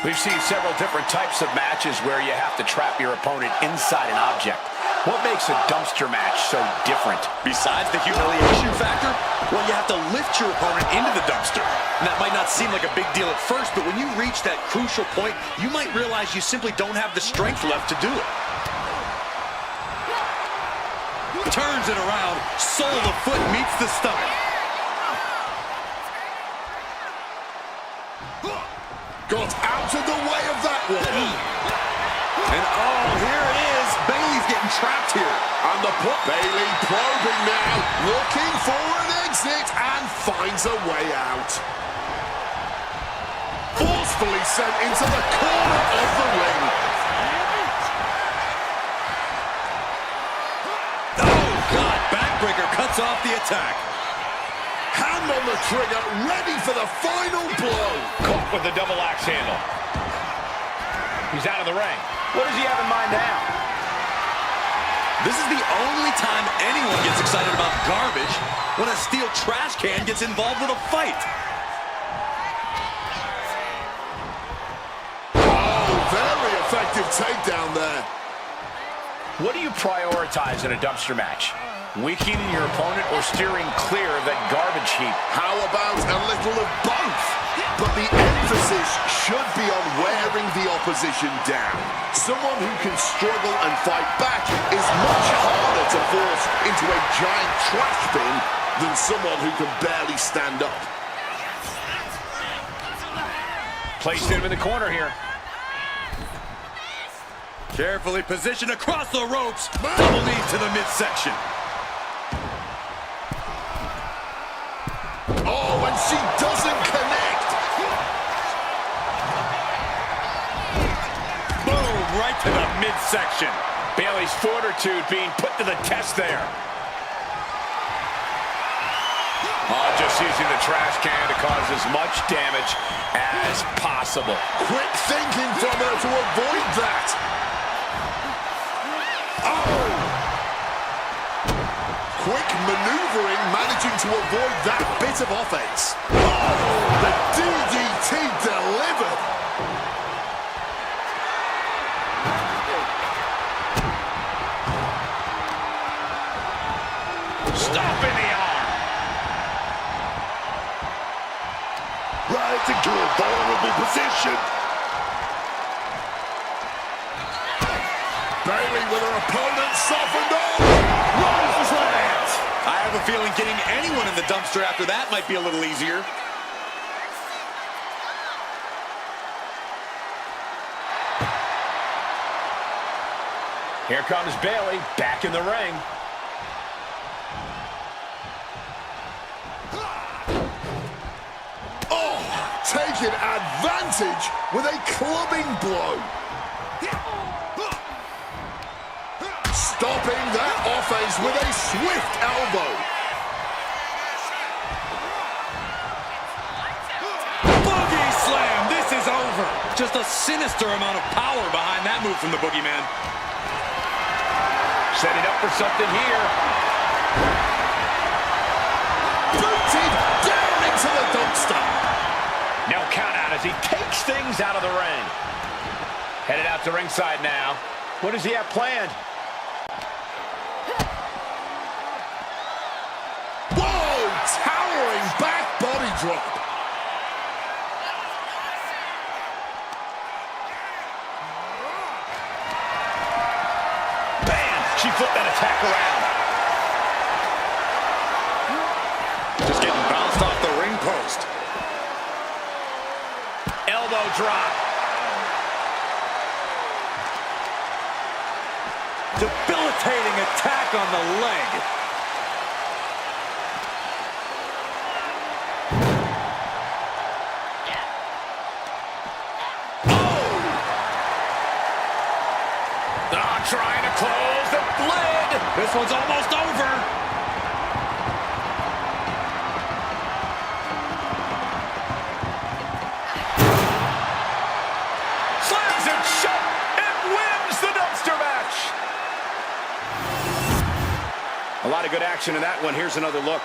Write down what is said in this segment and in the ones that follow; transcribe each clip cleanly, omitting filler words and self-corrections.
We've seen several different types of matches where you have to trap your opponent inside an object. What makes a dumpster match so different? Besides the humiliation factor, well, you have to lift your opponent into the dumpster. And that might not seem like a big deal at first, but when you reach that crucial point, you might realize you simply don't have the strength left to do it. Turns it around, sole of the foot meets the stomach. Got out of the way of that one. And oh, here it is. Bayley's getting trapped here. And the put. Bayley probing now, looking for an exit, and finds a way out. Forcefully sent into the corner of the ring. Oh, God. Backbreaker cuts off the attack. Hand on the trigger, ready for the final blow. Caught with the double axe handle. He's out of the ring. What does he have in mind now? This is the only time anyone gets excited about garbage, when a steel trash can gets involved with a fight. Oh, very effective takedown there. What do you prioritize in a dumpster match? Weakening your opponent or steering clear of that garbage heap? How about a little of both? But the emphasis should be on wearing the opposition down. Someone who can struggle and fight back is much harder to force into a giant trash bin than someone who can barely stand up. Placed him in the corner here. Carefully positioned across the ropes. Double knee to the midsection. Oh, and she doesn't connect. Boom, right to the midsection. Bayley's fortitude being put to the test there. Oh, just using the trash can to cause as much damage as possible. Quick thinking from her to avoid that. Oh! Quick maneuvering, managing to avoid that bit of offense. Oh, the DDT delivered. Stomping the arm. Right into a vulnerable position. Bayley with her opponent softened up. Rolls lands. I have a feeling getting anyone in the dumpster after that might be a little easier. Here comes Bayley back in the ring. Oh, taking advantage with a clubbing blow. Stopping that offense with a swift elbow. Boogie slam, this is over. Just a sinister amount of power behind that move from the Boogeyman. Setting up for something here. Booted down into the dumpster. No count out as he takes things out of the ring. Headed out to ringside now. What does he have planned? Whoa! Towering back body drop. Bam! She flipped that attack around. Just getting bounced off the ring post. Elbow drop. Debilitating attack on the leg. Trying to close the lid. This one's almost over. Slams it shut and wins the dumpster match. A lot of good action in that one. Here's another look.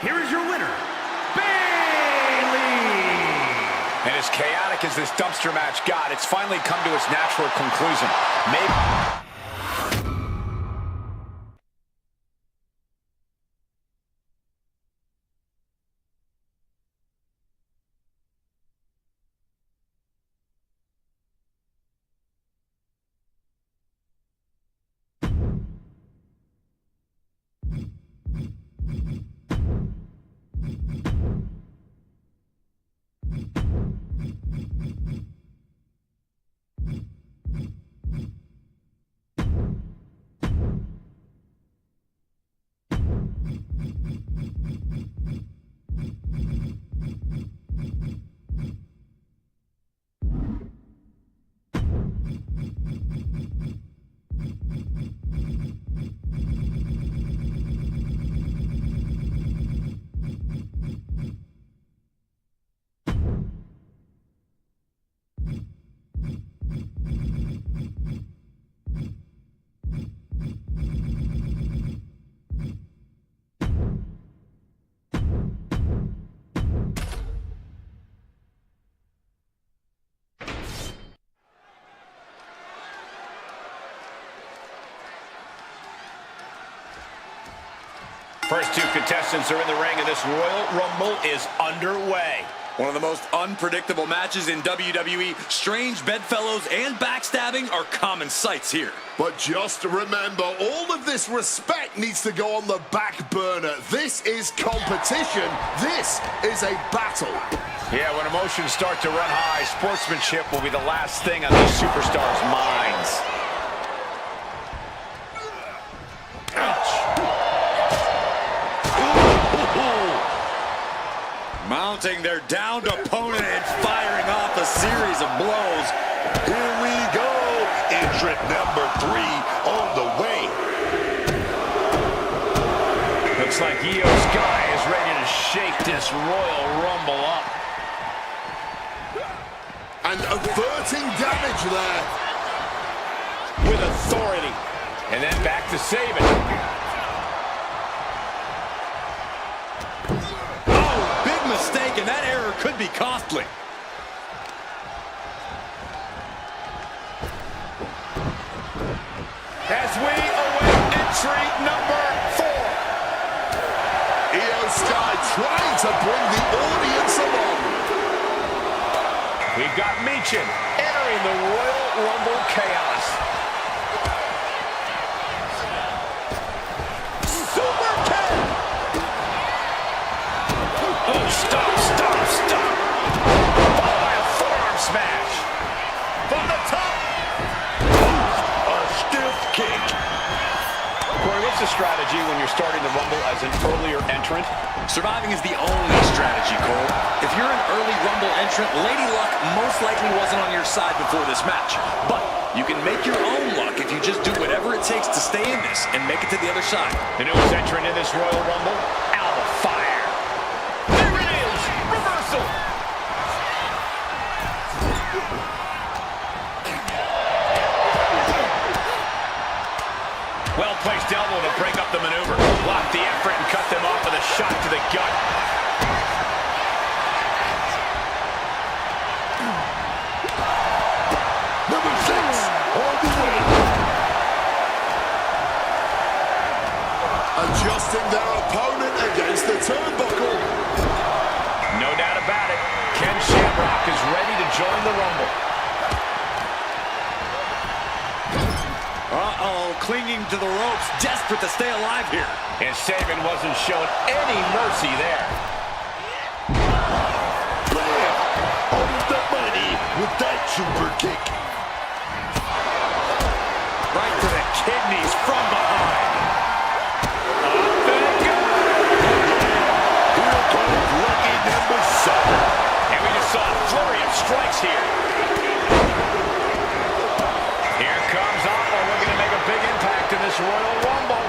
here is your winner, Bayley. And as chaotic as this dumpster match got, it's finally come to its natural conclusion. Maybe... First two contestants are in the ring, and this Royal Rumble is underway. One of the most unpredictable matches in WWE. Strange bedfellows and backstabbing are common sights here. But just remember, all of this respect needs to go on the back burner. This is competition. This is a battle. Yeah, when emotions start to run high, sportsmanship will be the last thing on these superstars' minds. Mounting their downed opponent and firing off a series of blows. Here we go. Entrant number 3 on the way. Looks like Io Sky is ready to shake this Royal Rumble up. And averting damage there. With authority. And then back to save it. Mistake, and that error could be costly. As we await entry number 4. Io Sky trying to bring the audience along. We've got Michin entering the Royal Rumble chaos. Super kick! Oh, stop, stop, stop! Followed by a forearm smash. From the top. A stiff kick. Corey, what's the strategy when you're starting the Rumble as an earlier entrant? Surviving is the only strategy, Cole. If you're an early Rumble entrant, Lady Luck most likely wasn't on your side before this match. But you can make your own luck if you just do whatever it takes to stay in this and make it to the other side. The newest entrant in this Royal Rumble, Alba Fire. There it is! Reversal! Well-placed elbow to break up the maneuver. Block the effort and cut them off with a shot to the gut. Number 6 on the way. Adjusting their opponent against the turnbuckle. No doubt about it. Ken Shamrock is ready to join the Rumble. Uh-oh, clinging to the ropes, desperate to stay alive here. And Saban wasn't shown any mercy there. Bam! On the money with that super kick. Right to the kidneys from behind. Here comes lucky number 7. And we just saw a flurry of strikes here. Here comes Alba looking to make a big impact in this Royal Rumble.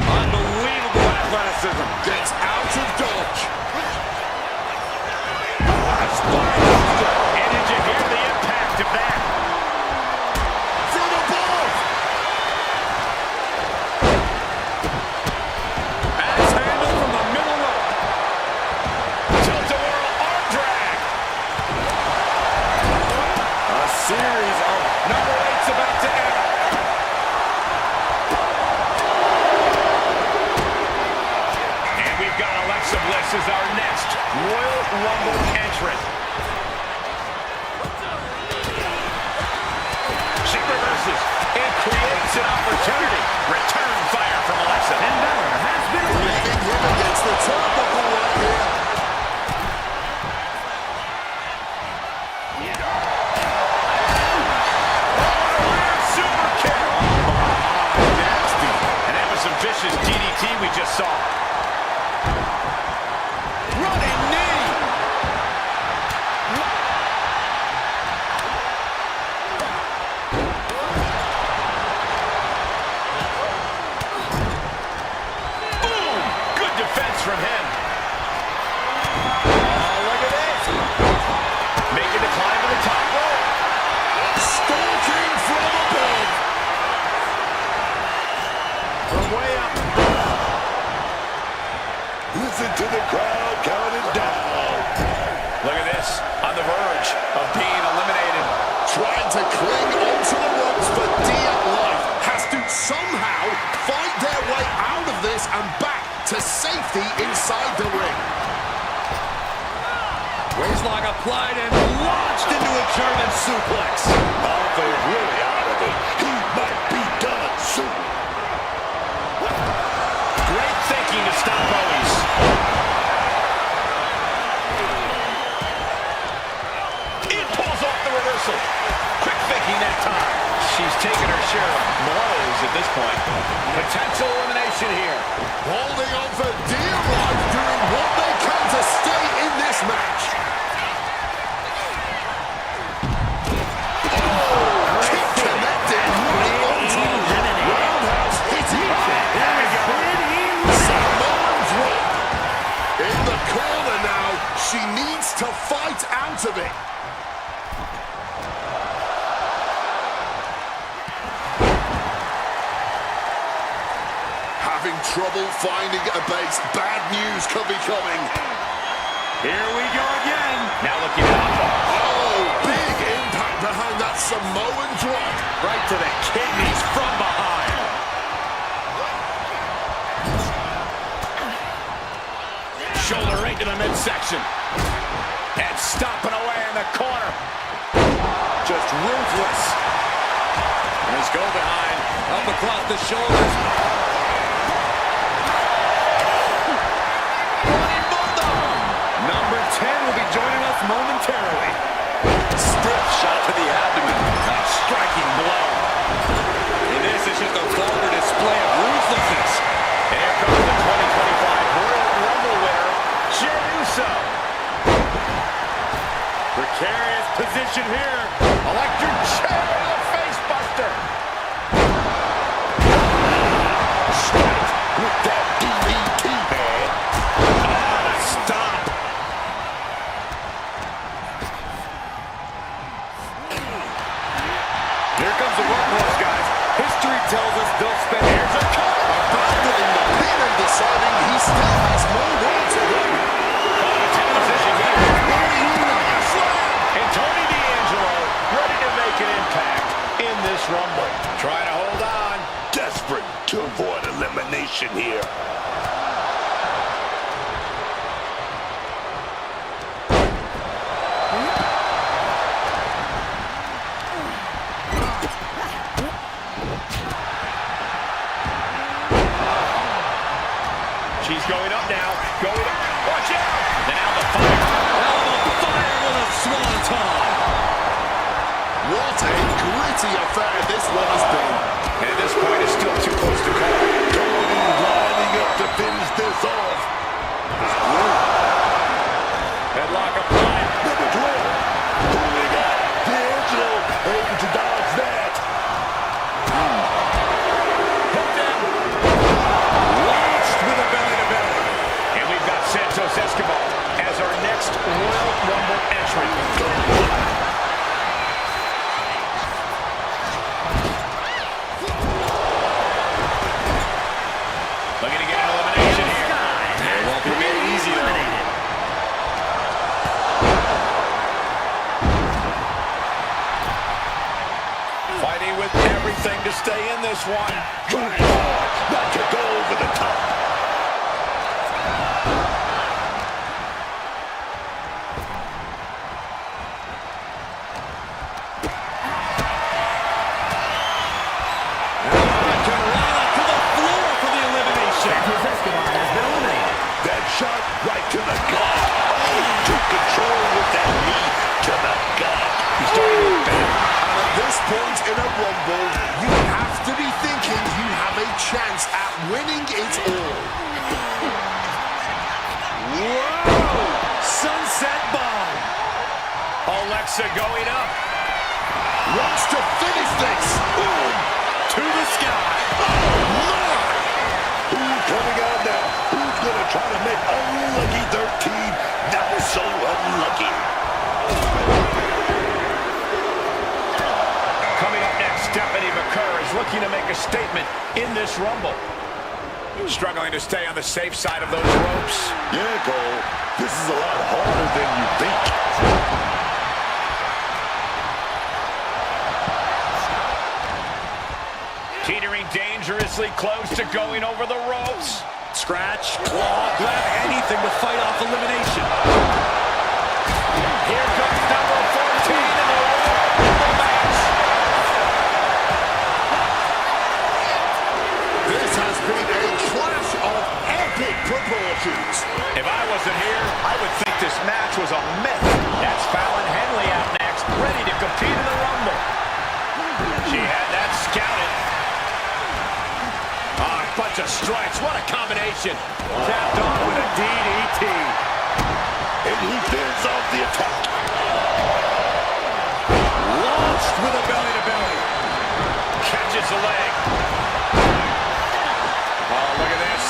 Unbelievable athleticism. Gets out of dodge. And did you hear the impact of that? From above. Axe handle from the middle rope. to the crowd counting down. Look at this, on the verge of being eliminated. Trying to cling onto the ropes for dear life. Has to somehow fight their way out of this and back to safety inside the ring. Waistlock applied and launched into a German suplex. Alpha is really out of it. He might be done soon. Great thinking to stop Owens. It pulls off the reversal. Quick thinking that time. She's taking her share of blows at this point. Potential elimination here. Holding on for dear life, doing what they can to stay in this match. Kick connected right on top. Roundhouse hitting. Here we go. Samoan drop. In the corner now. She needs to fight out of it. Having trouble finding a base. Bad news could be coming. Here we go again. Now looking Alpha. Oh, big impact behind that Samoan drop. Right to the kidneys from behind. Shoulder right to the midsection. And stomping away in the corner. Just ruthless. There's go behind. Up across the shoulders. Number 10 will be joining us momentarily. Stiff shot to the abdomen. A striking blow. And this is just a vulgar display of ruthlessness. And here comes the 2025 Royal Rumble winner, Jey Uso. Precarious position here. Electric chair, a face buster. Straight with that DDT, man. Stop. Here comes the workhorse, guys. History tells us they'll spend years of Abandoning the pin and deciding he still has more room to go. And Tony D'Angelo ready to make an impact in this Rumble. Trying to hold on. Desperate to avoid elimination here. She's going up now. Going up. Watch out. And now the fire. Now the fire with a swanton. What a gritty affair this one has been. And at this point, it's still too close to call. Tony lining up to finish this off. Headlock applied. Number 12. Who we got? D'Angelo able to dodge that. Hooked in. Launched with a belly-to-belly. And we've got Santos Escobar as our next Royal Rumble entrant. Looking to get an elimination here. It won't be made easy though. Fighting with everything to stay in this one. Trying hard not to go over the top. That shot right to the gut. Oh, took control with that knee to the gut. He's starting to look better. At this point in a Rumble, you have to be thinking you have a chance at winning it all. Whoa! Sunset bomb. Alexa going up. Wants to finish this. Boom! To the sky. Who's coming out now? Who's going to try to make unlucky 13 not so unlucky? Coming up next, Stephanie McCurr is looking to make a statement in this Rumble. Struggling to stay on the safe side of those ropes. Yeah, Cole. This is a lot harder than you think. Teetering dangerously close to going over the ropes. Scratch, claw, grab anything to fight off elimination. Here comes number 14 in the Royal Rumble match. This has been a clash of epic proportions. If I wasn't here, I would think this match was a myth. That's Fallon Henley out next, ready to compete in the Rumble. She had that scouted. Oh, a bunch of strikes. What a combination. Tapped on with a DDT. And he fends off the attack. Launched with a belly-to-belly. Catches the leg. Oh, look at this.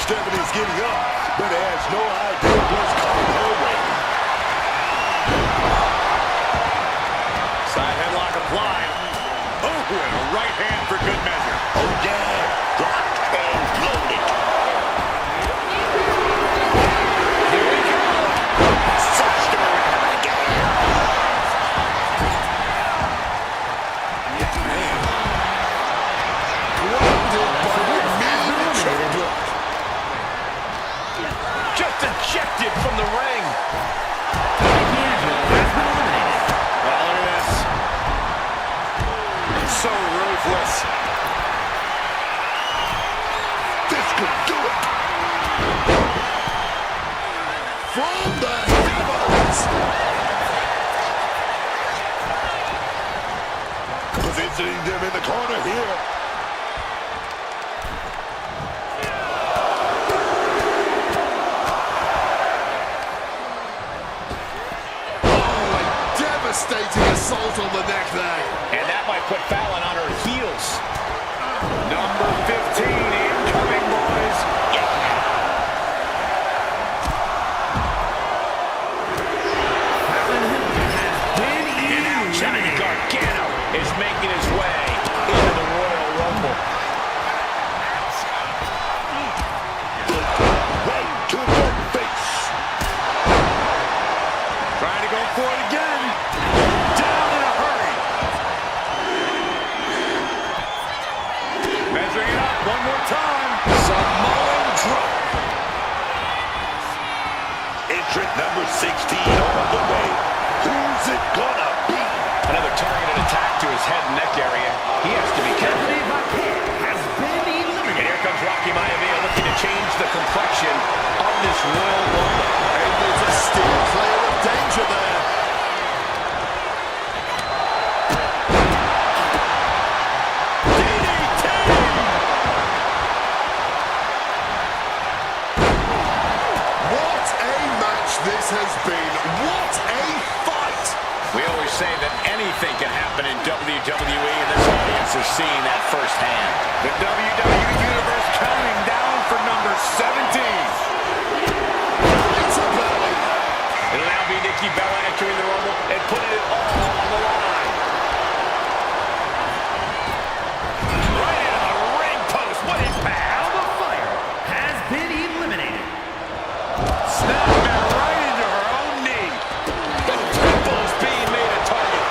Stephanie's getting up, but has no idea what's coming her way. Side headlock applied. Oh, and a right hand for good measure. Oh, yeah. Locked and loaded. Here we go. Sister again. Just ejected from the ring. Oh, look at this. So ruthless. This could do it. From the heavens. Positioning them in the corner here. Devastating assault on the neck there. And that might put Fallon on her heels. Number 15 incoming, boys. And now Johnny Gargano is making his way into the Royal Rumble. Right to the face. Trying to go for it again. Down in a hurry. Measuring it up one more time. Samoan drop. Entrant number 16 on the way. Who's it gonna be? Another targeted attack to his head and neck area. He has to be careful. And here comes Rocky Maivia looking to change the complexion of this Royal Rumble. Able to steer clear of danger there. DDT! What a match this has been. What a fight! We always say that anything can happen in WWE, and this audience is seeing that firsthand. The WWE Universe counting down for number 17. It's a belly. It'll now be Nikki Bella entering the Rumble and putting it all on the line. Right into the ring post. What impact? Snapping right into her own knee. The temple's being made a target.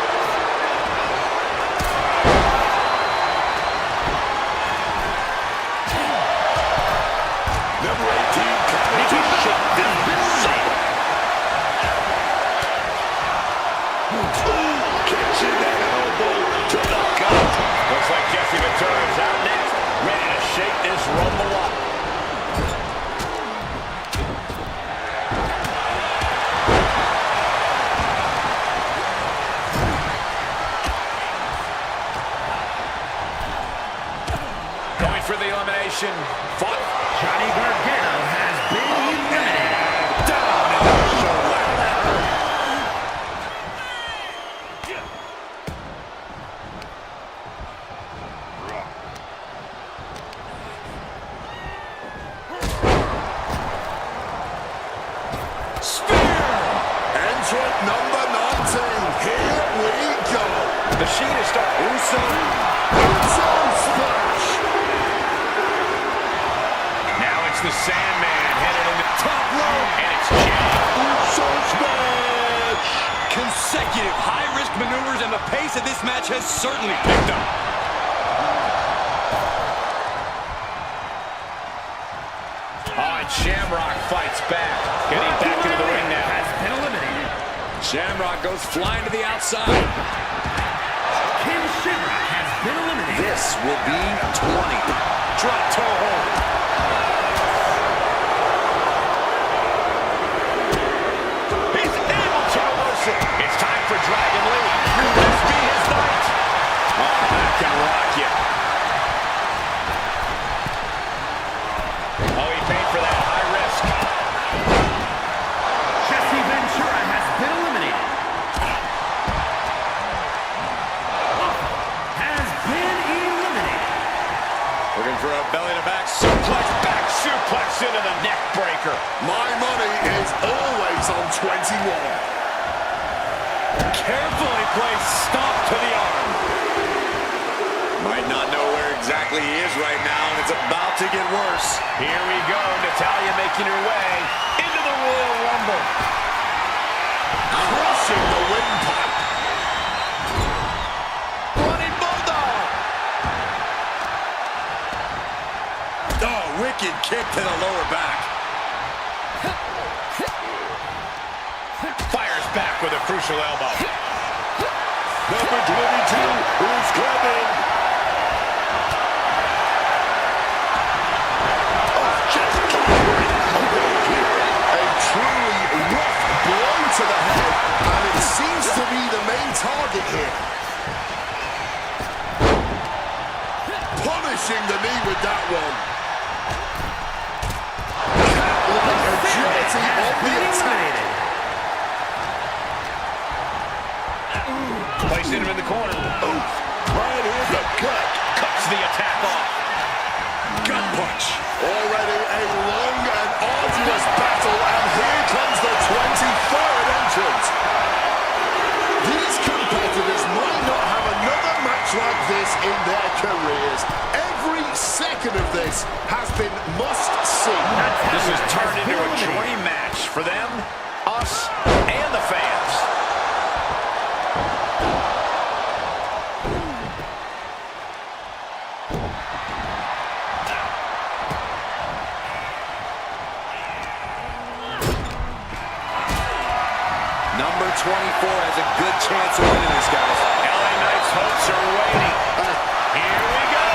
Number 18 coming to shut down Satan. Ooh, catching that elbow to the gut. Looks like Jesse Ventura is out next, ready to shake this Rumble up. Going for the elimination. Fought. Johnny Gargano has been eliminated. Down in the shoulder. Entrant number 19. Here we go. The Sheet is starting. Uso Moonsault splash. Now it's the Sandman headed in the top rope, and it's jammed. Moonsault smash. Consecutive high-risk maneuvers, and the pace of this match has certainly picked up. Shamrock fights back. Getting back into the ring now. Has been eliminated. Shamrock goes flying to the outside. Ken Shamrock has been eliminated. This will be 20. Drop toe hold. He's able to reverse it. It's time for Dragon Lee. This be his night. Oh, that can rock you. Oh, he paid for that. For a belly-to-back suplex, back suplex into the neck breaker. My money is always on 21. Carefully placed stomp to the arm. Might not know where exactly he is right now, and it's about to get worse. Here we go, Natalya making her way into the Royal Rumble. Crushing the windpipe. Wicked kick to the lower back. Fires back with a crucial elbow. Number 22 is coming. Oh, just a truly rough blow to the head, and it seems to be the main target here. Punishing the knee with that one. Placing him in the corner. Oof, right in the gut. Cuts the attack off. Gut punch. Already a long and arduous battle, and here comes the 23rd entrant. These competitors might not have another match like this in their careers. Every second of this has been must-see. This has turned into a dream match for them, us, and the fans. Number 24 has a good chance of winning this, guys. LA Knight's hopes are waiting. Here we go.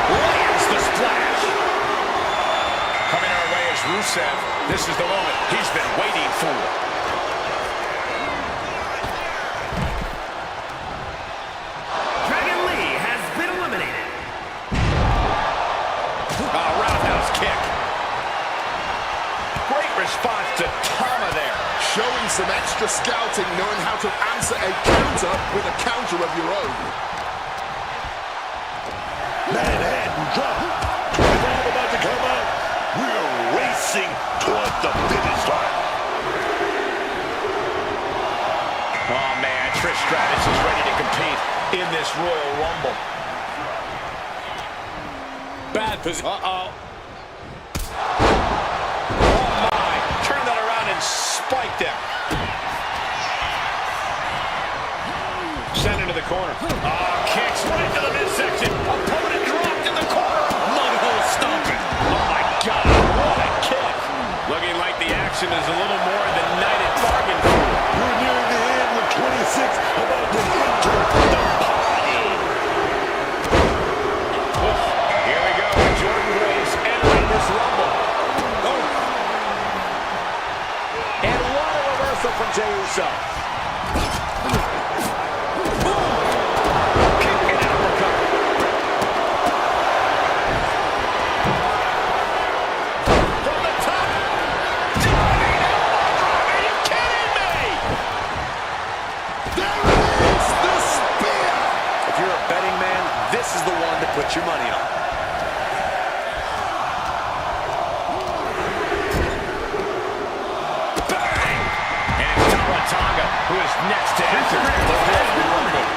Lands the splash. Coming our way is Rusev. This is the moment he's been waiting for. Dragon Lee has been eliminated. Roundhouse kick. Great response to Tama there. Showing some extra scouting, knowing how to answer a counter with a counter of your own. Manhattan drop. All about to come out. We're racing toward the finish line. Oh, man. Trish Stratus is ready to compete in this Royal Rumble. Bad position. Uh-oh. Oh, my. Turn that around and spiked him. Sent into the corner. Oh, kicks right to the midsection. Opponent dropped in the corner. Mudhole stomping. Oh, my God. What a kick. Looking like the action is a little more than Knight had bargained for. We're nearing the end with 26 about to enter the party. Here we go. Jordan Grace entering this Rumble. Oh. And what a reversal from Jey Uso. Kick and uppercut. From the top. Diving elbow. Are you kidding me? There it is, the spear. If you're a betting man, this is the one to put your money on. Bang! And it's Tonga who is next to enter the Royal Rumble.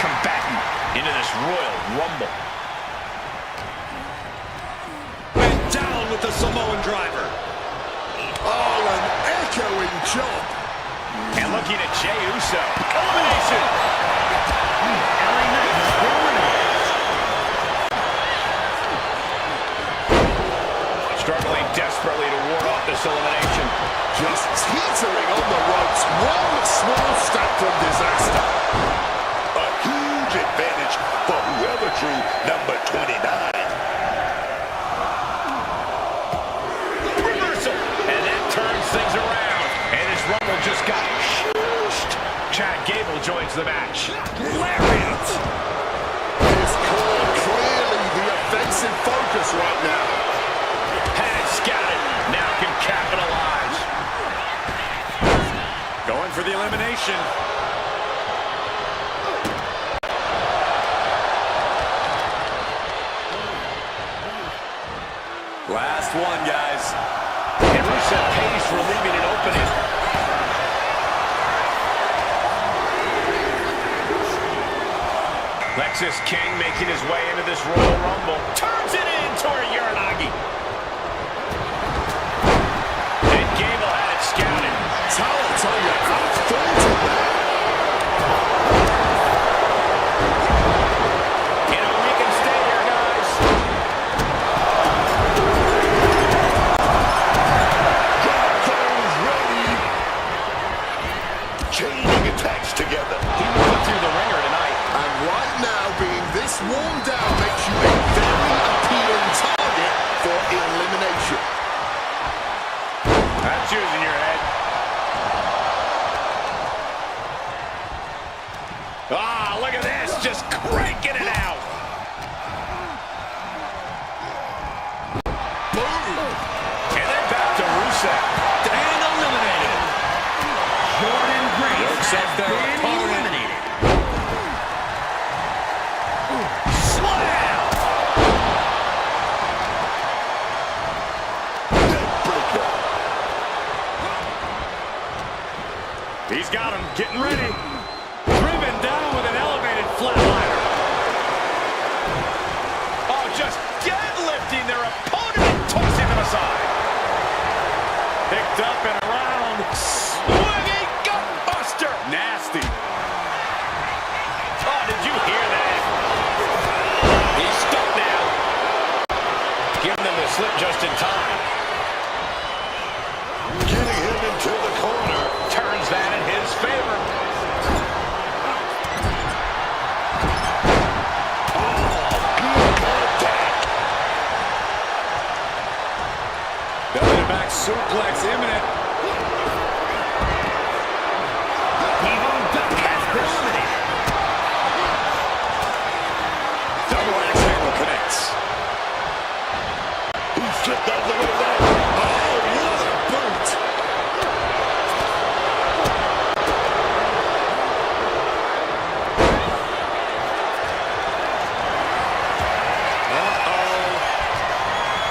combatant into this Royal Rumble. And down with the Samoan driver. Oh, an echoing chop. And looking at Jey Uso. Elimination. Struggling desperately to ward off this elimination. Just teetering on the ropes. One small step from disaster. A huge advantage for whoever drew number 29. Reversal. And that turns things around. And his Rumble just got shooshed. Chad Gable joins the match. Lariat. His core clearly the offensive focus right now. Had it scouted. Now can capitalize. Going for the elimination. Last one, guys. And Rusev pays for leaving an opening. Lexis King making his way into this Royal Rumble. Turns it into a Uranagi. And Gable had it scouted. Tell you, outthought it. You know, we can stay here, guys. Goes ready. Chaining attacks together. He went through the ringer tonight. And right now, being this worn down makes you a very appealing target for elimination. That's using your head. Ah, look at this, just cranking it out. Boom! And then back to Rusev. And eliminated. Jordan Grace looks up their opponent. Slam! Neckbreaker. He's got him, getting ready. Driven down with an elevated flatliner. Oh, just deadlifting their opponent and tossing them aside. Picked up and around. Swinging gutbuster. Nasty. Oh, did you hear that? He's stuck now. Giving them the slip just in time. Getting him into the corner. Turns that in his favor. Belly to back suplex imminent. Double axe handle connects. He slipped out the way there. Oh, what a boot!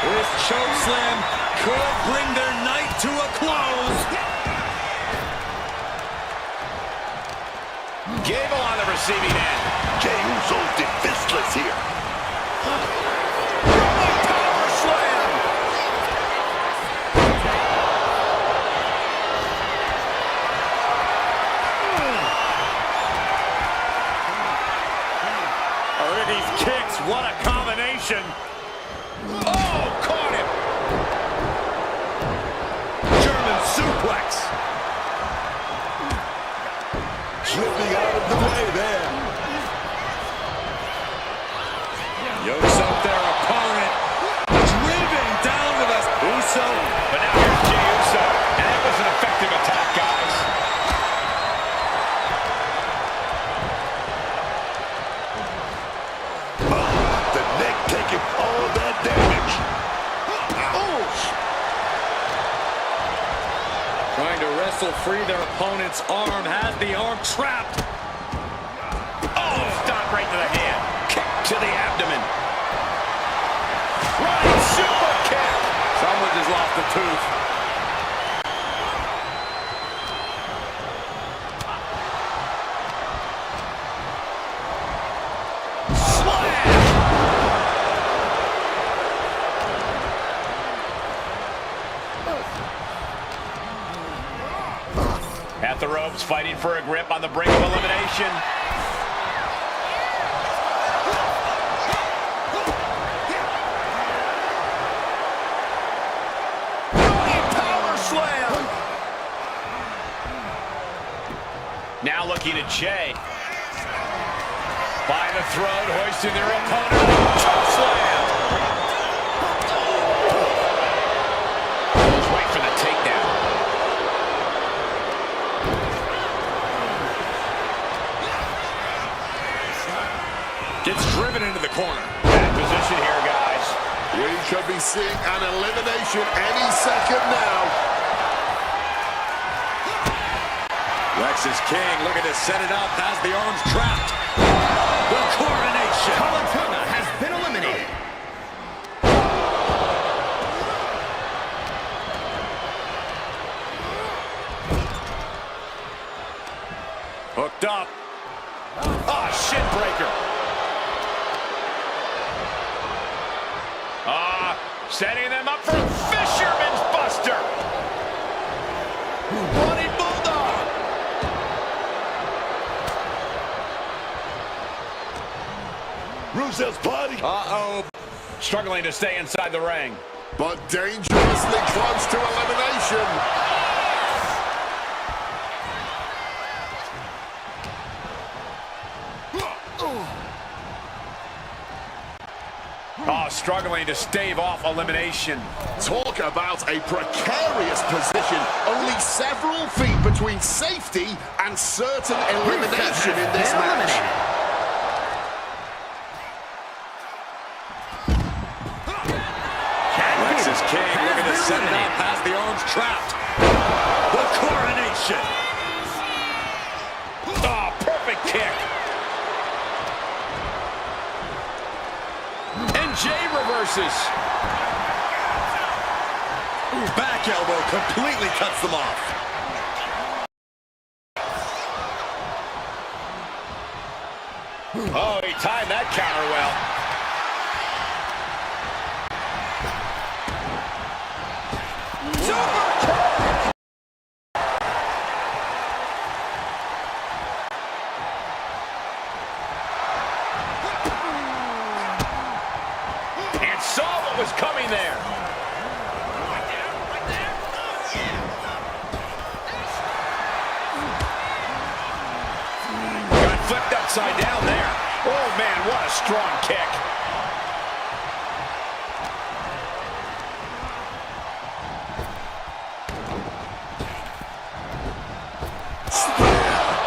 This chokeslam could bring their night to a close. Gable on the receiving end. Jey Uso defenseless here. Power slam. Oh, look at these kicks. What a combination. Oh, caught him. German suplex. Slipping out of the way there. Yokes up their opponent. Driven down with us. Uso. But now here's Jey Uso. And that was an effective attack, guys. The neck taking all that damage. Trying to wrestle free their opponent's arm. Has the arm trapped. Oh, stop right to the hand. Kick to the abdomen. Right super kick. Someone just lost a tooth. He's fighting for a grip on the brink of elimination. Power slam! Now looking at Jay. By the throat, hoisting their opponent. Choke slam! Let's wait for the takedown. Gets driven into the corner. Bad position here, guys. We could be seeing an elimination any second now. Lex is king, looking to set it up, has the arms trapped. The coronation. Colatunga has been eliminated. Hooked up. Ah, shin breaker. Setting them up for Fisherman's Buster. Bloody Bulldog. Rusev's body. Uh-oh. Struggling to stay inside the ring. But dangerously close to elimination. Struggling to stave off elimination. Talk about a precarious position. Only several feet between safety and certain elimination in this match. Lex is king, looking to set it up, has the arms trapped. The coronation. Oh, perfect kick. And Jay reverses. Back elbow completely cuts them off. Oh, he timed that counter well. Super kick! And saw what was coming there. Got flipped upside down there. Oh, man, what a strong kick.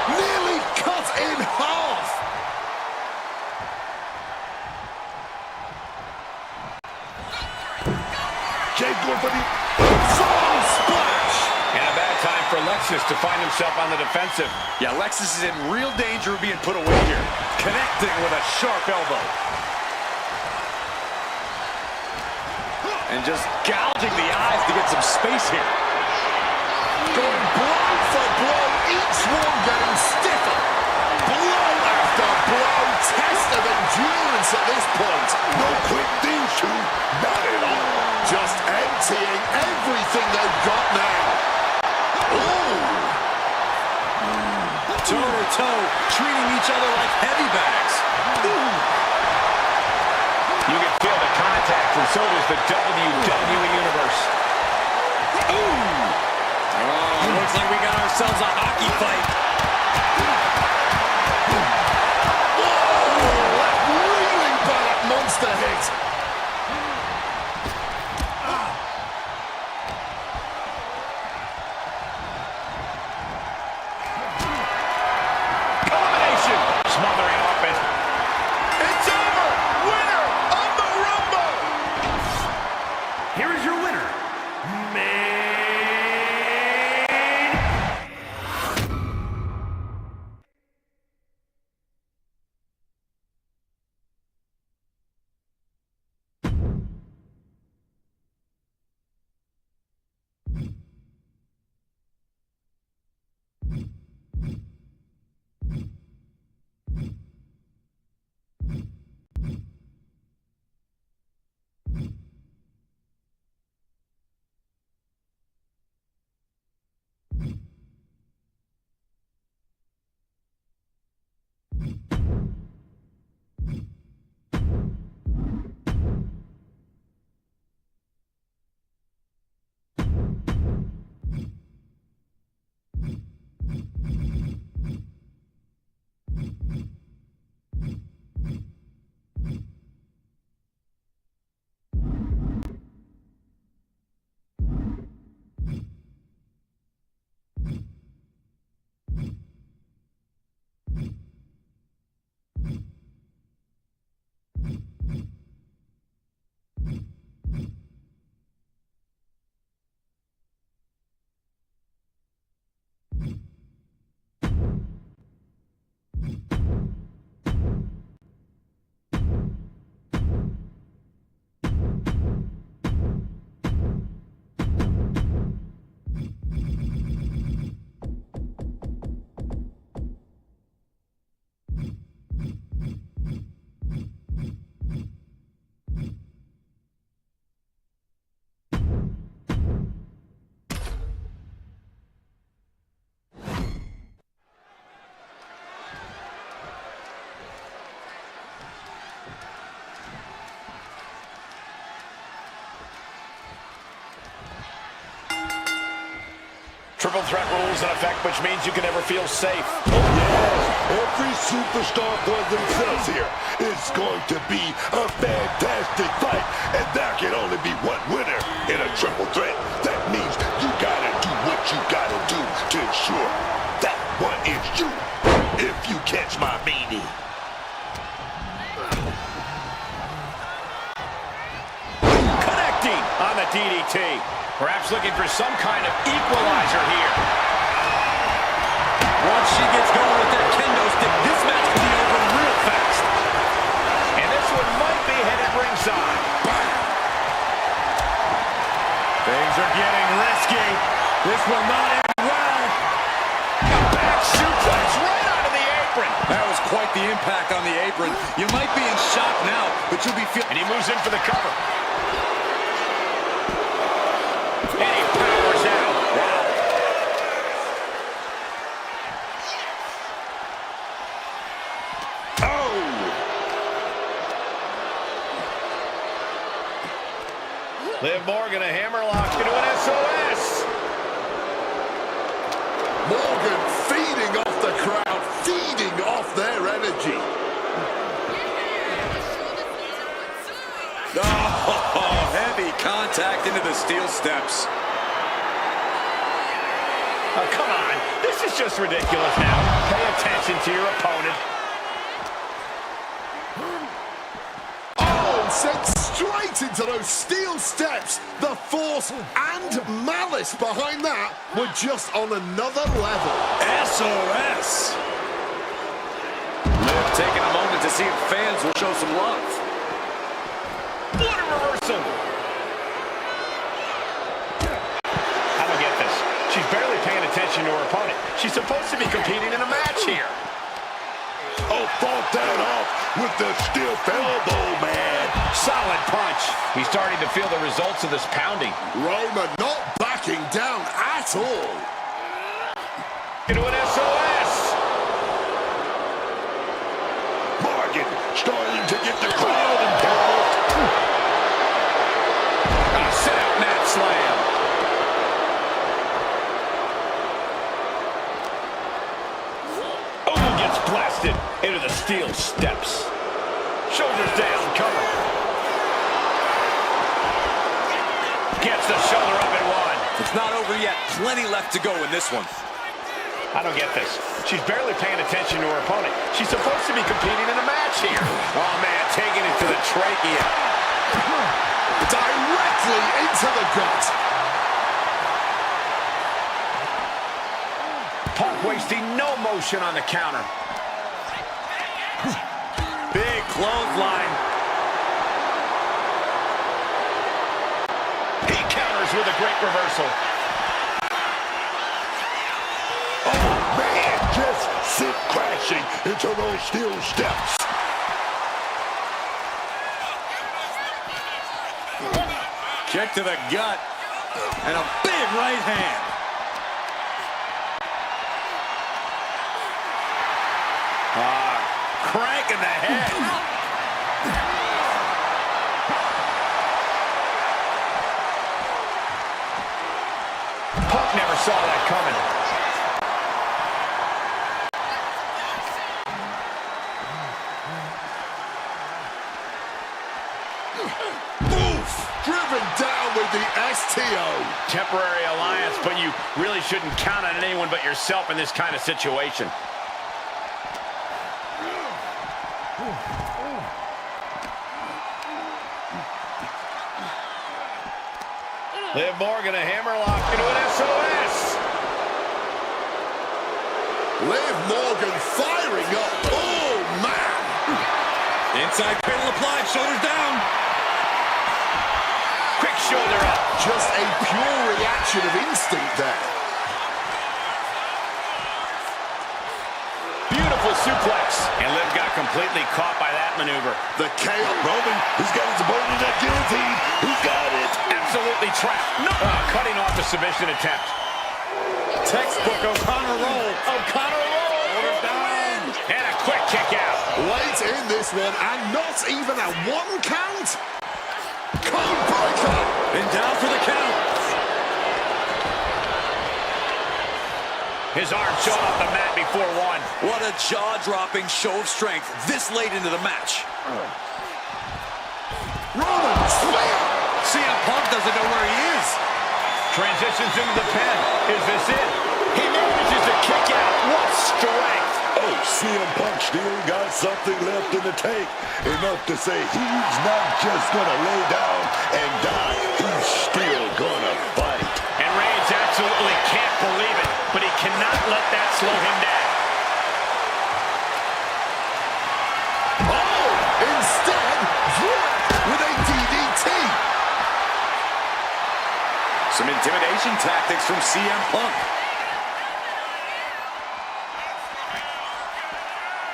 Nearly cut in half. Jay going for the front splash. And a bad time for Lexus to find himself on the defensive. Yeah, Lexus is in real danger of being put away here. Connecting with a sharp elbow. And just gouging the eyes to get some space here. Going blow for blow, each one getting stiffer. Blow after blow, test of endurance at this point. No quick things, too, not at all. Just emptying everything they've got now. Ooh. Toe-to-toe, treating each other like heavy bags. You can feel the contact, and so does the WWE Universe. Looks like we got ourselves a hockey fight. That really bad monster hit. Combination. Smothering off it. It's over. Winner of the Rumble. Here is your winner, triple threat rules in effect, which means you can never feel safe. Yes, every superstar for themselves here. It's going to be a fantastic fight, and there can only be one winner in a triple threat. That means you gotta do what you gotta do to ensure that one is you, if you catch my meaning. Connecting on the DDT. Perhaps looking for some kind of equalizer here. Once she gets going with that kendo stick, this match can be over real fast. And this one might be headed ringside. Things are getting risky. This will not end well. A back suplex right onto the apron. That was quite the impact on the apron. You might be in shock now, but you'll be feeling... And he moves in for the cover. And he powers out. Wow. Oh! Liv Morgan, a hammerlock into an SOS. Morgan feeding off the crowd, feeding off their energy. Oh, heavy contact into the steel steps. Oh, come on. This is just ridiculous now. Pay attention to your opponent. Oh, sent straight into those steel steps. The force and malice behind that were just on another level. SOS. Liv taking a moment to see if fans will show some love. What a reversal. I don't get this. She's barely paying attention to her opponent. She's supposed to be competing in a match here. Oh, fought that off with the stiff elbow, man. Solid punch. He's starting to feel the results of this pounding. Roma not backing down at all. Into an SOS. Morgan starting to get the crowd involved. Set out mat slam. Oh, gets blasted into the steel steps. Shoulders down, cover. Gets the shoulder up and one. It's not over yet. Plenty left to go in this one. I don't get this. She's barely paying attention to her opponent. She's supposed to be competing in a match here. Oh, man, taking it to the trachea. Directly into the gut. Punk wasting no motion on the counter. Big clothesline. He counters with a great reversal. Oh, man, just sit crashing into those steel steps. Kick to the gut. And a big right hand. Crank in the head. Punk never saw that coming. Oof! Driven down with the STO. Temporary alliance, but you really shouldn't count on anyone but yourself in this kind of situation. Liv Morgan, a hammerlock into an SOS. Liv Morgan firing up. Oh, man. Inside cradle applied, shoulders down. Quick shoulder up. Just a pure reaction of instinct there. Beautiful suplex. And Liv got completely caught by that maneuver. The chaos. Roman, he's got his opponent in that guillotine. He's got it. Absolutely trapped. No. Cutting off the submission attempt. Textbook O'Connor roll. O'Connor roll. Shoulders down. And a quick kick out. Late in this one, and not even a one count. Code breaker. And down for the count. His arm showing off the mat before one. What a jaw-dropping show of strength this late into the match. Roman spear. CM Punk doesn't know where he is. Transitions into the pin. Is this it? He manages to kick out. What strength! Oh, CM Punk still got something left in the tank. Enough to say he's not just gonna lay down and die. He's still gonna fight. And Reigns absolutely can't believe it, but he cannot let that slow him down. Oh, instead, with a DDT. Some intimidation tactics from CM Punk.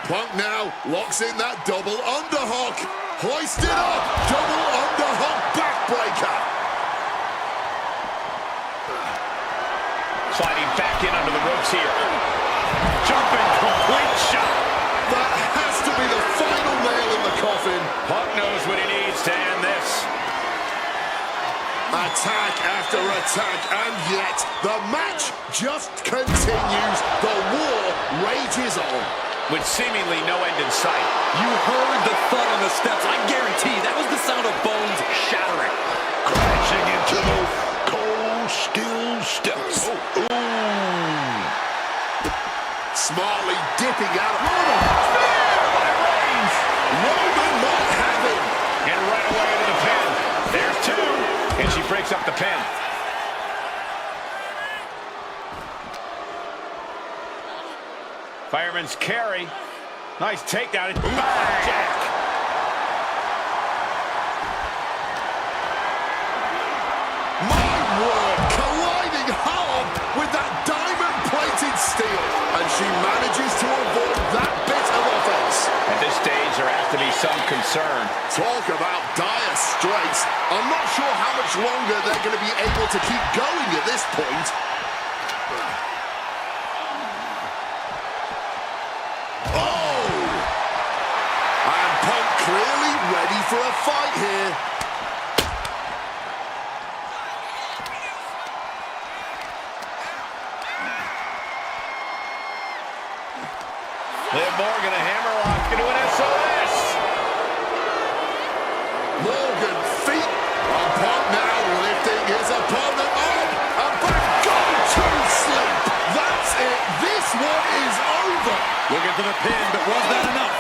Punk now locks in that double underhook. Hoisted up. Double underhook backbreaker. Sliding back in under the ropes here. Jumping complete shot. That has to be the final nail in the coffin. Punk knows what he needs to end this. Attack after attack, and yet the match just continues. The war rages on. With seemingly no end in sight. You heard the thud on the steps. I guarantee that was the sound of bones shattering. Crashing into those cold steel steps. Ooh. Smartly dipping out. Roman not having. And right away into the pin. There's two. And she breaks up the pin. Fireman's carry. Nice takedown. Jack. My word, colliding hard with that diamond-plated steel. And she manages to avoid that bit of offense. At this stage, there has to be some concern. Talk about dire straits. I'm not sure how much longer they're going to be able to keep going at this point. Clearly ready for a fight here. Liv Morgan, a hammerlock into an SOS. Morgan feet on Punk now, lifting his opponent up. A back go-to sleep. That's it. This one is over. Looking for the pin, but was that enough?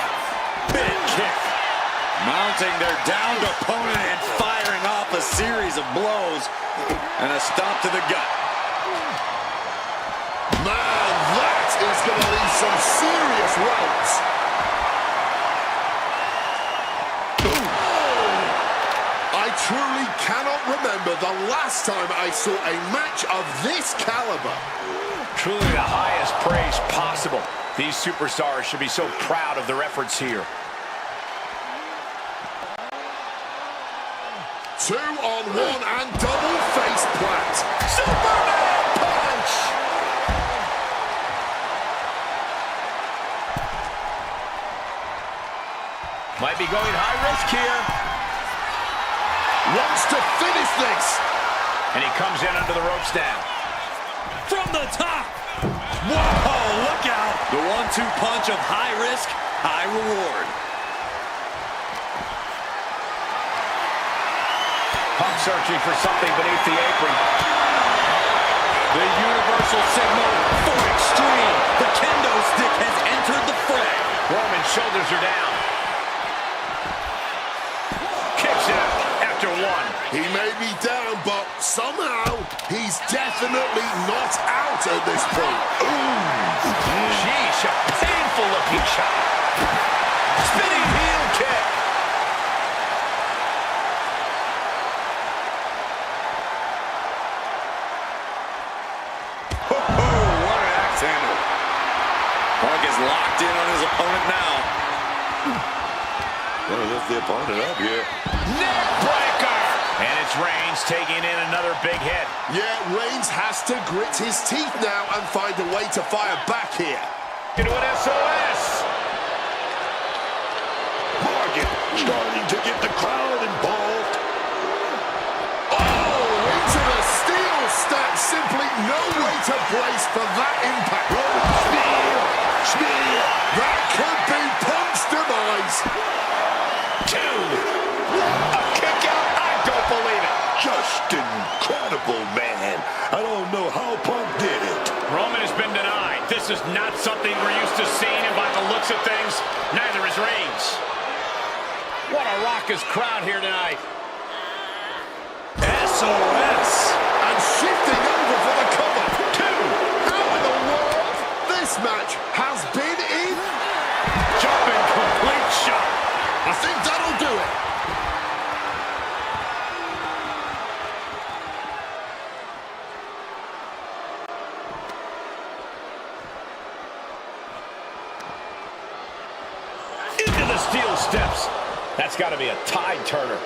Big kick. Mounting their downed opponent and firing off a series of blows. And a stomp to the gut. Man, that is going to leave some serious welts. I truly cannot remember the last time I saw a match of this caliber. Truly the highest praise possible. These superstars should be so proud of their efforts here. 2 on 1 and double face plant. Superman punch! Might be going high risk here. Wants to finish this. And he comes in under the ropes now. From the top. Whoa, look out. The 1-2 punch of high risk, high reward. Punk searching for something beneath the apron. The universal signal for extreme. The kendo stick has entered the fray. Roman's shoulders are down. Kicks out after 1. He may be down, but somehow he's definitely not out at this point. Ooh. Sheesh, a painful looking shot. Spinning heel kick. Punk is locked in on his opponent now. Gonna lift the opponent up here. Neck breaker! And it's Reigns taking in another big hit. Yeah, Reigns has to grit his teeth now and find a way to fire back here. Into an SOS! Morgan starting to get the crowd involved. Oh, into the steel step simply no way to brace for that impact. Spear. That could be Punk's demise. 2. A kick out. I don't believe it. Just incredible, man. I don't know how Punk did it. Roman has been denied. This is not something we're used to seeing, and by the looks of things, neither is Reigns. What a raucous crowd here tonight. SOS. And shifting over for the cover. 2. How in the world? This match has been in. Jumping complete shot. I think that'll do it. Into the steel steps. That's got to be a tide turner.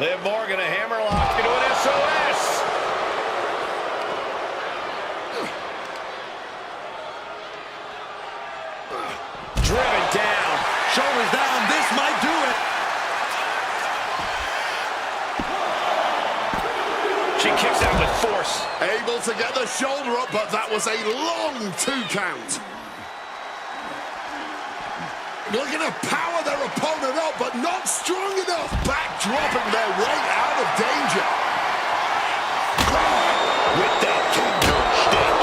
Liv Morgan, a hammerlock into an SOS. Driven down. Shoulders down. This might do it. She kicks out with force. Able to get the shoulder up, but that was a long 2 count. Looking to power their opponent up, but not strong enough. Backdropping their way out of danger. With that kendo stick.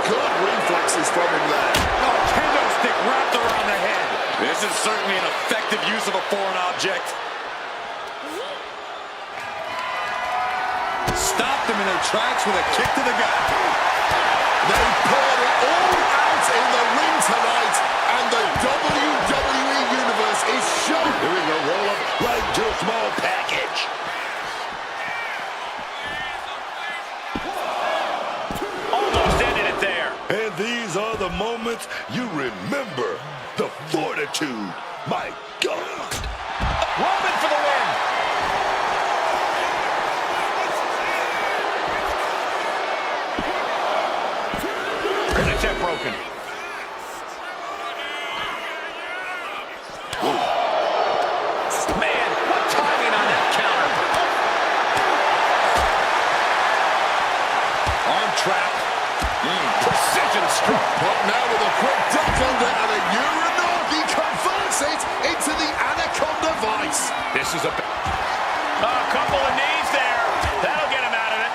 Good reflexes from him there. Oh, kendo stick wrapped around the head. This is certainly an effective use of a foreign object. Stopped them in their tracks with a kick to the gut. They poured it all out in the ring tonight, and the WWE Universe is showing. Doing a roll-up right to a small package. Almost ended it there. And these are the moments you remember. The fortitude. My God. Roman for the win. Tip broken. Man, what timing on that counter. Arm trap. Precision stroke. But now with a quick duck under and a Uranagi converts it into the Anaconda Vice. This is a couple of knees there. That'll get him out of it.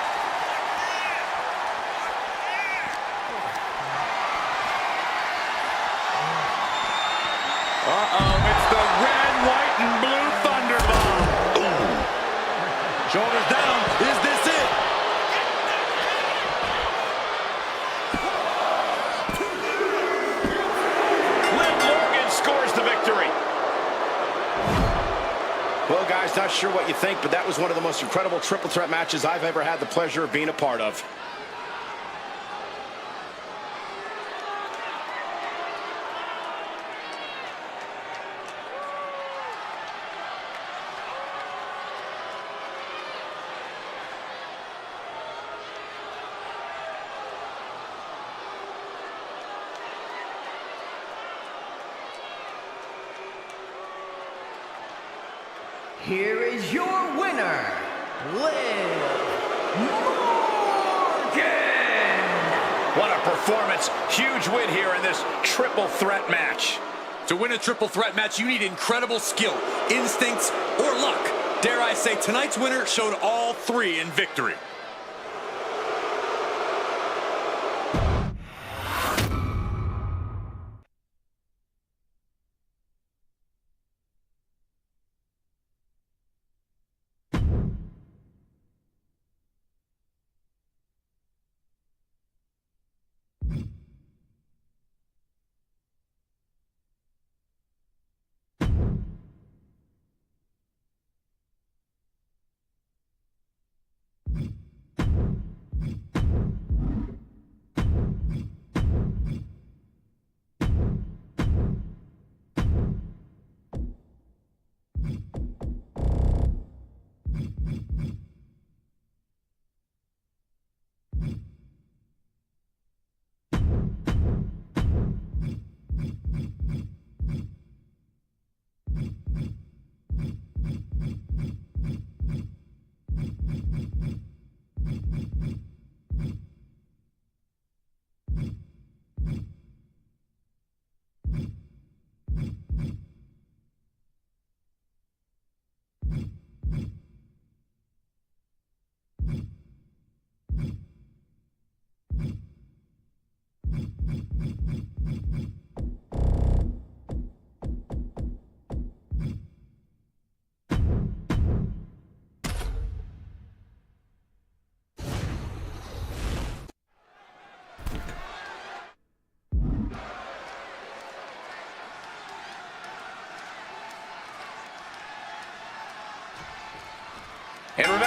It's the red, white, and blue Thunderbomb. Shoulders down. Is this it? Liv Morgan scores the victory. Well, guys, not sure what you think, but that was one of the most incredible triple threat matches I've ever had the pleasure of being a part of. Here is your winner, Liv Morgan! What a performance. Huge win here in this triple threat match. To win a triple threat match, you need incredible skill, instincts, or luck. Dare I say, tonight's winner showed all 3 in victory.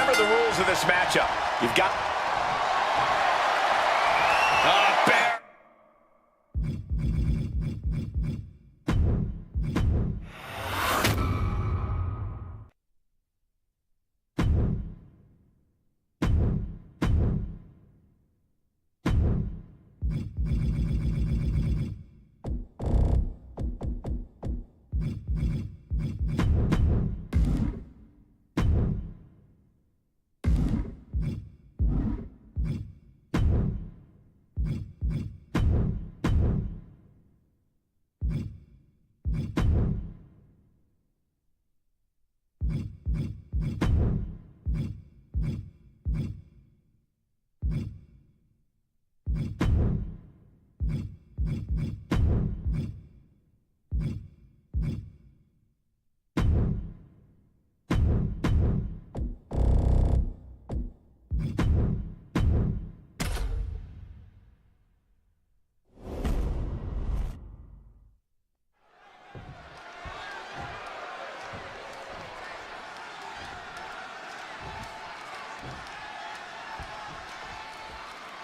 Remember the rules of this matchup. You've got... bear.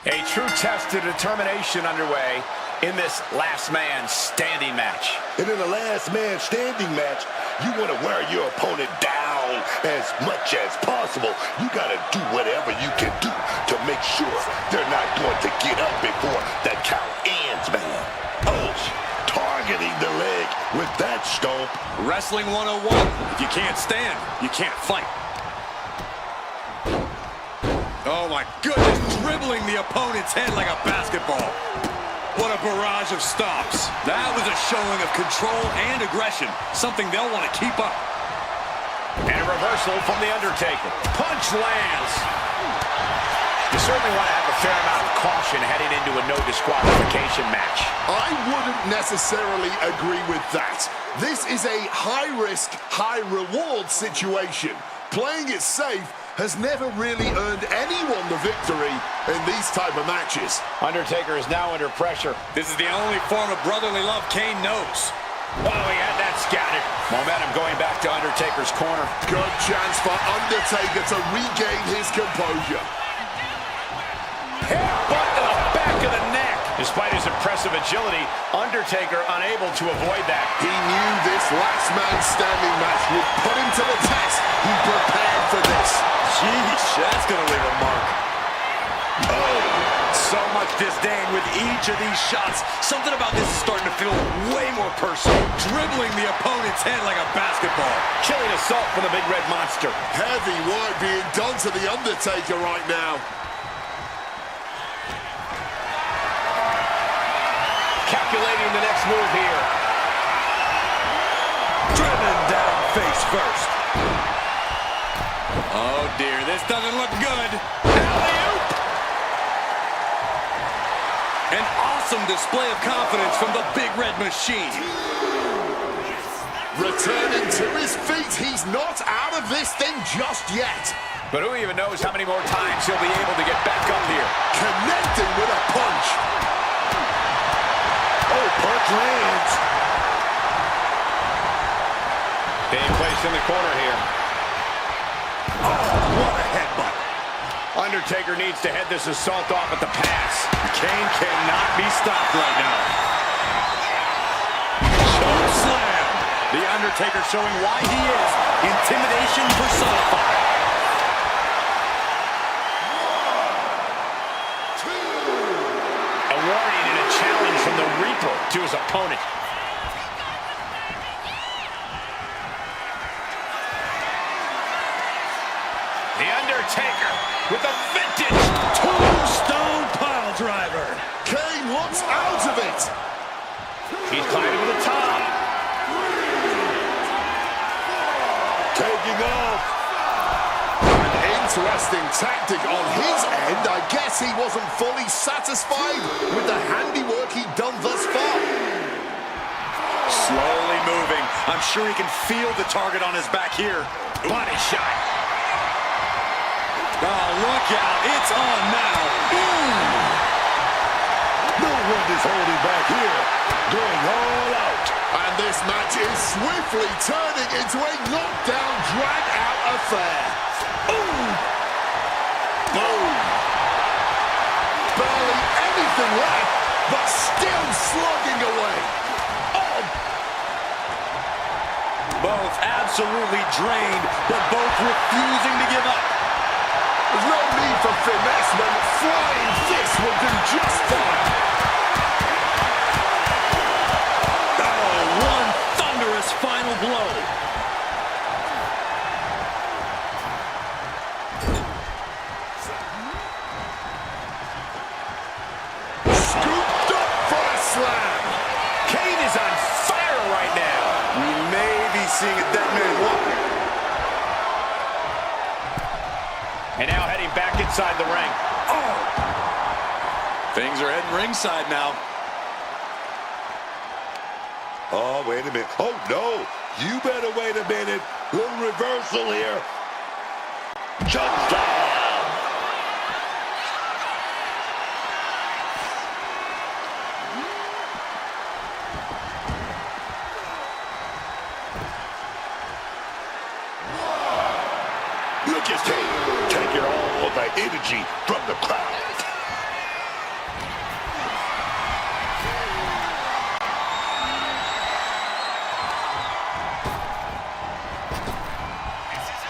A true test of determination underway in this last man standing match. And in a last man standing match, you want to wear your opponent down as much as possible. You got to do whatever you can do to make sure they're not going to get up before the count ends, man. Oh, targeting the leg with that stomp. Wrestling 101. If you can't stand, you can't fight. Oh my goodness, dribbling the opponent's head like a basketball. What a barrage of stops. That was a showing of control and aggression, something they'll want to keep up. And a reversal from The Undertaker. Punch lands. You certainly want to have a fair amount of caution heading into a no disqualification match. I wouldn't necessarily agree with that. This is a high-risk, high-reward situation. Playing it safe has never really earned anyone the victory in these type of matches. Undertaker is now under pressure. This is the only form of brotherly love Kane knows. Oh, he had that scattered. Momentum going back to Undertaker's corner. Good chance for Undertaker to regain his composure. Headbutt to the back of the neck. Despite his impressive agility, Undertaker unable to avoid that. He knew this last man standing match would put him to the test. He prepared for this. Sheesh, that's gonna leave a mark. Oh, So much disdain with each of these shots. Something about this is starting to feel way more personal. Dribbling the opponent's head like a basketball. killing assault from the Big Red Monster. Heavy work being done to the Undertaker right now. Calculating the next move here. Driven down face first. Oh dear, this doesn't look good. Alley-oop! An awesome display of confidence from the Big Red Machine. Returning to his feet, he's not out of this thing just yet. But who even knows how many more times he'll be able to get back up here. Connecting with a punch. Oh, punch lands. Being placed in the corner here. Oh, what a headbutt. Undertaker needs to head this assault off at the pass. Kane cannot be stopped right now. Choke slam. The Undertaker showing why he is intimidation personified. A warning and a challenge from the Reaper to his opponent. The Undertaker with a vintage Tombstone pile driver. Kane looks out of it. He's climbing to the top. Taking off. An interesting tactic on his end. I guess he wasn't fully satisfied with the handiwork he'd done thus far. Slowly moving. I'm sure he can feel the target on his back here. Body shot. Oh, look out. It's on now. Ooh. No one is holding back here. Going all out. And this match is swiftly turning into a knockdown, drag-out affair. Ooh! Boom! Barely anything left, but still slugging away. Oh! Both absolutely drained, but both refusing to give up. There's no need for finesse when flying fists will do just fine. Oh, one thunderous final blow. Scooped up for a slam. Kane is on fire right now. We may be seeing a dead man walk. And now heading back inside the ring. Oh! Things are heading ringside now. Oh, wait a minute. Oh, no. You better wait a minute. Little reversal here. Jump down. Look at Kane taking all the energy from the crowd.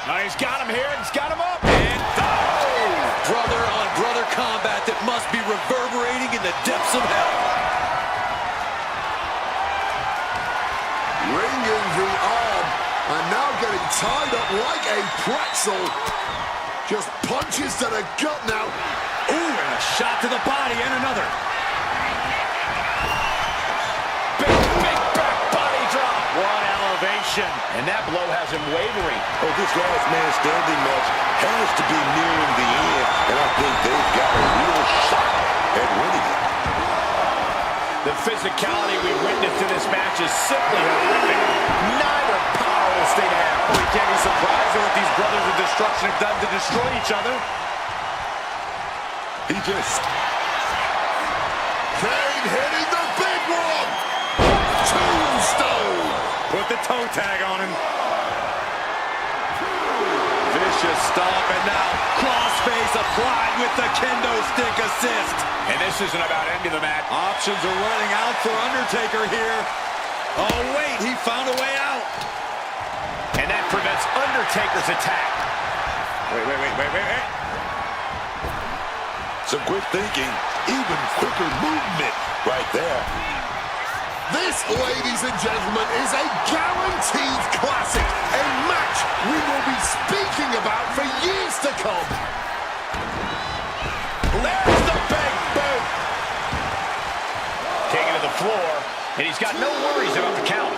Now he's got him here, he's got him up. And Brother-on-brother combat that must be reverberating in the depths of hell. Ringing the arm, and now getting tied up like a pretzel. Just punches to the gut now. Ooh, and a shot to the body and another. big back body drop. What elevation. And that blow has him wavering. Oh, this last man standing match has to be nearing the end, and I think they've got a real shot at winning it. The physicality we witnessed in this match is simply horrific. Neither power will stay down. We can't be surprised at what these brothers of destruction have done to destroy each other. He just... Kane hitting the big one. Tombstone. Put the toe tag on him. Vicious stomp, and now crossface applied with the kendo stick assist. And this isn't about ending the match. Options are running out for Undertaker here. Oh, wait, he found a way out. And that prevents Undertaker's attack. Wait. Some quick thinking, even quicker movement right there. This, ladies and gentlemen, is a guaranteed classic. A match we will be speaking about for years to come. There's the big boot. Taking to the floor, and he's got no worries about the count.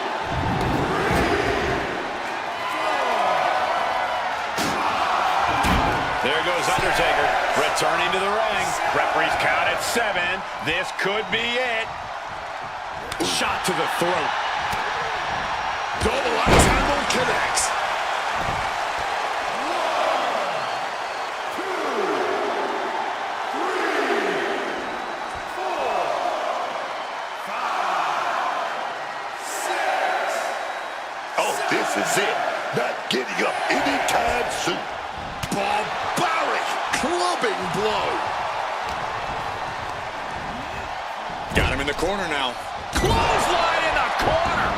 There goes Undertaker, returning to the ring. Referee's count at 7. This could be it. Shot to the throat. Double axe handle connects. Oh, this is it. Not getting up anytime soon. Barbaric clubbing blow. Got him in the corner now. Clothesline in the corner.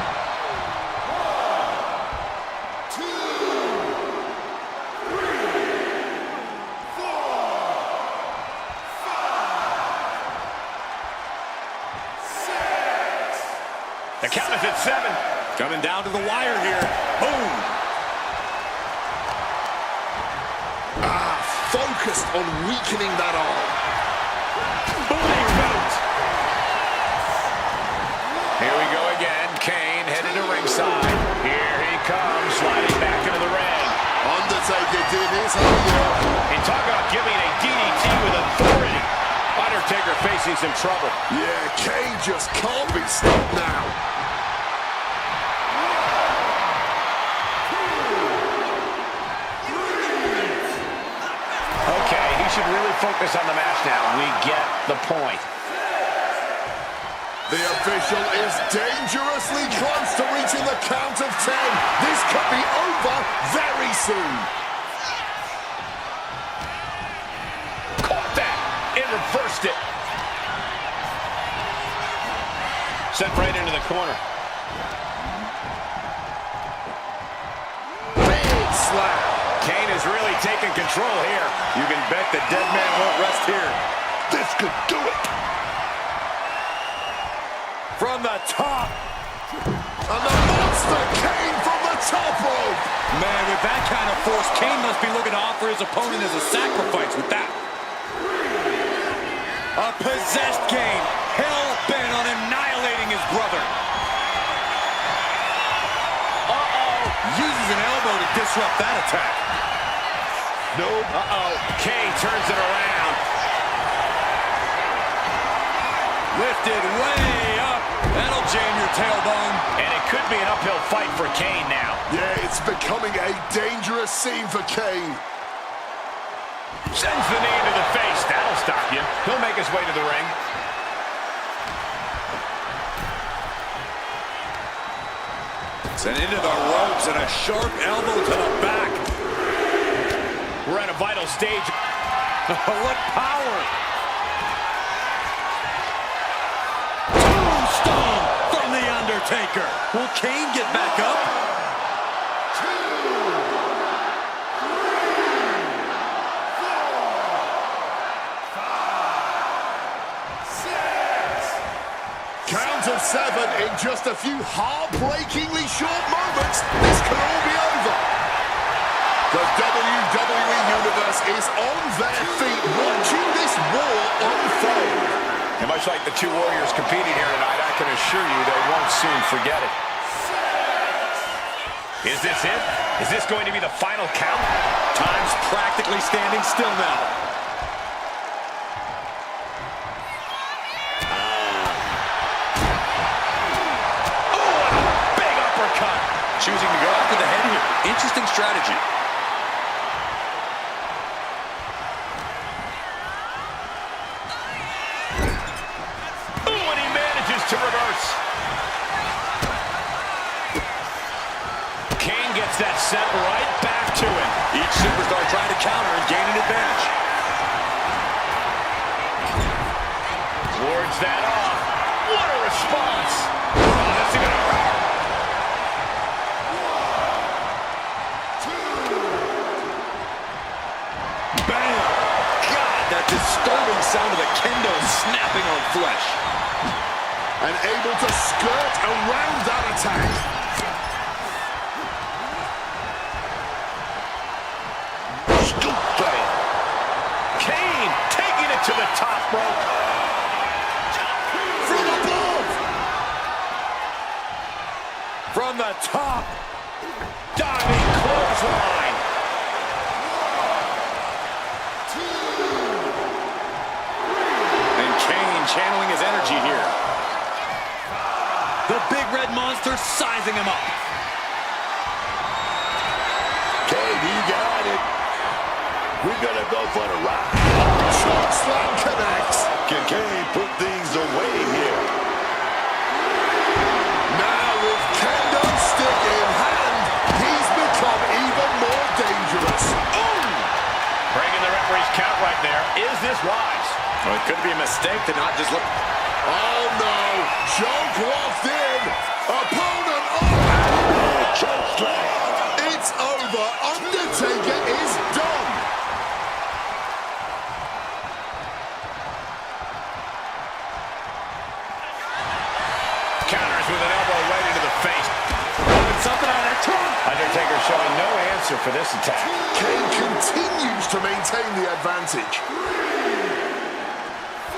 2, 3, 4, 5, 6. The count is at 7. Coming down to the wire here. Boom. Focused on weakening that arm. Booty root. Here we go again. Kane headed to ringside. Here he comes, sliding back into the ring. Undertaker did his homework. And talk about giving a DDT with authority. Undertaker facing some trouble. Yeah, Kane just can't be stopped now. Okay, he should really focus on the match now. We get the point. The official is dangerously close to reaching the count of 10. This could be over very soon. Caught that and reversed it. Sent right into the corner. Big slap. Kane is really taking control here. You can bet the dead man won't rest here. This could do it. From the top. And the monster came from the top rope. Man, with that kind of force, Kane must be looking to offer his opponent as a sacrifice with that. A possessed Kane, hell-bent on annihilating his brother. Uses an elbow to disrupt that attack. Nope. Kane turns it around. Lifted way up. That'll jam your tailbone. And it could be an uphill fight for Kane now. Yeah, it's becoming a dangerous scene for Kane. Sends the knee into the face. That'll stop you. He'll make his way to the ring. Sent into the ropes and a sharp elbow to the back. We're at a vital stage. What power! Tombstone from The Undertaker. Will Kane get back up? 2, 3, 4, 5, 6. Count of 7 in just a few heartbreakingly short moments. This could all be over. The WWE Universe is on their feet watching this war unfold. And much like the two warriors competing here tonight, I can assure you they won't soon forget it. Is this it? Is this going to be the final count? Time's practically standing still now. Oh, big uppercut. Choosing to go after the head here. Interesting strategy. To reverse. Kane gets that set right back to him. Each superstar trying to counter and gain an advantage. Wards that off. What a response. Oh, that's gonna hurt. 1, 2. Bam! God, that disturbing sound of the kendo snapping on flesh. And able to skirt around that attack. Scoop slam. Kane taking it to the top rope. From above. From the top. Diving clothesline. 2, 3. And Kane channeling his energy here. The big red monster sizing him up. Kane, he got it. We're gonna go for the ride. Choke slam connects. Can Kane put things away here? Now with kendo stick in hand, he's become even more dangerous. Ooh! Breaking the referee's count right there. Is this wise? Well, it could be a mistake to not just look. Oh no! Choke locked in. Opponent up. Choke slam. It's over. Undertaker is done. Counters with an elbow right into the face. Something on that tongue. Undertaker showing no answer for this attack. Kane continues to maintain the advantage. 3, 4,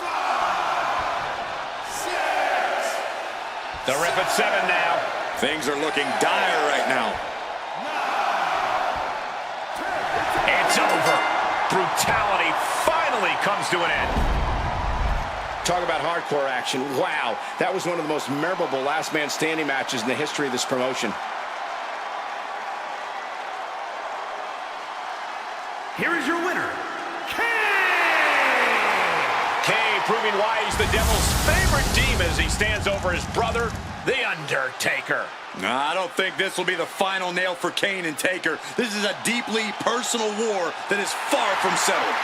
5, 6. The ref at 7 now. Things are looking dire right now. It's over. Brutality finally comes to an end. Talk about hardcore action. Wow, that was one of the most memorable last man standing matches in the history of this promotion. Here is your winner, Kane! Kane proving why he's the devil's favorite demon as he stands over his brother, The Undertaker. I don't think this will be the final nail for Kane and Taker. This is a deeply personal war that is far from settled.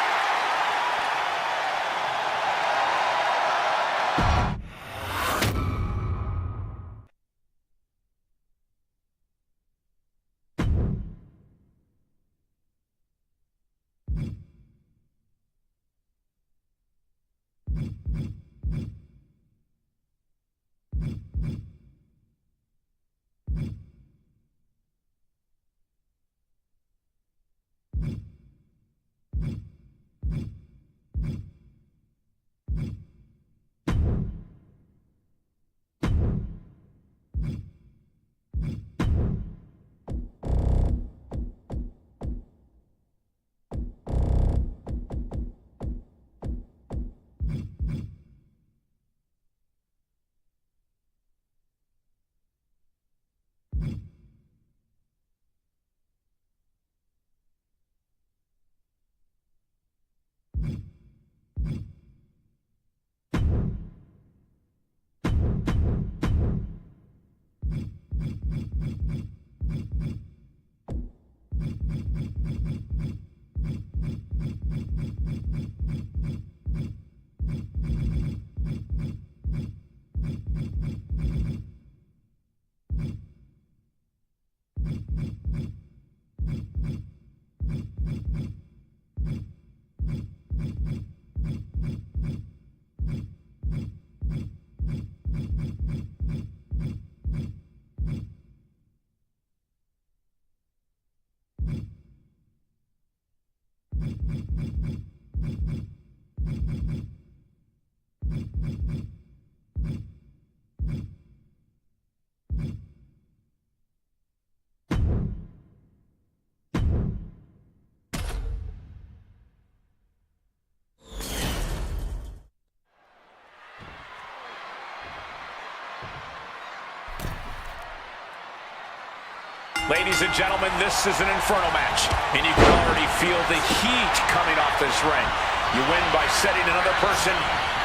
Ladies and gentlemen, this is an Inferno match, and you can already feel the heat coming off this ring. You win by setting another person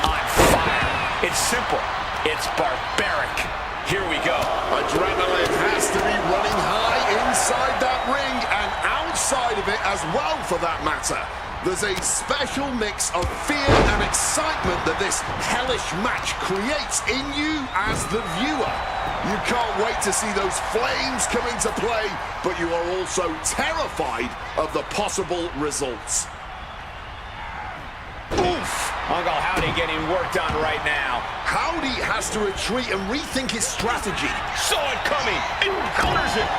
on fire. It's simple. It's barbaric. Here we go. Adrenaline has to be running high inside that ring and outside of it as well, for that matter. There's a special mix of fear and excitement that this hellish match creates in you as the viewer. You can't wait to see those flames come into play, but you are also terrified of the possible results. Oof! Uncle Howdy getting worked on right now. Howdy has to retreat and rethink his strategy. Saw it coming and counters it.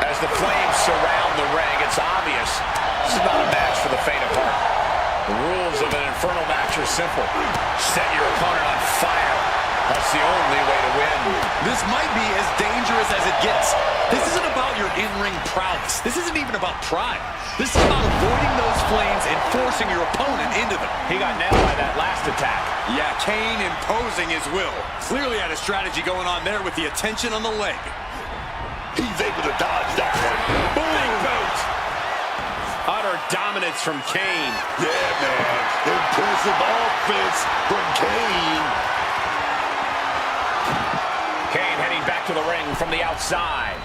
As the flames surround the ring, it's obvious this is not a match for the faint of heart. The rules of an Inferno match are simple. Set your opponent on fire. That's the only way to win. This might be as dangerous as it gets. This isn't about your in-ring prowess. This isn't even about pride. This is about avoiding those flames and forcing your opponent into them. He got nailed by that last attack. Yeah, Kane imposing his will. Clearly had a strategy going on there with the attention on the leg. He's able to dodge that one. Big boot. Utter dominance from Kane. Yeah, man. Impressive offense from Kane. Kane heading back to the ring from the outside.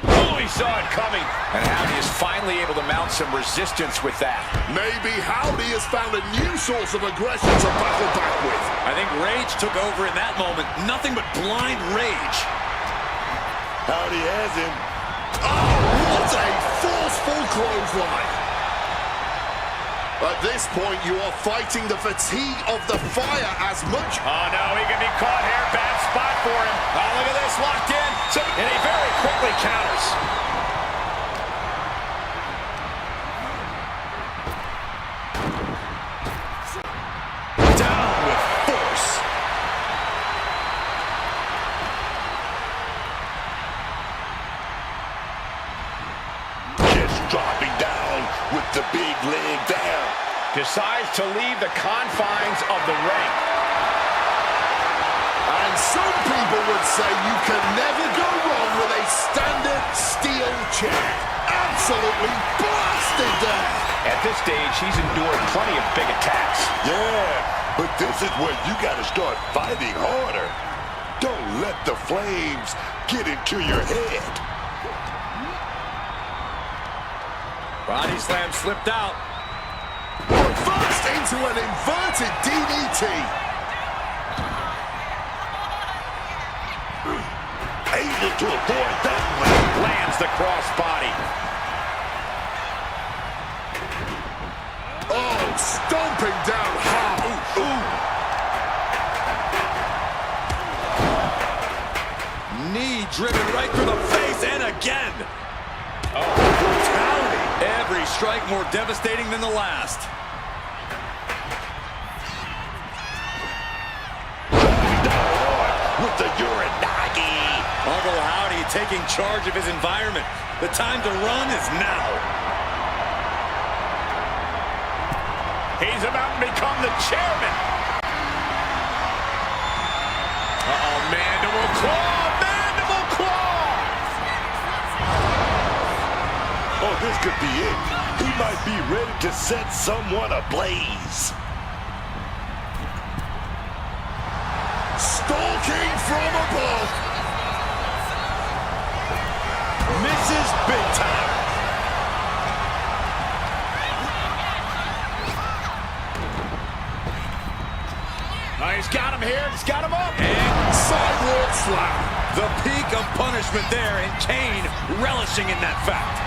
Oh, he saw it coming. And Howdy is finally able to mount some resistance with that. Maybe Howdy has found a new source of aggression to battle back with. I think rage took over in that moment. Nothing but blind rage. Howdy has him. Oh, what a forceful clothesline. At this point, you are fighting the fatigue of the fire as much. Oh, no, he can be caught here. Bad spot for him. Oh, look at this, locked in. And he very quickly counters. Down with force. Just dropping down with the big leg down. Decides to leave the confines of the ring. And some people would say you can never go wrong with a standard steel chair. Absolutely blasted there. At this stage, he's endured plenty of big attacks. Yeah, but this is where you got to start fighting harder. Don't let the flames get into your head. Body slam slipped out. Reversed into an inverted DDT. Able to avoid that one. Lands the crossbody. Oh, stomping down hard. Ooh. Knee driven right through the face and again. Oh, brutality. Every strike more devastating than the last. With the Uranagi. Uncle Howdy taking charge of his environment. The time to run is now. He's about to become the chairman. Uh-oh, mandible claw, mandible claw. Oh, this could be it. He might be ready to set someone ablaze. Stalking from above. Misses big time. Oh, he's got him here. He's got him up. And sidewalk slam. The peak of punishment there, and Kane relishing in that fact.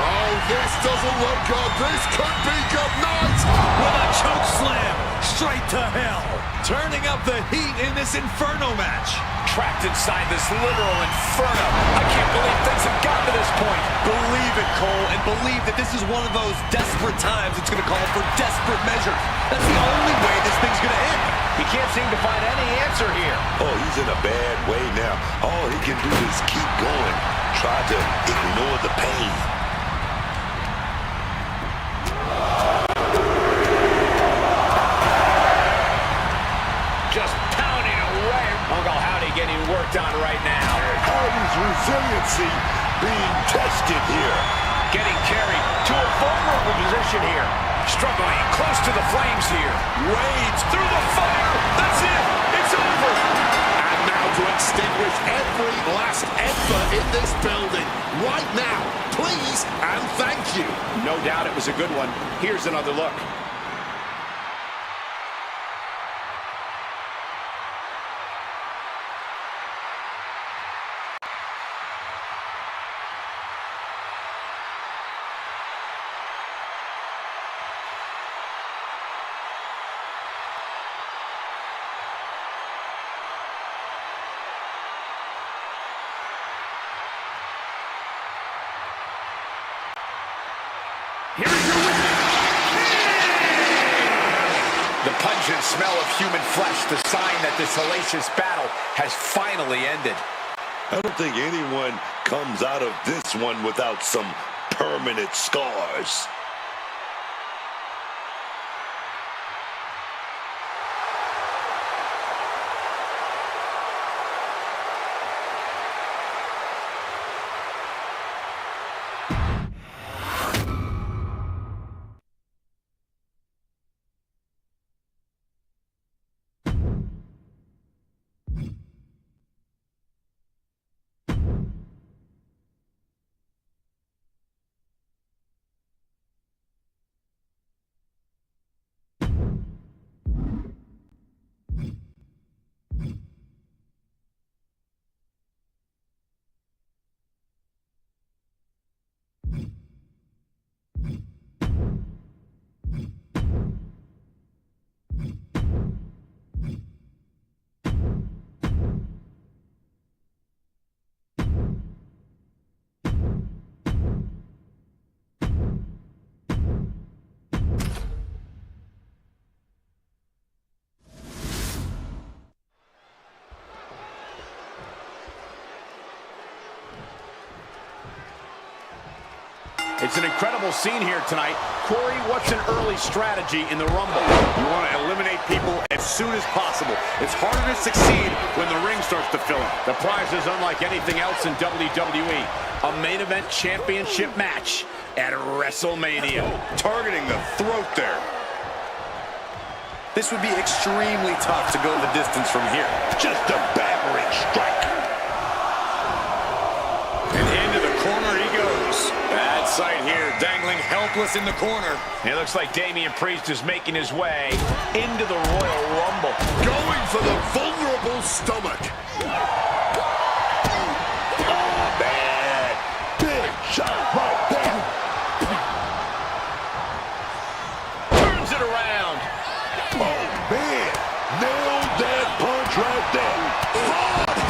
Oh, this doesn't look good. This could be good night. With a choke slam straight to hell. Turning up the heat in this Inferno match. Trapped inside this literal inferno. I can't believe things have gotten to this point. Believe it, Cole, and believe that this is one of those desperate times it's going to call for desperate measures. That's the only way this thing's going to end. He can't seem to find any answer here. Oh, he's in a bad way now. All he can do is keep going. Try to ignore the pain. Just pounding away. Uncle Howdy getting worked on right now. Howdy's resiliency being tested here. Getting carried to a vulnerable position here. Struggling close to the flames here. Wades Through the fire. That's it. It's over. And now to extinguish every last ember in this building. Right now. Please and thank you. No doubt it was a good one. Here's another look. Here is your winner. The pungent smell of human flesh, the sign that this hellacious battle has finally ended. I don't think anyone comes out of this one without some permanent scars. It's an incredible scene here tonight. Corey, what's an early strategy in the Rumble? You want to eliminate people as soon as possible. It's harder to succeed when the ring starts to fill in. The prize is unlike anything else in WWE. A main event championship match at WrestleMania. Targeting the throat there. This would be extremely tough to go the distance from here. Just a battering strike. And into the corner he goes. Bad sight here, dangling helpless in the corner. It looks like Damian Priest is making his way into the Royal Rumble. Going for the vulnerable stomach. Oh, man. Big shot right there. Turns it around. Oh, man. Nailed that punch right there.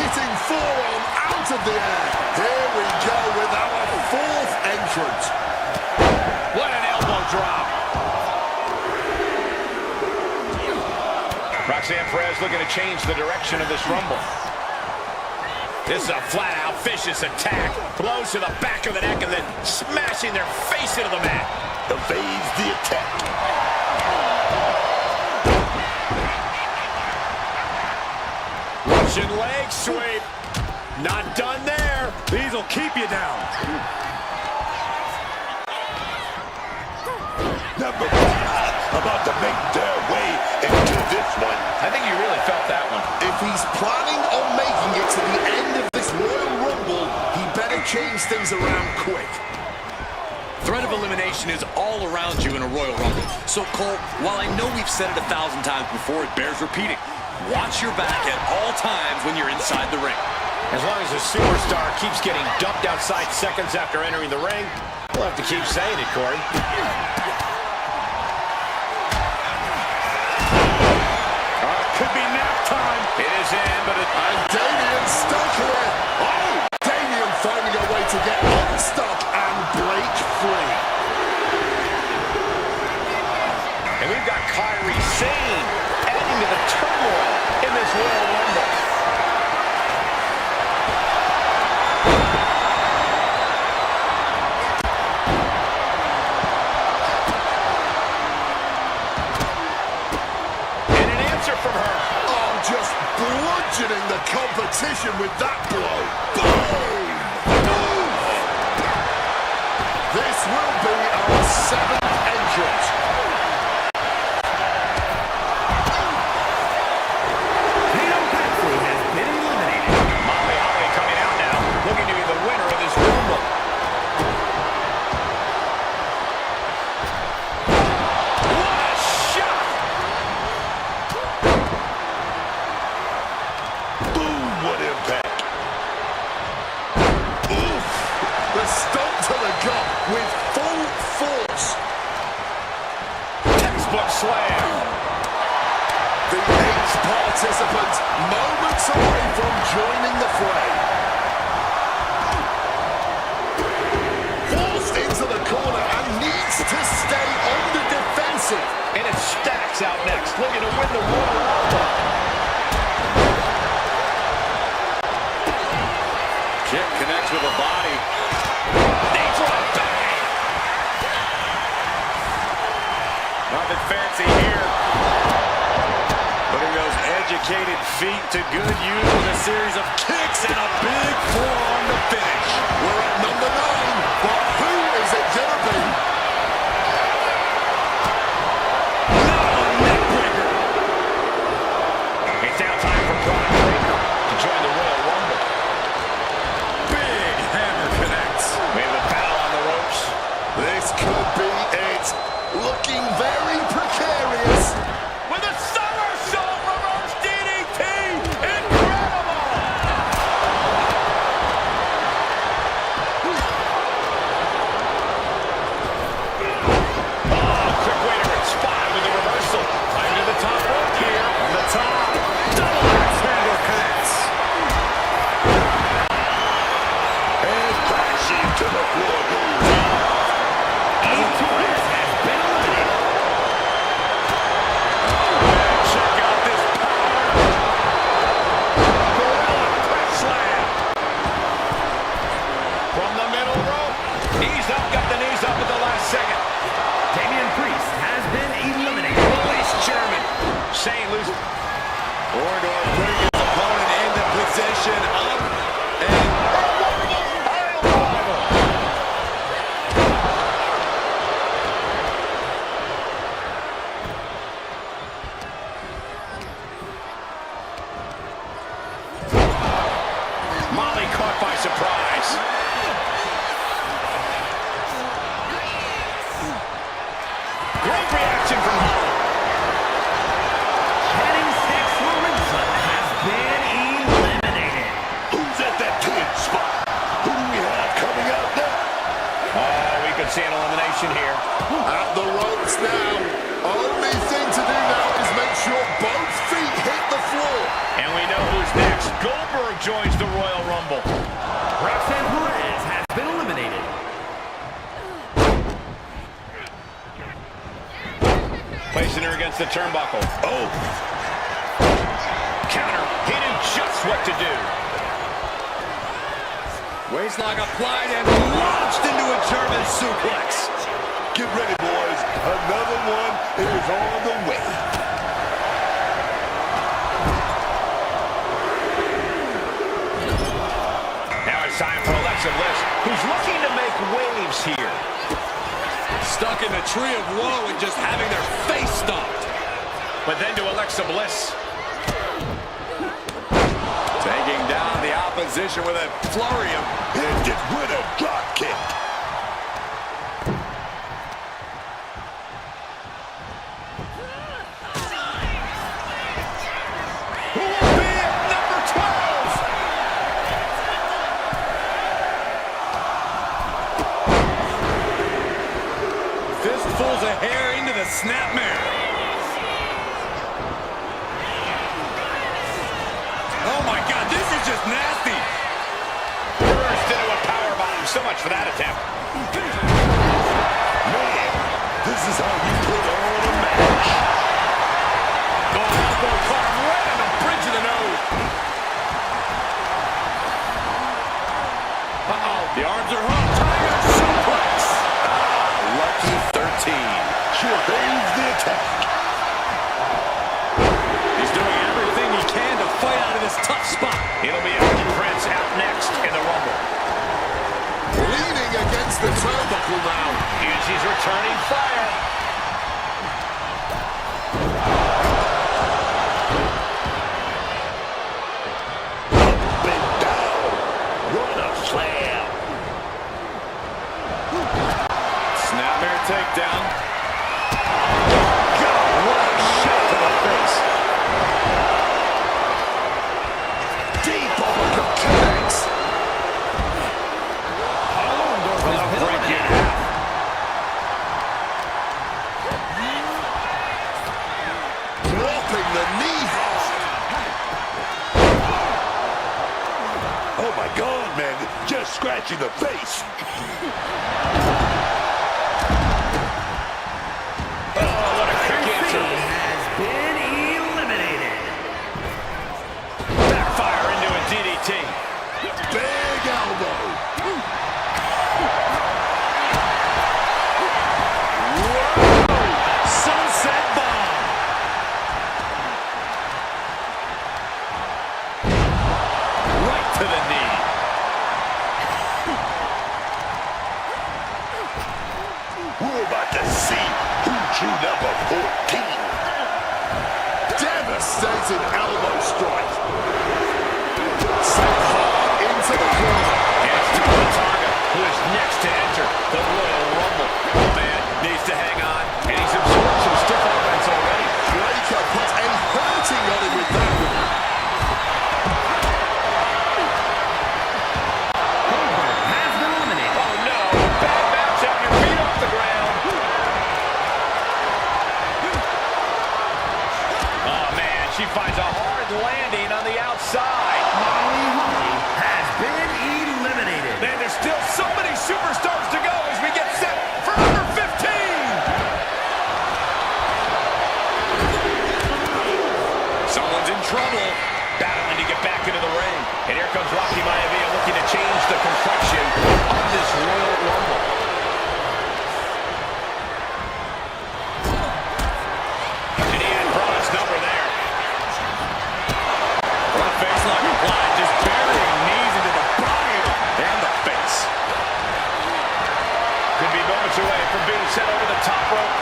Hitting forearm out of the air. Here we go with our fourth entrant. What an elbow drop. Roxanne Perez looking to change the direction of this Rumble. This is a flat-out vicious attack. Blows to the back of the neck and then smashing their face into the mat. Evades the attack. Russian leg sweep. Not done there. These will keep you down. Number 5 about to make their way into this one. I think you really felt that one. If he's planning on making it to the end of this Royal Rumble, he better change things around quick. Threat of elimination is all around you in a Royal Rumble. So, Cole, while I know we've said it 1,000 times before, it bears repeating. Watch your back at all times when you're inside the ring. As long as the superstar keeps getting dumped outside seconds after entering the ring, we'll have to keep saying it, Corey. Could be nap time. It is in, but And Damian stuck here. Oh, Damian finding a way to get unstuck and break free. And we've got Kyrie Sane adding to the turmoil in this Royal Rumble. And an answer from her. Oh, just bludgeoning the competition with that blow. Boom! This will be our 7th entrant. Molly Holly coming out now, looking to be the winner of this Rumble. What a shot! Boom, what impact. Oof! The stomp to the gut with full force. Textbook slam. The 8th participant moments away from joining the fray. Forced into the corner and needs to stay on the defensive. And it stacks out next, looking to win the Royal Rumble. Kick connects with a body. Knee drop, bang! Nothing fancy here. Putting those educated feet to good use with a series of kicks and a big forearm to finish. We're at number 9, but who is it gonna be? It's now time for Braun Breaker to join the Royal Rumble. Big hammer connects. We have a battle on the ropes. This could be it. Looking very precarious. With a somersault reverse DDT! Incredible! Great reaction from Holland. Heading 6 Lorenzo has been eliminated. Who's at that 10 spot? Who do we have coming out now? Oh, we could see an elimination here. At the ropes now. Only thing to do now is make sure both feet hit the floor. And we know who's next. Goldberg joins the Royal Rumble. Roxanne Perez has been eliminated. Placing her against the turnbuckle. Oh, Counter. He knew just what to do. Waistlock applied and launched into a German suplex. get ready, boys. Another one is on the way. Now it's time for Alexa Bliss, who's looking to make waves here. Stuck in the tree of woe and just having their face stomped. But then to Alexa Bliss. Taking down the opposition with a flurry of... And get rid of drop kick. Who will be at number 12? Fistfuls of hair into the snapmare. Oh my God, this is just nasty. Burst into a powerbomb. So much for that attempt. Man, this is how you put on a match. Going elbow carve right on the bridge of the nose. Uh-oh. The arms are hooked. Tiger suplex. Lucky 13. Surveys the attack. He's doing everything he can to fight out of this tough spot. It'll be Aaron Prince out next in the Rumble. Leaning against the turnbuckle now. And she's returning fire. Up and down. What a slam. Snapmare takedown. God, what a shot to the face. Deep uppercut connects. Dropping the knee hard. Oh my God, man, just scratching the face. Oh, what a kick answer. Has been eliminated. Backfire into a DDT. Big elbow. Sunset bomb. Right to the knee. We're about to see who drew number 14. Devastating elbow strike. Sent hard into the corner. And it's to Targa, who is next to enter the Royal Rumble. Oh, man, needs to hang on. And he's absorbed some stiff offense already. Breaker put a hurting on him with that one. Goldberg has been eliminated. Oh, no. Bad match out your feet off the ground. Oh, man, she finds a hard landing on the outside. Holly has been eliminated. Man, there's still so many superstars to go as we get set for number 15. Someone's in trouble. Battling to get back into the ring. And here comes Rocky Maivia looking to change the complexion of this Royal Rumble. And he had Braun's number there. Front face lock applied, just burying knees into the body and the face. Could be moments away from being sent over the top rope.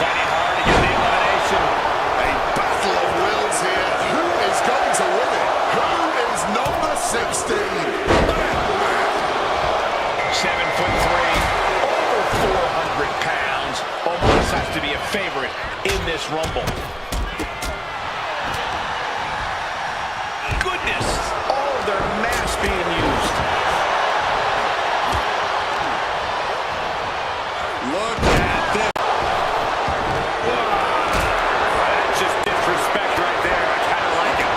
Fighting hard to get the elimination. A battle of wills here. Who is going to win it? Who is number 16? to be a favorite in this Rumble. Goodness! All of their mass being used. Look at this. That's just disrespect right there. I kind of like it.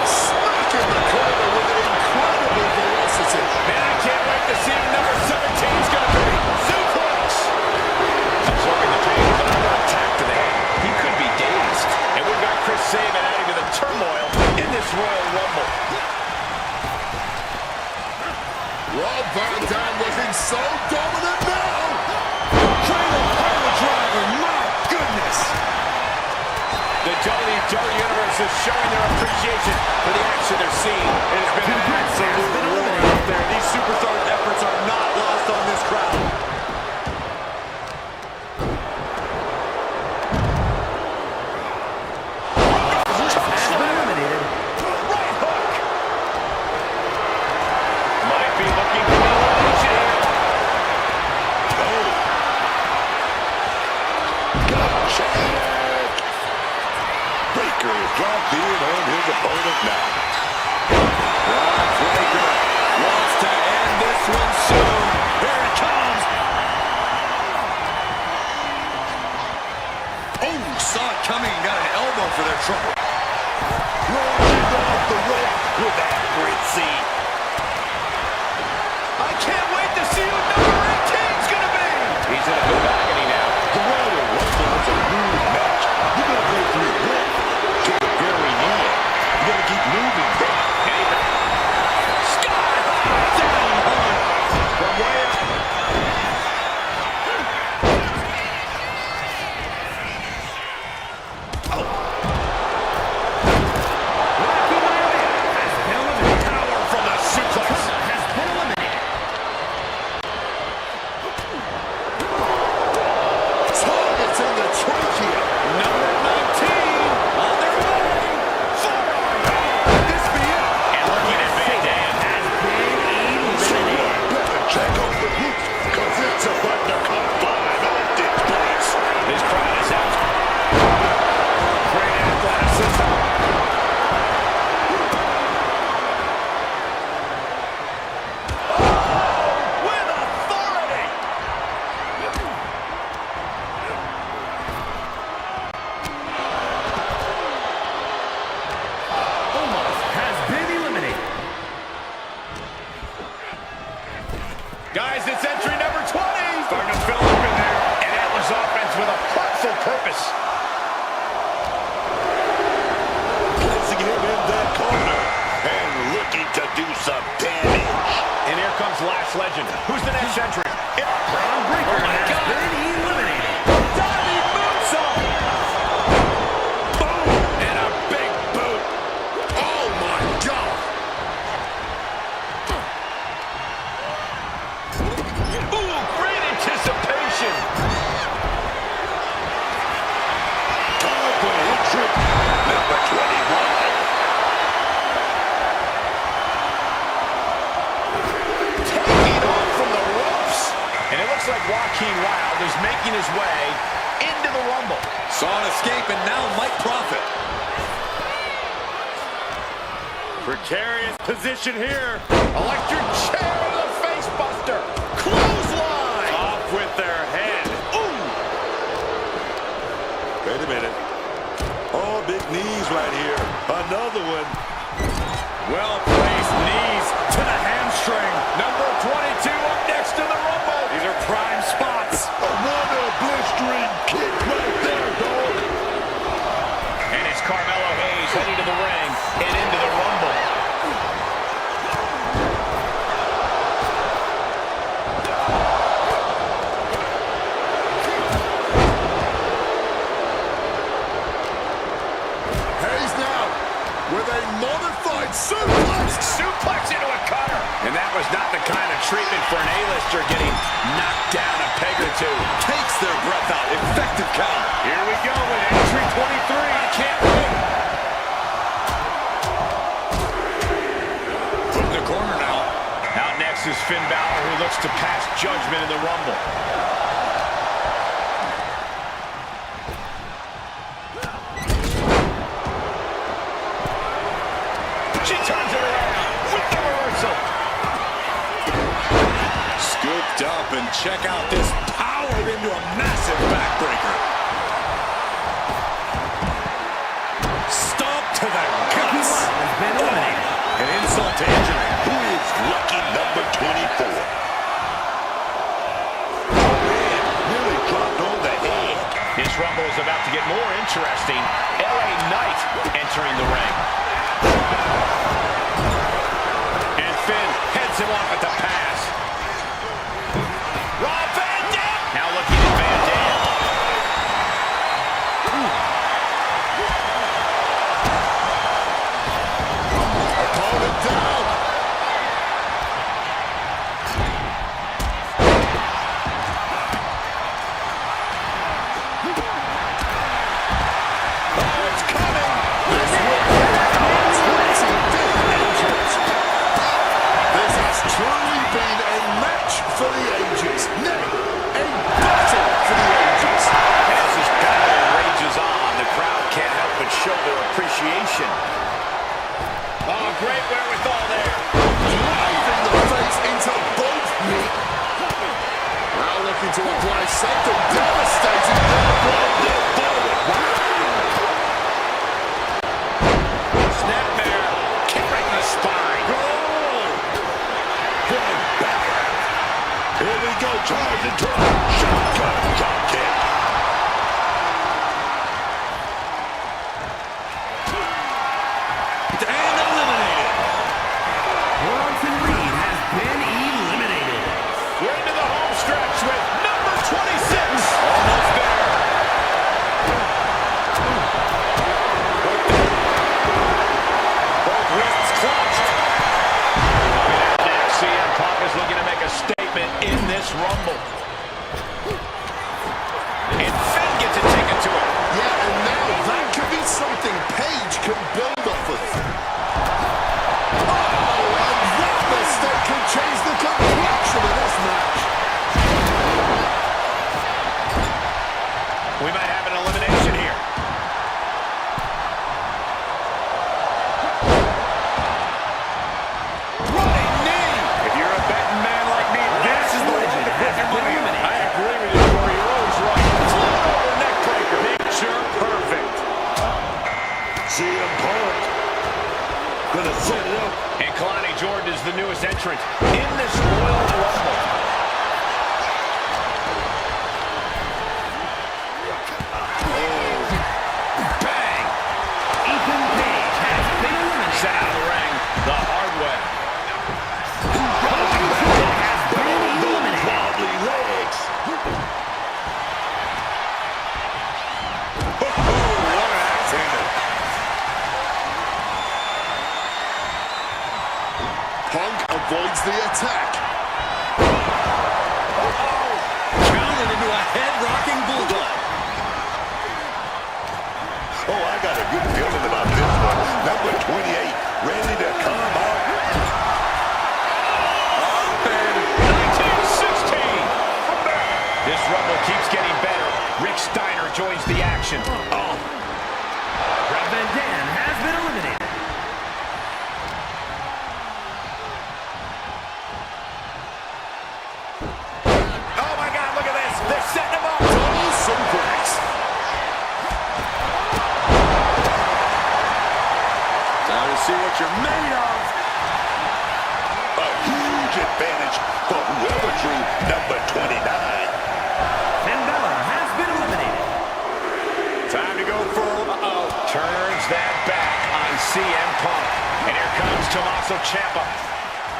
Smack in the corner with an incredible velocity. Man, I can't wait to see what number 17 is going to be. Suplex! Absorbing the pain with another attack to the head. He could be dazed. And we've got Chris Sabin adding to the turmoil in this Royal Rumble. Rob Van Dam looking so dominant now. Cradle power driver, my goodness. The WWE Universe is showing their appreciation for the action they're seeing. It has been an absolute war out there. These superstars' efforts are not lost on this crowd. Right hook. Might be looking for the elimination here. Breaker is dropped in on his opponent now. Breaker wants to end this one soon. Here it comes. Oh, saw it coming and got an elbow for their trouble. Rolling off the rope with that great scene. I can't wait to see who number 18's going to be. He's in a good agony now. The Royal Rumble is a huge match. You're going to go through one to the very end. You're going to keep moving. Sky high, down hard. From way up. Power from the suplex. Targets in the trachea. Number 19 on their way. Forearm. Could this be it? And looking at Van Dam has been eliminated. Better check on the roof, because it's about to come flying off this place. This crowd is out. Great athleticism. With authority. Almost has been eliminated. Guys, it's entry number 20. Starting to fill up in there. And Atlas offense with a hurtful purpose. Placing him in that corner and looking to do some damage. And here comes Last Legend. Who's the next entry? Braun Breaker has been eliminated. Diving moonsault. Boom. And a big boot. Oh my God. Ooh, great anticipation. Time for entry number 21. Taking off from the ropes. And it looks like Joaquin Wilde is making his way into the Rumble. Saw an escape and now might profit. Precarious position here. Electric chair to the face buster. Clothesline. Off with their head. Ooh. Wait a minute. Oh, big knees right here. Another one. Well-placed knees to the hamstring. Number 22 up next in the Rumble. These are prime spots. What a blistering kick right there, dog. And it's Carmelo Hayes heading to the ring and into the Rumble. Hayes now with a modified suplex. Suplex into a cutter. And that was not the kind of treatment for an A-lister getting knocked down a peg or two. Takes their breath out. Effective counter. Here we go with entry 23. I can't wait. Put in the corner now. Out next is Finn Balor, who looks to pass judgment in the Rumble. into a massive backbreaker. Stomp to the guts. Has been eliminated. An insult to injury. Who is lucky number 24? Oh, man, really dropped on the head. This Rumble is about to get more interesting. LA Knight entering the ring. And Finn heads him off at the pass. Rob Van Dam! Now looking at Van Dam. Opponent down. Oh, it's coming. This will This has truly been a match for the ages. No, a battle for the ages. As this battle rages on, the crowd can't help but show their appreciation. Oh, great wherewithal there. Driving the face into both knee. Now looking to apply something devastating. Snapmare, kick the spine. Going back. Here we go, charge and turn. Shotgun drop kick. And eliminated. Bronson Reed has been eliminated. We're into the home stretch with number 26. Almost there. Both wrists clutched. Next, CM Punk is looking to make a statement in this Rumble. And Finn gets it taken to him. Yeah, and now that could be something Paige can build off of. Oh, and that mistake could change the complexion of this match. We might have an elimination here. Running knee. If you're a betting man like me, this is the one to put your money on. I agree with you, Corey. You're always right. Float over neck breaker. Picture perfect. CM Punk. Gonna set it up. And Kalani Jordan is the newest entrant in this Royal Rumble. Bang! Ethan Page has been eliminated. Set out of the ring the hard way. Has been eliminated. Wobbly legs. What an accident. Punk avoids the attack. Countered into a head-rocking bulldog. Oh, I got a good feeling about this one. Number 28, ready to come out. 1916. This Rumble keeps getting better. Rick Steiner joins the action. Oh, Rob Van Dam has been eliminated. oh my God, look at this. They're setting him up. Double suplex. Time to see what you're made of. A huge advantage for whoever drew number 29. Finn Balor has been eliminated. Time to go for, turns that back on CM Punk. And here comes Tommaso Ciampa.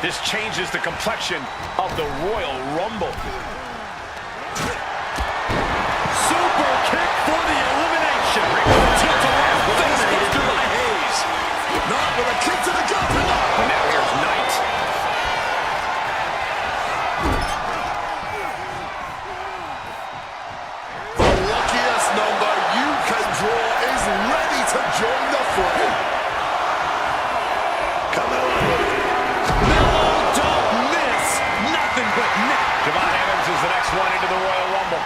This changes the complexion of the Royal Rumble. Super kick for the elimination. Tilt around, face buster by Hayes. Not with a kick to the gut. And now here's Knight. The luckiest number you can draw is ready to join the fray. Come on. Mellow don't miss. Nothing but net. Devon Evans is the next one into the Royal Rumble.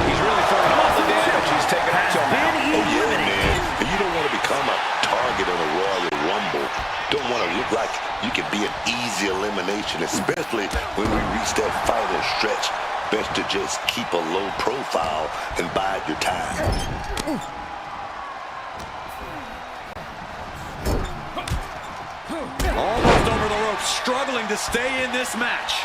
He's really throwing all the damage he's taken up till now. Oh, yeah, man. You don't want to become a target in a Royal Rumble. Don't want to look like you can be an easy elimination, especially when we reach that final stretch. Best to just keep a low profile and bide your time. Almost over the rope, struggling to stay in this match.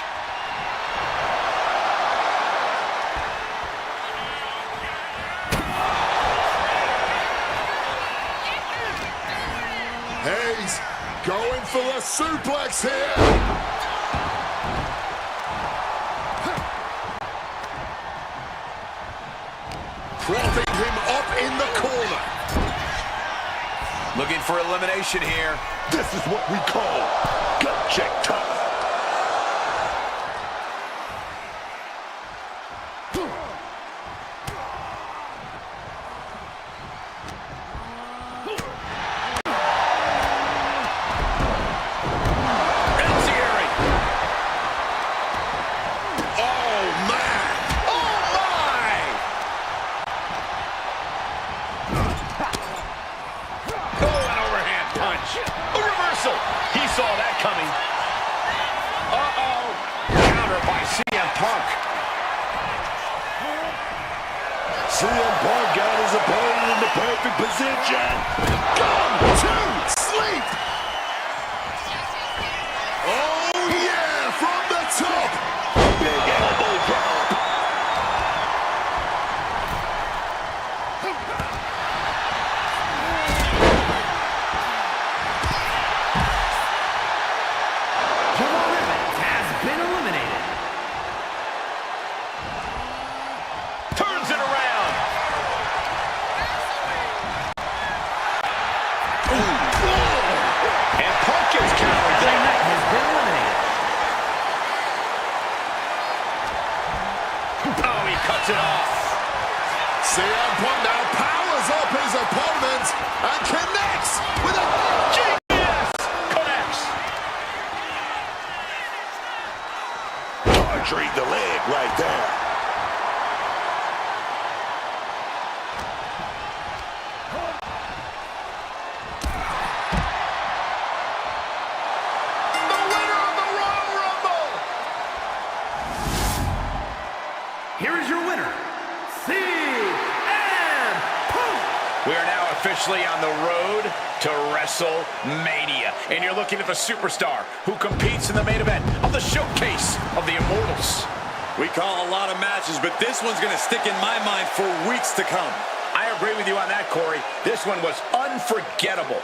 Hayes going for the suplex here. Propping him up in the corner. Looking for elimination here. This is what we call gut check time. CM Punk got his opponent in the perfect position. Gone to sleep. Oh, yeah, from the top. Big elbow drop. Opponent has been eliminated. Turns it around. And Punk gets countered there. Has been eliminated. Oh, he cuts it off. CM Punk now powers up his opponent and connects with a Genius! Connects. Archery the leg right there. Here is your winner, CM Punk. We are now officially on the road to WrestleMania. And you're looking at the superstar who competes in the main event of the showcase of the Immortals. We call a lot of matches, but this one's going to stick in my mind for weeks to come. I agree with you on that, Corey. This one was unforgettable.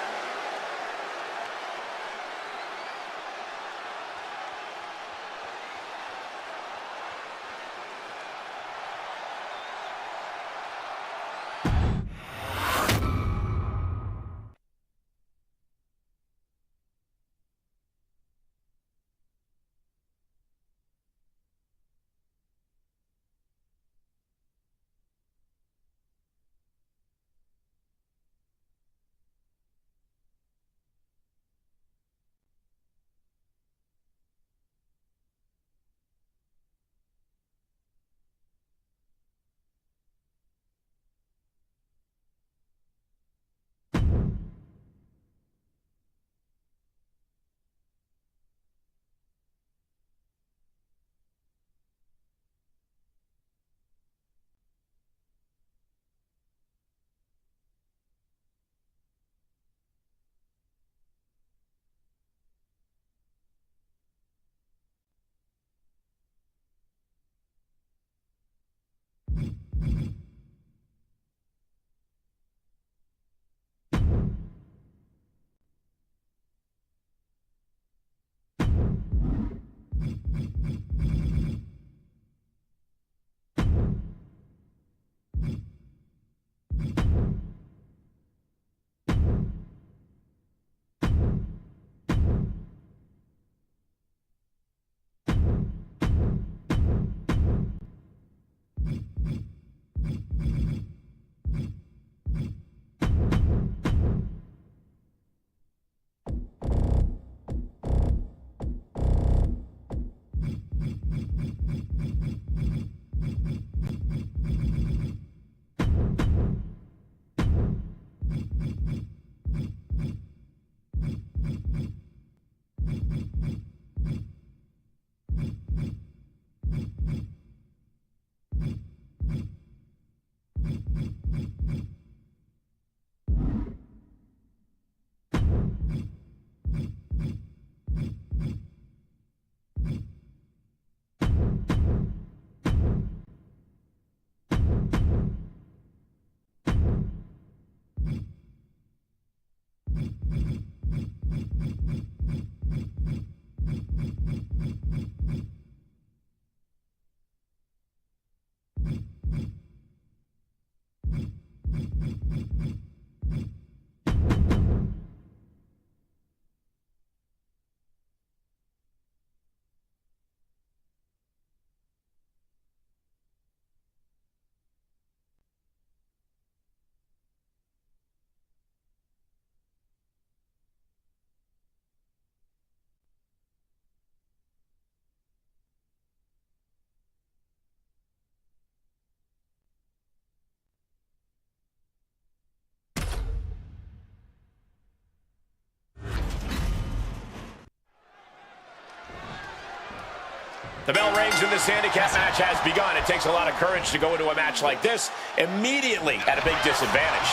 The bell rings and this handicap match has begun. It takes a lot of courage to go into a match like this immediately at a big disadvantage.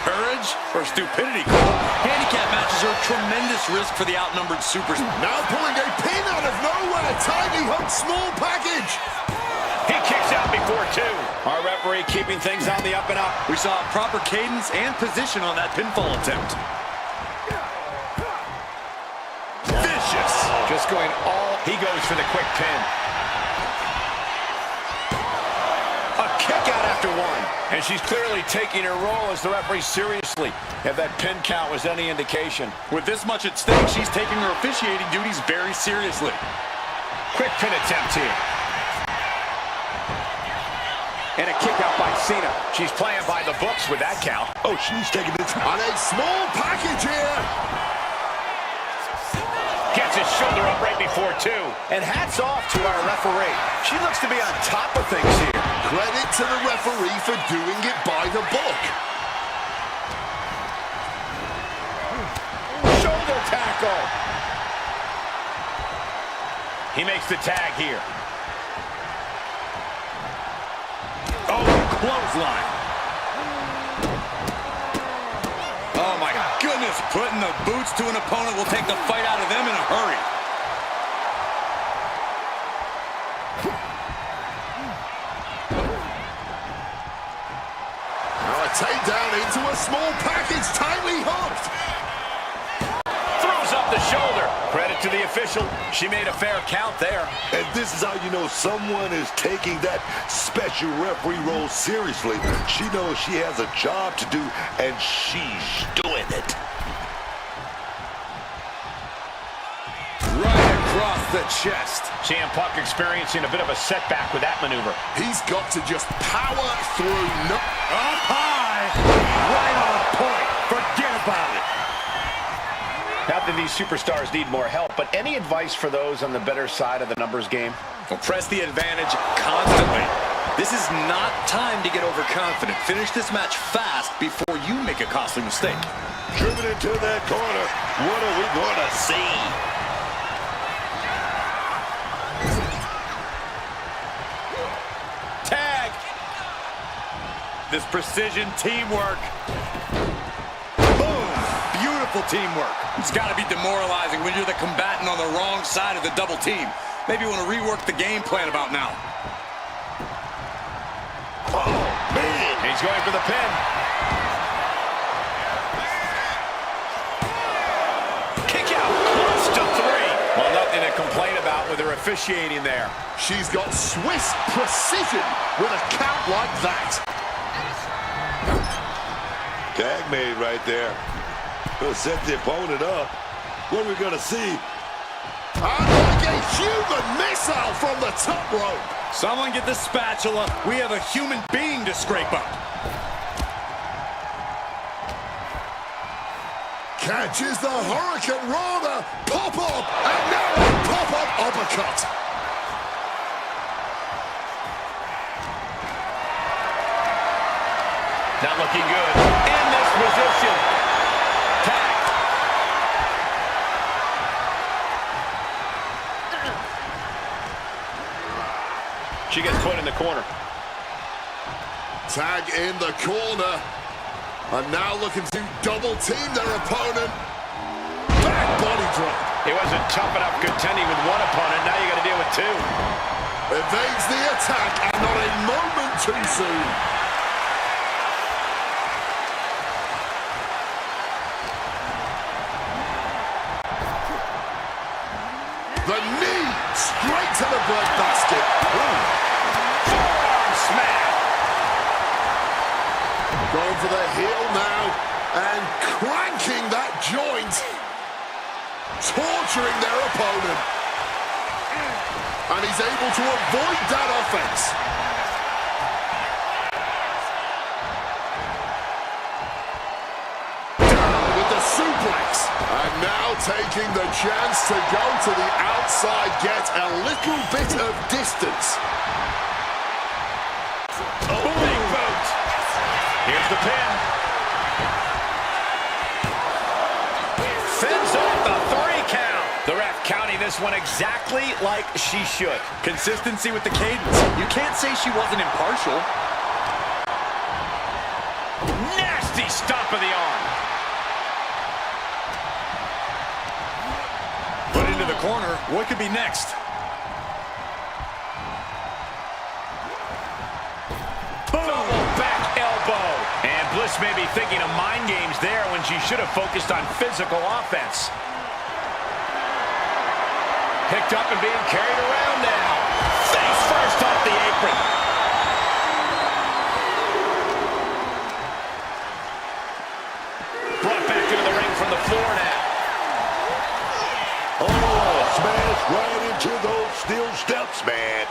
Courage or stupidity, Cole? Handicap matches are a tremendous risk for the outnumbered superstar. Now pulling a pin out of nowhere. Tiny hook, small package. He kicks out before two. Our referee keeping things on the up and up. We saw proper cadence and position on that pinfall attempt. Vicious. Just going all... He goes for the quick pin. A kick out after one. And she's clearly taking her role as the referee seriously, if that pin count was any indication. With this much at stake, she's taking her officiating duties very seriously. Quick pin attempt here. And a kick out by Cena. She's playing by the books with that count. Oh, she's taking this. And a small package here. Gets his shoulder up right before two. And hats off to our referee. She looks to be on top of things here. Credit to the referee for doing it by the book. Shoulder tackle. He makes the tag here. Oh, clothesline. Oh, my goodness. Putting the boots to an opponent will take the fight out of them in a hurry. Now a takedown into a small package, tightly hooked. Throws up the shoulder. Credit to the official. She made a fair count there. And this is how you know someone is taking that special referee role seriously. She knows she has a job to do, and she's doing it. Right across the chest. CM Punk experiencing a bit of a setback with that maneuver. He's got to just power through. Up high. Right on point. Forget about it. Not that these superstars need more help, but any advice for those on the better side of the numbers game? Well, press the advantage constantly. This is not time to get overconfident. Finish this match fast before you make a costly mistake. Driven into that corner. What are we going to see? Tag. This precision teamwork. Beautiful teamwork. It's got to be demoralizing when you're the combatant on the wrong side of the double team. Maybe you want to rework the game plan about now. Oh, man. He's going for the pin. Kick out. Close to three. Well, nothing to complain about with her officiating there. She's got Swiss precision with a count like that. Tag made right there. Gonna set the opponent up. What are we gonna see? And like a human missile from the top rope. Someone get the spatula. We have a human being to scrape up. Catches the Hurricane Rana. Pop up. And now a pop up uppercut. Not looking good. In this position. Tag. She gets put in the corner. Tag in the corner. And now looking to double team their opponent. Back body drop. It wasn't tough enough contending with one opponent. Now you got to deal with two. Evades the attack and not a moment too soon. The knee straight to the breadbasket. Forearm smash. Going for the heel now and cranking that joint. Torturing their opponent. And he's able to avoid that offense. Down with the suplex. And now taking the chance to go to the outside, get a little bit of distance. Oh, big boot. Here's the pin. Fends off the 3 count. The ref counting this one exactly like she should. Consistency with the cadence. You can't say she wasn't impartial. Nasty stomp of the arm. Put into the corner. What could be next? Double back elbow. And Bliss may be thinking of mind games there when she should have focused on physical offense. Picked up and being carried around now. Face first off the apron. Brought back into the ring from the floor now. Oh, smash right into those steel steps, man.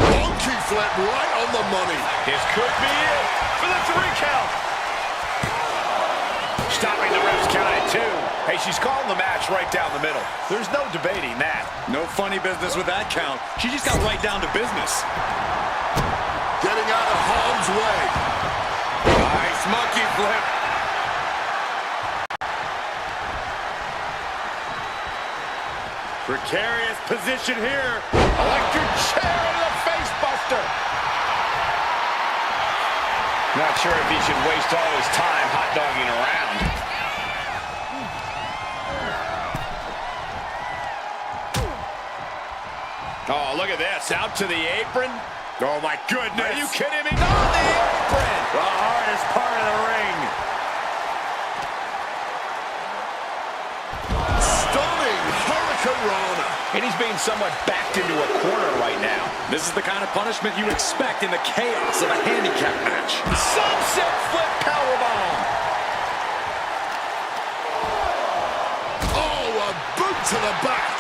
Monkey flip right on the money. This could be it for the 3 count. Stopping the ref's count at 2. Hey, she's calling the match right down the middle. There's no debating that. No funny business with that count. She just got right down to business. Getting out of harm's way. Nice monkey flip. Precarious position here. Electric chair into the face buster. Not sure if he should waste all his time hot-dogging around. Oh, look at this. Out to the apron. Oh, my goodness. Are you kidding me? On the apron. The hardest part of the ring. Stunning Hurricane Rana. And he's being somewhat backed into a corner right now. This is the kind of punishment you expect in the chaos of a handicap match. Sunset flip powerbomb. Oh, a boot to the back.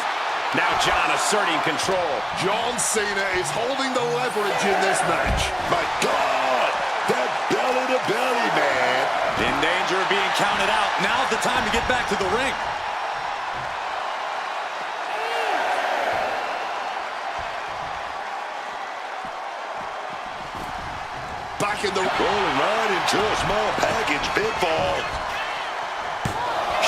Now John asserting control. John Cena is holding the leverage in this match. My God, that belly to belly, man. In danger of being counted out. Now's the time to get back to the ring. Back in the... Rolling right into a small package pinfall.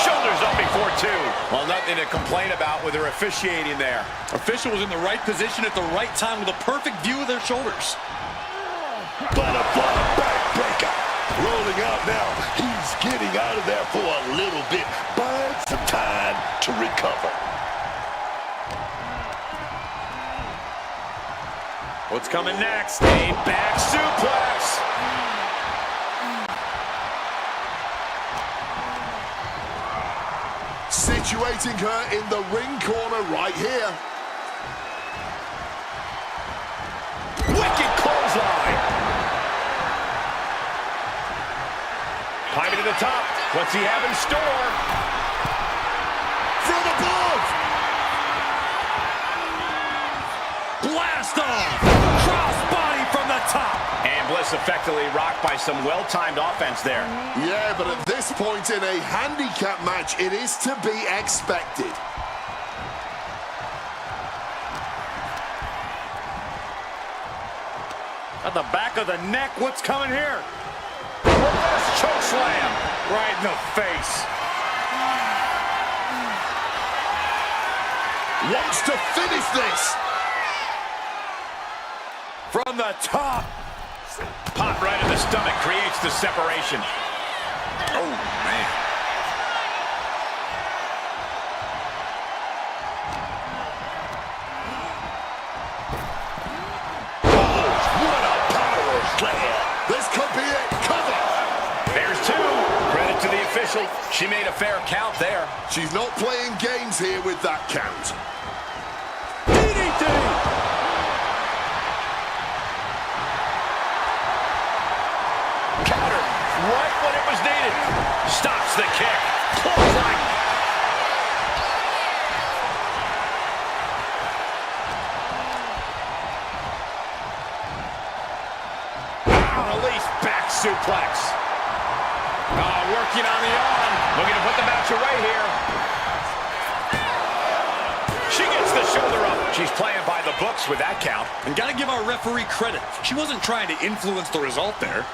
Shoulders up before 2. Well, nothing to complain about with her officiating there. Official was in the right position at the right time with a perfect view of their shoulders. Butterfly backbreaker. Rolling out now. He's getting out of there for a little bit. Buying some time to recover. What's coming next? A back suplex. Situating her in the ring corner right here. Wicked clothesline. Climbing to the top. What's he have in store? From above. Blast off. Crossbody from the top. And Bliss effectively rocked by some well-timed offense there. Yeah, but at this point in a handicap match, it is to be expected. At the back of the neck, what's coming here? Reverse choke slam. Right in the face. Wants to finish this. From the top. Pop right in the stomach creates the separation. Oh, man. What a power slam. This could be it. Cover. There's two. Credit to the official. She made a fair count there. She's not playing games here with that count. DDT! Counter right when it was needed. Stops the kick. Clothesline. Release back suplex. Working on the arm. Looking to put the match away here. She gets the shoulder up. She's playing by the books with that count. And gotta give our referee credit. She wasn't trying to influence the result there.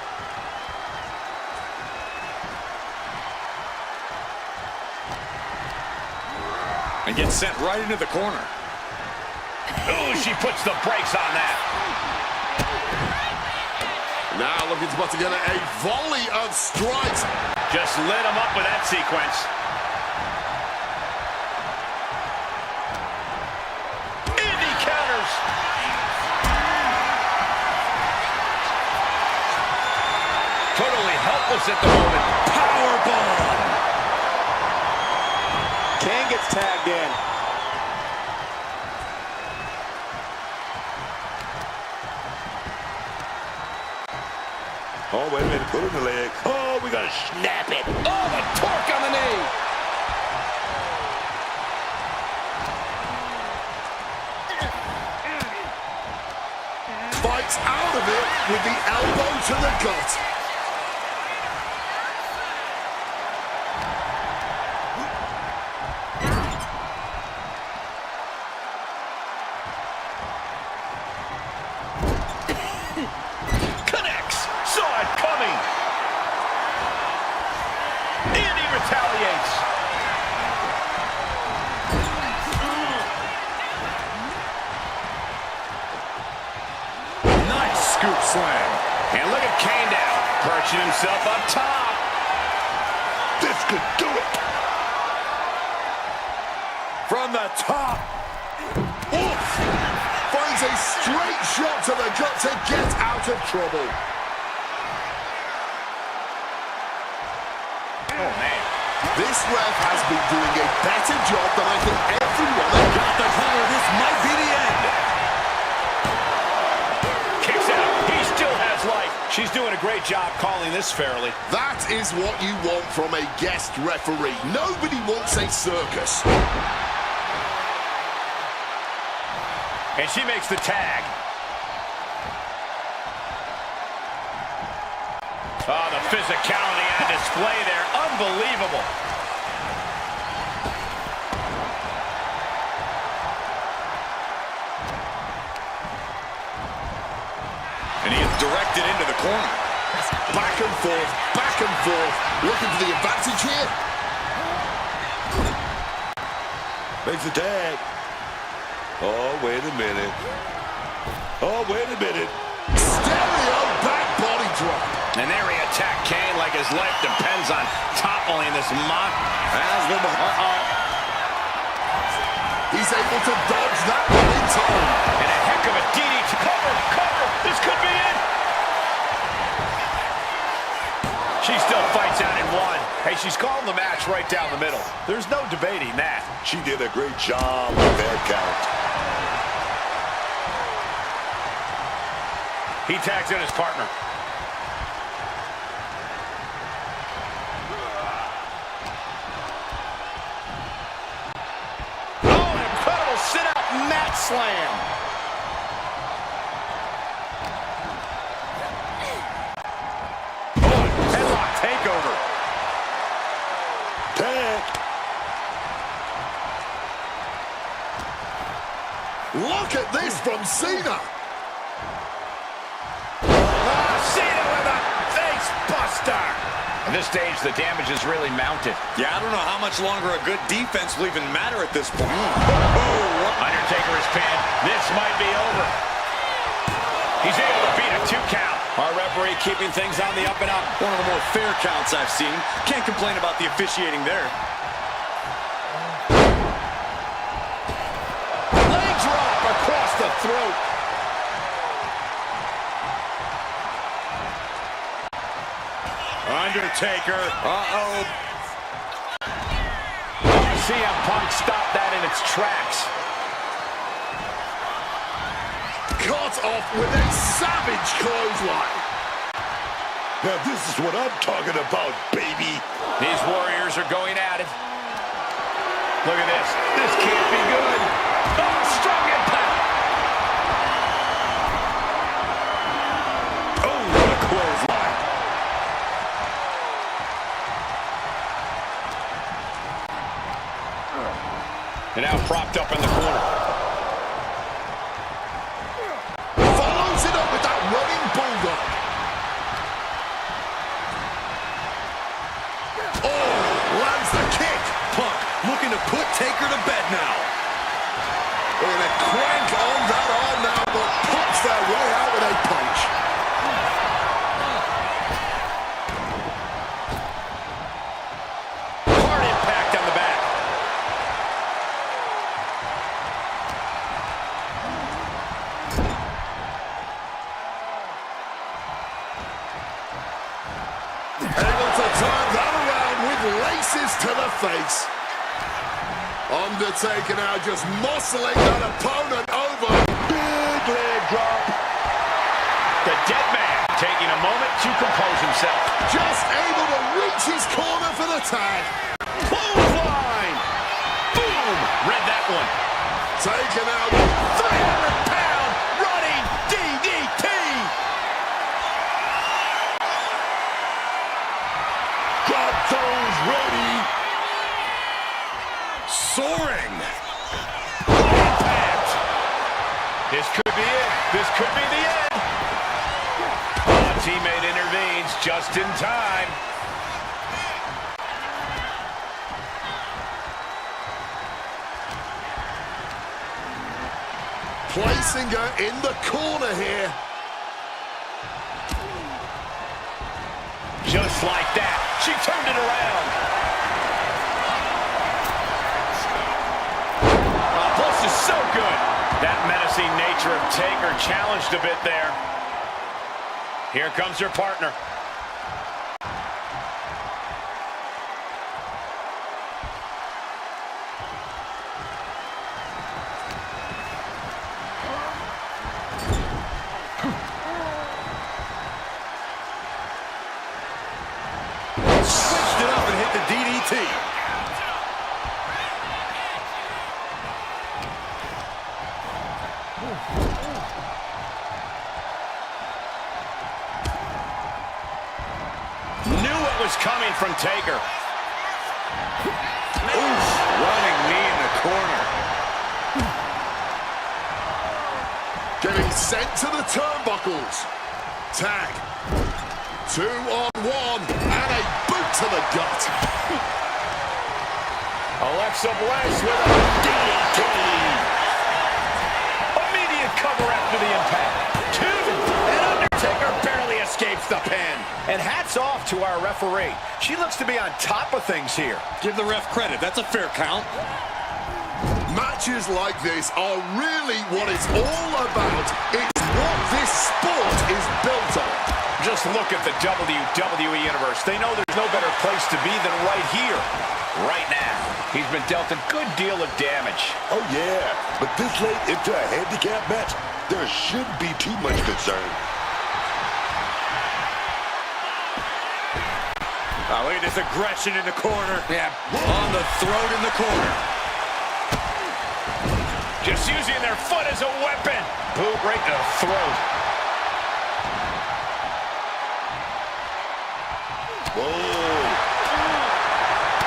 And gets sent right into the corner. Ooh, she puts the brakes on that. Now looking to put together a volley of strikes. Just lit him up with that sequence. Indy counters. Totally helpless at the moment. Powerbomb! Kane gets tagged in. Oh, wait a minute. Put it in the leg. Oh, we got to snap it. Oh, the torque on the knee. Fights out of it with the elbow to the gut. Connects. Saw it coming. Indy retaliates. Nice scoop slam. And look at Kane now, perching himself up top. This could do it. From the top. Oof! Finds a straight shot to the gut to get out of trouble. Oh, man. This ref has been doing a better job than I think everyone Got the cover. This might be the end. Kicks out. He still has life. She's doing a great job calling this fairly. That is what you want from a guest referee. Nobody wants a circus. And she makes the tag. Oh, the physicality on display there. Unbelievable. And he is directed into the corner. Back and forth, back and forth. Looking for the advantage here. Makes the tag. Oh, wait a minute. Oh, wait a minute. Stereo back body drop. And there he attacked Kane like his life depends on toppling this mock. He's able to dodge that one in time. And a heck of a DDT. Cover, cover. This could be it. She still fights out in one. Hey, she's calling the match right down the middle. There's no debating that. She did a great job with that count. He tags in his partner. Oh, an incredible sit-out mat slam. Oh, headlock takeover. Tag. Look at this from Cena. Cena with a face buster. At this stage, the damage is really mounted. Yeah, I don't know how much longer a good defense will even matter at this point. Undertaker is pinned. This might be over. He's able to beat a 2 count. Our referee keeping things on the up and up. One of the more fair counts I've seen. Can't complain about the officiating there. Leg drop across the throat. Undertaker. Uh-oh. CM Punk stopped that in its tracks. Cut off with a savage clothesline. Now this is what I'm talking about, baby. These warriors are going at it. Look at this. This can't be good. Oh, strong impact. Oh, what a clothesline. And now propped up in the corner. Follows it up with that running bulldog. Oh, lands the kick. Punk looking to put Taker to bed now. And a crank on that arm now, but pops their way out with a punch. Hard impact on the back. Able to turn that around with laces to the face. Undertaker now just muscling that opponent over. Big leg drop. The dead man taking a moment to compose himself. Just able to reach his corner for the tag. Clothesline. Boom. Read that one. Taken out. 300-pound running DDT. Drop those ready. Soaring. Impact. This could be it. This could be the end. Oh, teammate intervenes just in time. Placing her in the corner here. Just like that. She turned it around. This is so good. That menacing nature of Taker challenged a bit there. Here comes her partner. Switched it up and hit the DDT. Knew it was coming from Taker. Oof, running knee in the corner. Getting sent to the turnbuckles. Tag. 2-on-1 and a boot to the gut. Alexa Bliss with a DDT. Immediate cover after the impact. 2. And Undertaker barely escapes the pin. And hats off to our referee. She looks to be on top of things here. Give the ref credit. That's a fair count. Matches like this are really what it's all about. It's what this sport is built on. Just look at the WWE Universe. They know there's no better place to be than right here, right now. He's been dealt a good deal of damage. Oh, yeah. But this late into a handicap match, there shouldn't be too much concern. Oh, look at this aggression in the corner. Yeah, on the throat in the corner. Just using their foot as a weapon. Boot right to the throat. Oh.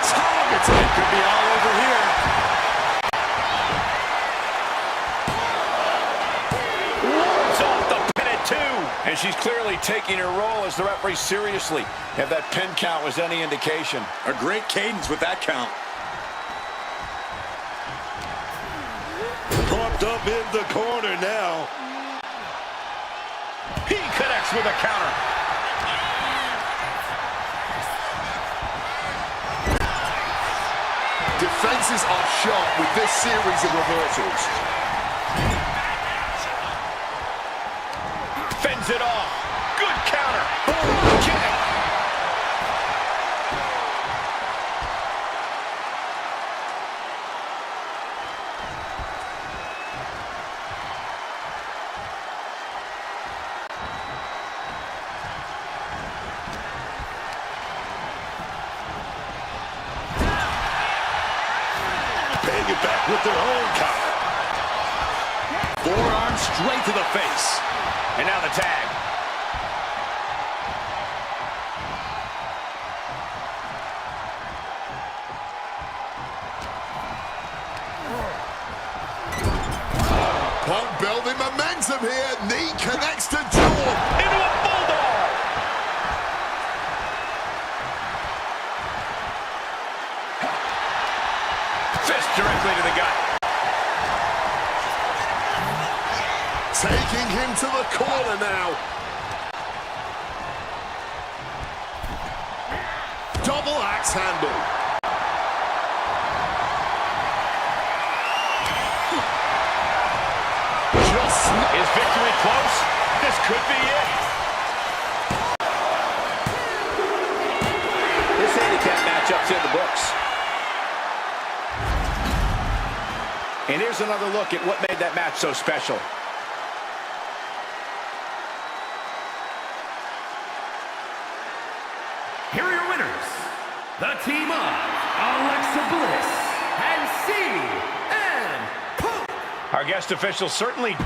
Targeted. Could be all over here. Wards off the pin at 2. And she's clearly taking her role as the referee seriously. If that pin count was any indication. A great cadence with that count. Propped up in the corner now. He connects with a counter. Defenses are sharp with this series of reversals. Fends it off. Good counter. Boom, kick. Paying it back with their own counter. Forearm straight to the face. And now the tag. Punk building momentum here. Knee connects to jaw. Into a bulldog. Fist directly to the gut. Taking him to the corner now. Double axe handle. Is victory close? This could be it. This handicap matchup's in the books. And here's another look at what made that match so special. Here are your winners, the team of Alexa Bliss and CM Punk. Our guest official certainly...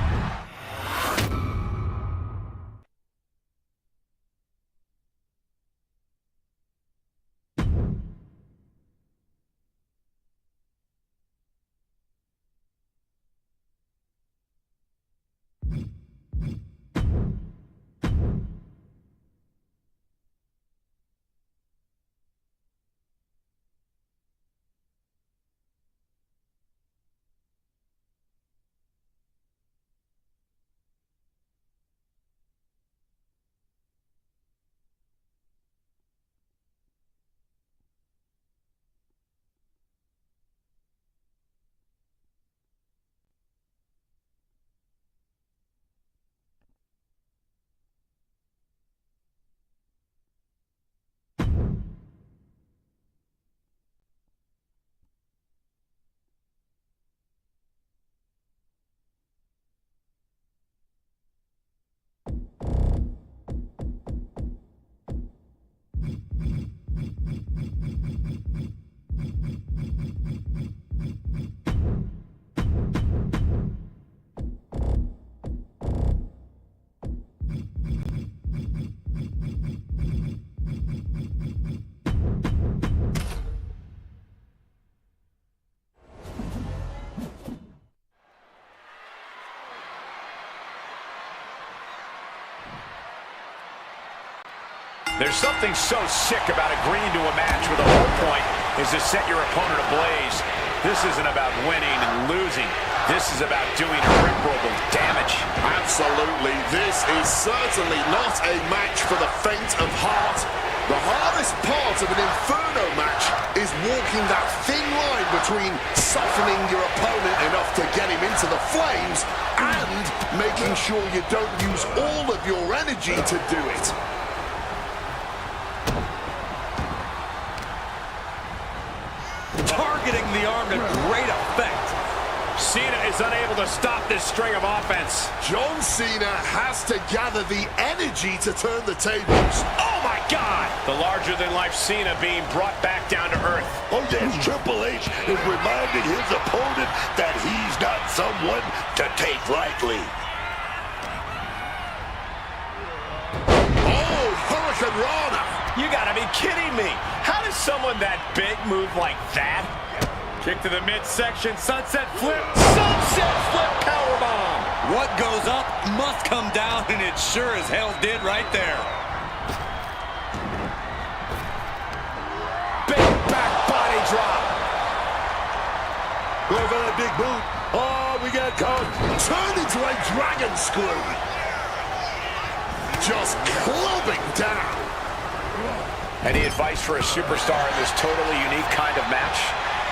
There's something so sick about agreeing to a match where the whole point is to set your opponent ablaze. This isn't about winning and losing. This is about doing irreparable damage. Absolutely. This is certainly not a match for the faint of heart. The hardest part of an Inferno match is walking that thin line between softening your opponent enough to get him into the flames and making sure you don't use all of your energy to do it. Targeting the arm to great effect. Cena is unable to stop this string of offense. John Cena has to gather the energy to turn the tables. Oh my God! The larger-than-life Cena being brought back down to earth. Oh yes, Triple H is reminding his opponent that he's not someone to take lightly. Oh, Hurricane Rana. You gotta be kidding me. How does someone that big move like that? Kick to the midsection, sunset flip. Sunset flip powerbomb. What goes up must come down, and it sure as hell did right there. Big back body drop. Going for that big boot. Oh, we got caught. Turn into a dragon screw. just clubbing down. Any advice for a superstar in this totally unique kind of match?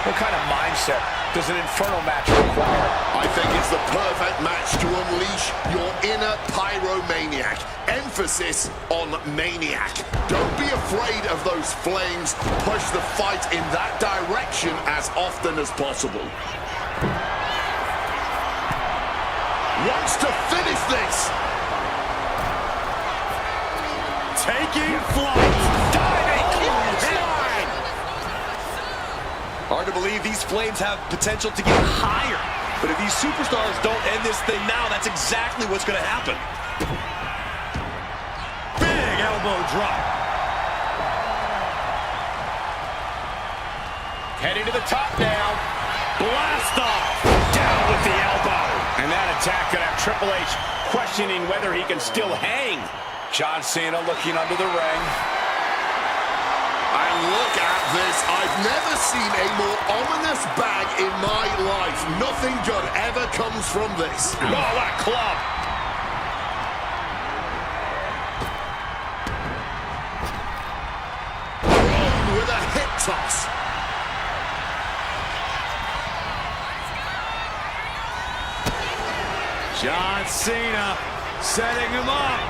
What kind of mindset does an Inferno match require? I think it's the perfect match to unleash your inner pyromaniac. Emphasis on maniac. Don't be afraid of those flames. Push the fight in that direction as often as possible. Wants to finish this. Taking flight. Diving. Clothesline. Hard to believe these flames have potential to get higher. But if these superstars don't end this thing now, that's exactly what's going to happen. Big elbow drop. Heading to the top now. Blast off. Down with the elbow. And that attack could have Triple H questioning whether he can still hang. John Cena looking under the ring. And look at this. I've never seen a more ominous bag in my life. Nothing good ever comes from this. Oh, what a club. Thrown with a hip toss. John Cena setting him up.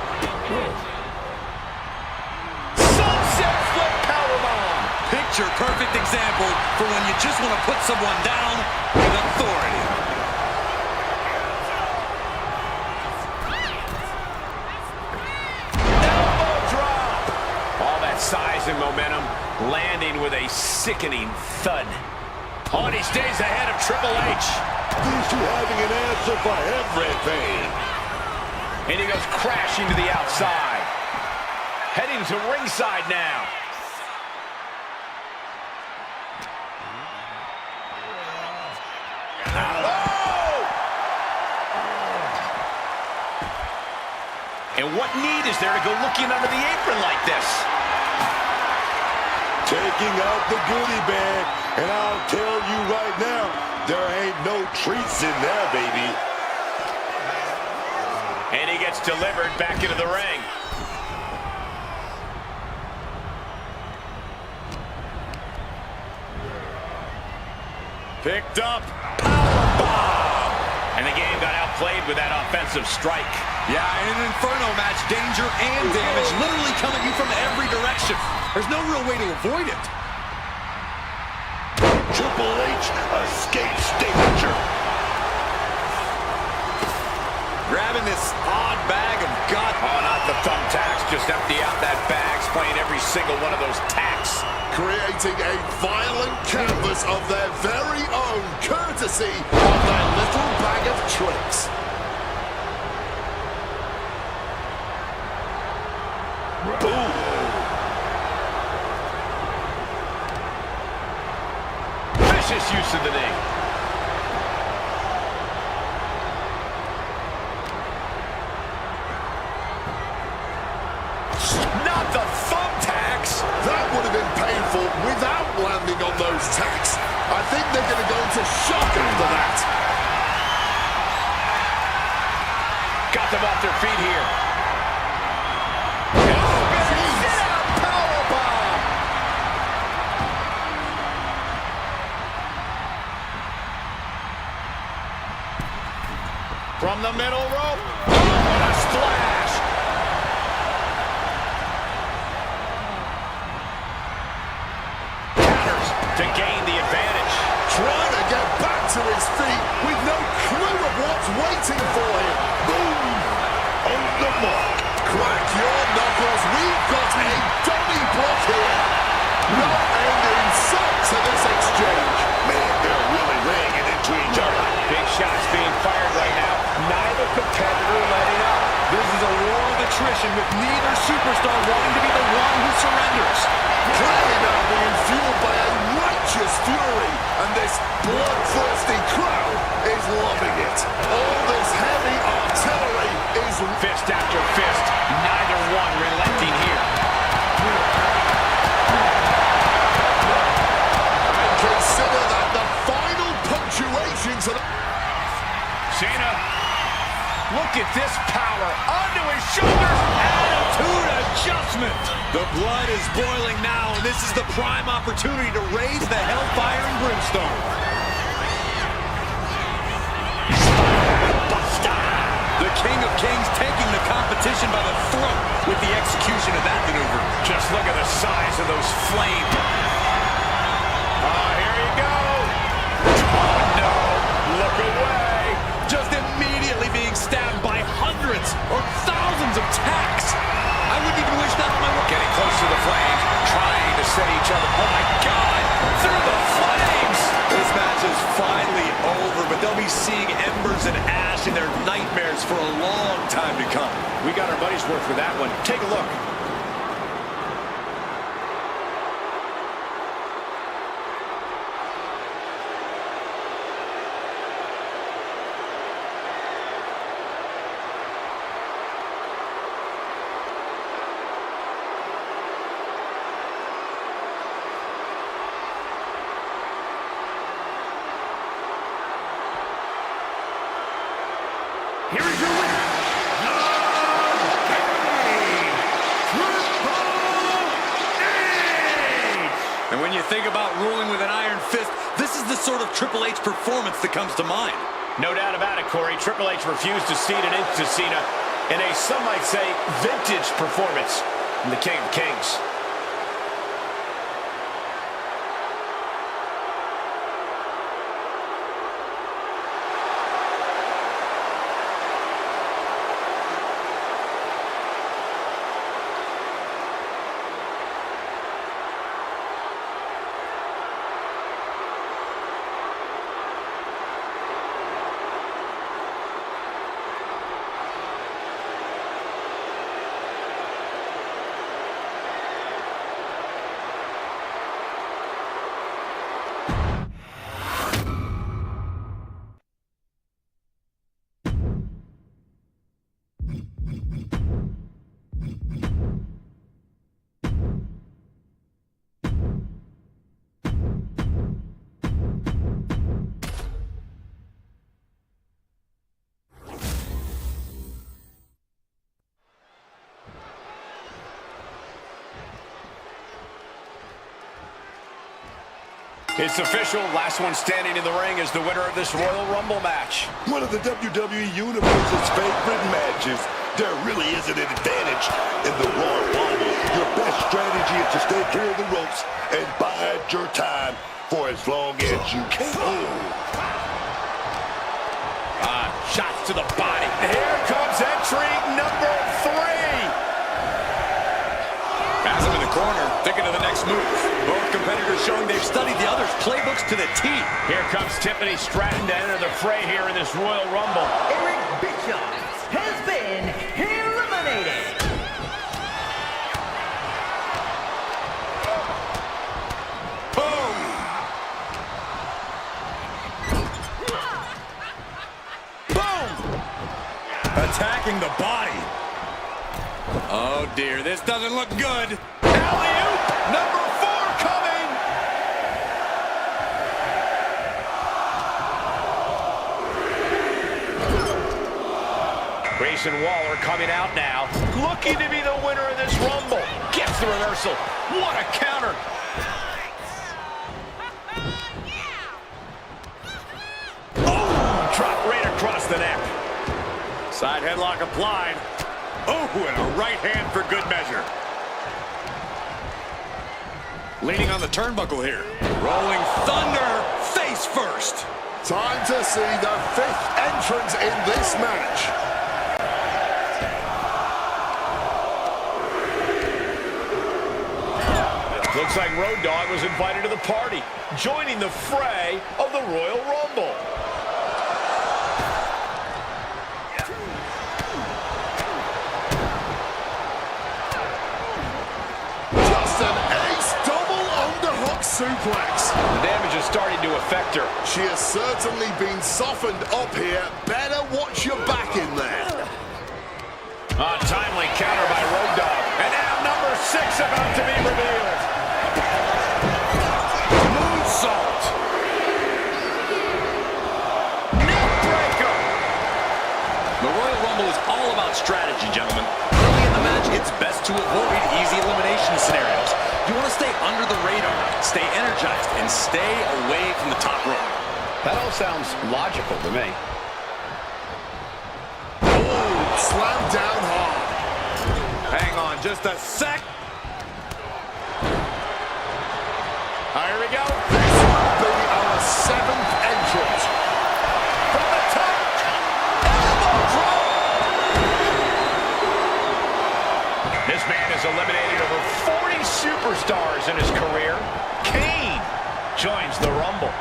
Sunset flip powerbomb. Picture perfect example for when you just want to put someone down with authority. Elbow drop. All that size and momentum landing with a sickening thud. Oh, and he stays ahead of Triple H. These two having an answer for everything. And he goes crashing to the outside. Heading to ringside now. Oh! And what need is there to go looking under the apron like this? Taking out the goodie bag. And I'll tell you right now, there ain't no treats in there, baby. And he gets delivered back into the ring. Picked up. Powerbomb! And the game got outplayed with that offensive strike. Yeah, in an Inferno match, danger and damage literally come at you from every direction. There's no real way to avoid it. Triple H escapes danger. Grabbing this odd bag of gut. Oh, not the thumbtacks. Just empty out that bag, spraying every single one of those tacks. Creating a violent canvas of their very own, courtesy of their little bag of tricks. Boom. Vicious use of the knee. Not the thumbtacks. That would have been painful without landing on those tacks. I think they're going to go into shock after that. Got them off their feet here. From the middle rope. Oh, what a splash. Counters to gain the advantage. Trying to get back to his feet with no clue of what's waiting for him. Boom! On the mark. Crack your knuckles. We've got a dummy block here. No end in sight to this exchange. Man, they're really laying it into each other. Big shots being fired right now. Neither competitor letting up. This is a war of attrition with neither superstar wanting to be the one who surrenders. Clearly now being fueled by a righteous fury, and this bloodthirsty crowd is loving it. All this heavy artillery is Fist after fist. Neither one relenting here. and consider that the final punctuation to the... Cena, look at this power onto his shoulders and Attitude adjustment. The blood is boiling now, and this is the prime opportunity to raise the hellfire and brimstone. The King of Kings taking the competition by the throat with the execution of that maneuver. Just look at the size of those flames. Here you go. Oh, no. Look away. Just immediately being stabbed by hundreds or thousands of tacks. I wouldn't even wish that on my work. Getting close to the flames, trying to set each other. Oh, my God. Through the flames. This match is finally over, but they'll be seeing embers and ash in their nightmares for a long time to come. We got our money's worth with that one. Take a look. Here is your winner, And when you think about ruling with an iron fist, this is the sort of Triple H performance that comes to mind. No doubt about it, Corey. Triple H refused to cede an inch to Cena in a, some might say, vintage performance from the King of Kings. It's official. Last one standing in the ring is the winner of this Royal Rumble match. One of the WWE Universe's favorite matches. There really isn't an advantage in the Royal Rumble. Your best strategy is to stay clear of the ropes and bide your time for as long as you can. Shots to the body. Here comes entry number 3. Has him in the corner, thinking of the next move. Both competitors showing they've studied the other's playbooks to the T. Here comes Tiffany Stratton to enter the fray here in this Royal Rumble. Eric Bischoff has been eliminated. Boom! Boom! Attacking the body. Oh dear, this doesn't look good. Alley-oop, number 4 coming. Grayson Waller coming out now, looking to be the winner of this Rumble. Gets the reversal. What a counter. Oh, drop right across the neck. Side headlock applied. Oh, and a right hand for good measure. Leaning on the turnbuckle here. Rolling Thunder, face first. Time to see the 5th entrance in this match. Looks like Road Dogg was invited to the party, joining the fray of the Royal Rumble. Just an ace double underhook suplex. The damage is starting to affect her. She has certainly been softened up here. Better watch your back in there. A timely counter by Road Dogg. And now number 6 about to be revealed. Moonsault. Neckbreaker. The Royal Rumble is all about strategy, gentlemen. Early in the match, it's best stay energized and stay away from the top rope. That all sounds logical to me. Oh, slammed down hard. Hang on just a sec. Here we go. This will be our 7th entrance. From the top. Elbow drop. This man has eliminated over 40 superstars in his career. Kane joins the Rumble.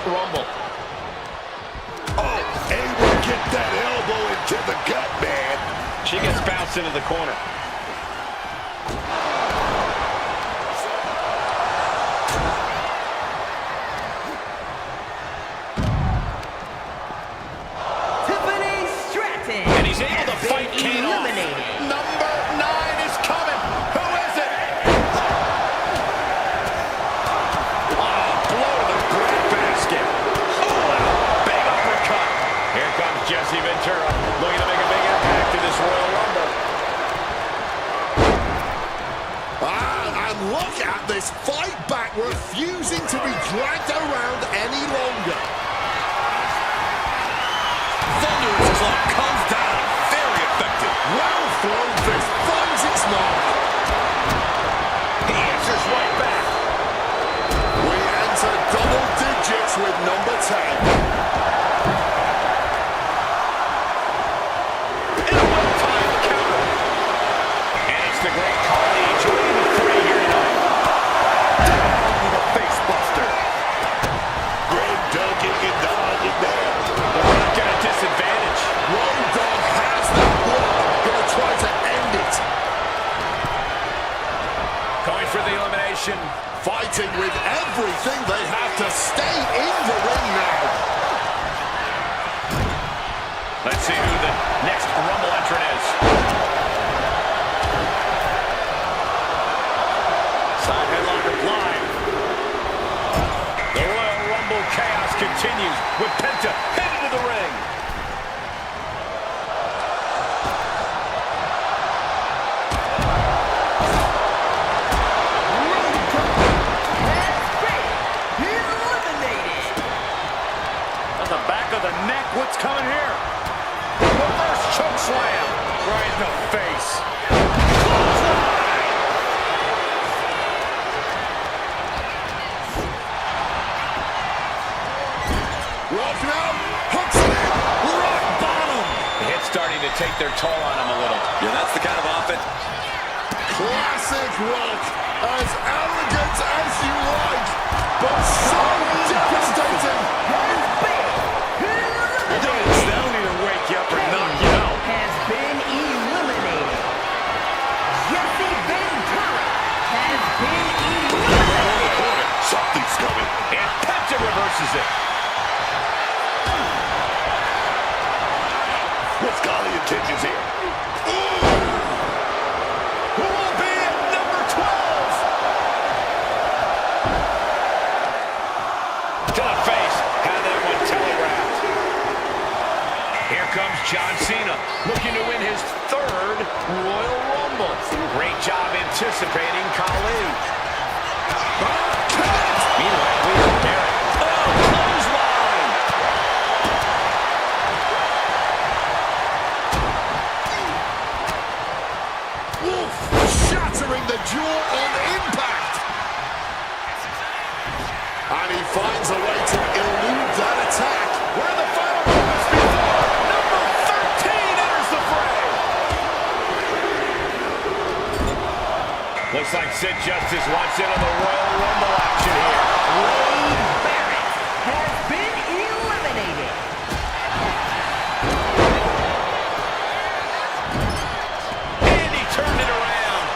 Rumble. Oh, able to get that elbow into the gut, man. She gets bounced into the corner. And he's able to fight Kane off. Number 9 is coming. Who is it? Oh, blow to the breadbasket. Oh, big uppercut. Here comes Jesse Ventura, looking to make a big impact in this Royal Rumble. And look at this fight back, refusing to be dragged around any longer. Thunderous Lock comes down. Very effective. Well thrown fist finds its mark. He answers right back. We enter double digits with number 10. And a well-timed counter. And it's the great Khali joining the fray here tonight. Down with a face buster. Great ducking and dodging there. The Rock got a disadvantage. Road Dogg has that one. Gonna try to end it. Going for the elimination. Fighting with everything they have to stay in the ring now. Let's see who the next Rumble entrant is. Side headlock applied. The Royal Rumble chaos continues with Penta headed to the ring. On the back of the neck, what's coming here? Reverse choke slam. Right in the face. Clothesline. Rock now, hooks it in, rock bottom. The hit's starting to take their toll on him a little. Yeah, that's the kind of offense. Classic Rock, as arrogant as you like, but so devastating. They don't even wake you up or knock you out. Has been eliminated. Jesse Ventura has been eliminated. Something's coming. And Penta reverses it. What's Khali intentions here? Who will be at number 12? To the face. Had that one telegraphed. Here comes John Cena, looking to win his 3rd Royal Rumble. Great job anticipating Khali. Meanwhile, we have Barrett. Oh, clothesline! Wolf shattering the jaw on impact. And he finds a way to elude that attack. We're in the final moments before number 13 enters the fray. Looks like Sid Justice wants in on the Royal Rumble action here. Wade Barrett has been eliminated. And he turned it around.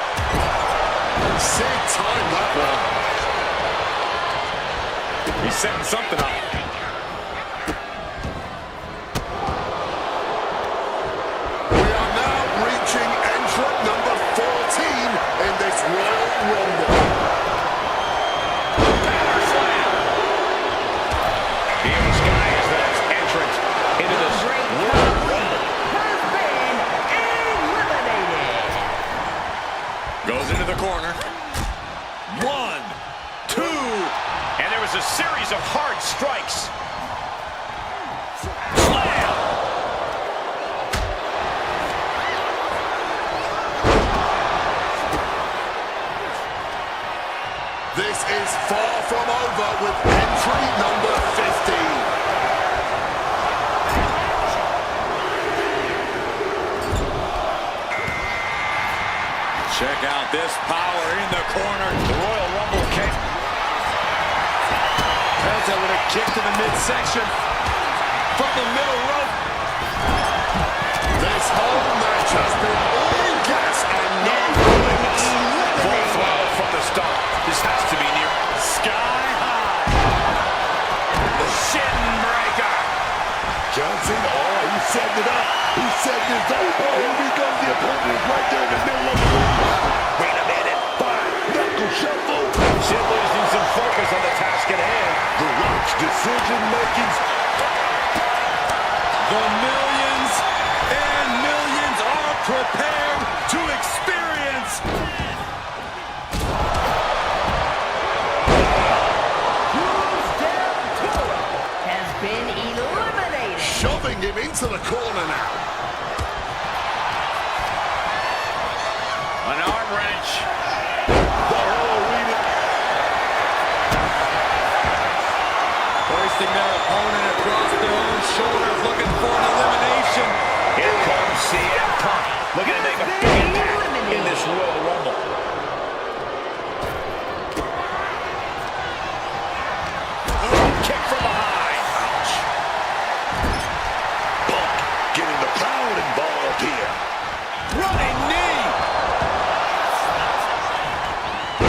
He's setting something up. We are now reaching entrant number 14 in this Royal Rumble. Power slam. Here this guy is the next entrant into this Royal Rumble. Has been eliminated. Goes into the corner. 1, 2. And there was a series of hard strikes. Slam! This is far from over with entry number 15. Check out this power in the corner. The Royal Rumble came. Penta with a kick to the midsection from the middle rope. This whole match has been all gas and no brakes. Full throttle from the start. This has to be near Sky high. the shin breaker. John Cena, oh, he's setting it up. He's setting it up. Oh, here we go. The opponent is right there in the middle of the ring. Wait a minute. Knuckle shuffle. Shin losing some focus on the task at hand. The Rock's decision makings. The millions and millions are prepared to experience. Has been eliminated. Shoving him into the corner now. An arm wrench. The whole arena. Hoisting their opponent across their own shoulders, looking for an elimination. Here comes CM Punk, looking to make a big impact in this Royal Rumble. Kick from behind. Ouch. Punk getting the crowd involved here. Running knee.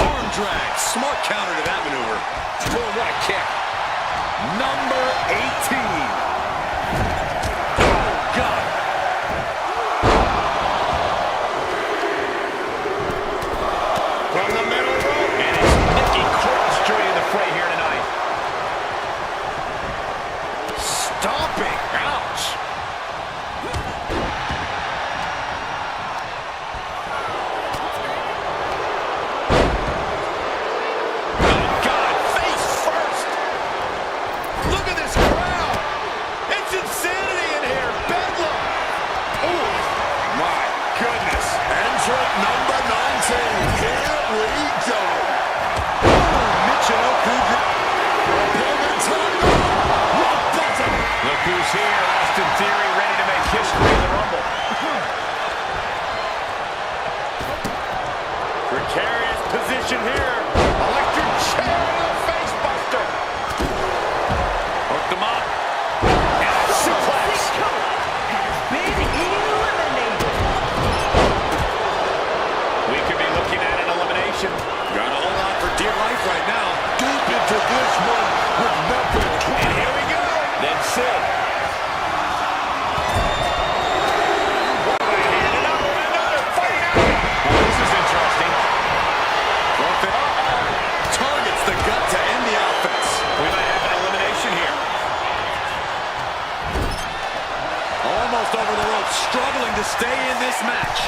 Arm drag. Smart counter to that maneuver. Boom, what a kick. Number 18. Oh, God. From the middle rope. And it's Nikki Cross joining the fray here tonight. Stomping. Ouch. Oh, God. Face first. Look at this crowd. It's insanity in here. Bedlam. Oh, my goodness. Entrant number 19. Here we go. Michinoku. Opponent's hung on. Rock bottom. Look who's here. Austin Theory ready to make history in the Rumble. Precarious position here. Electric chair and a face buster. Hooked him up. And a suplex. Has been eliminated. We could be looking at an elimination. Gotta hold on for dear life right now. Deep into this one with number 20. And here we go. That's it. This is interesting. Targets the gut to end the offense. We might have an elimination here. Almost over the rope, struggling to stay in this match.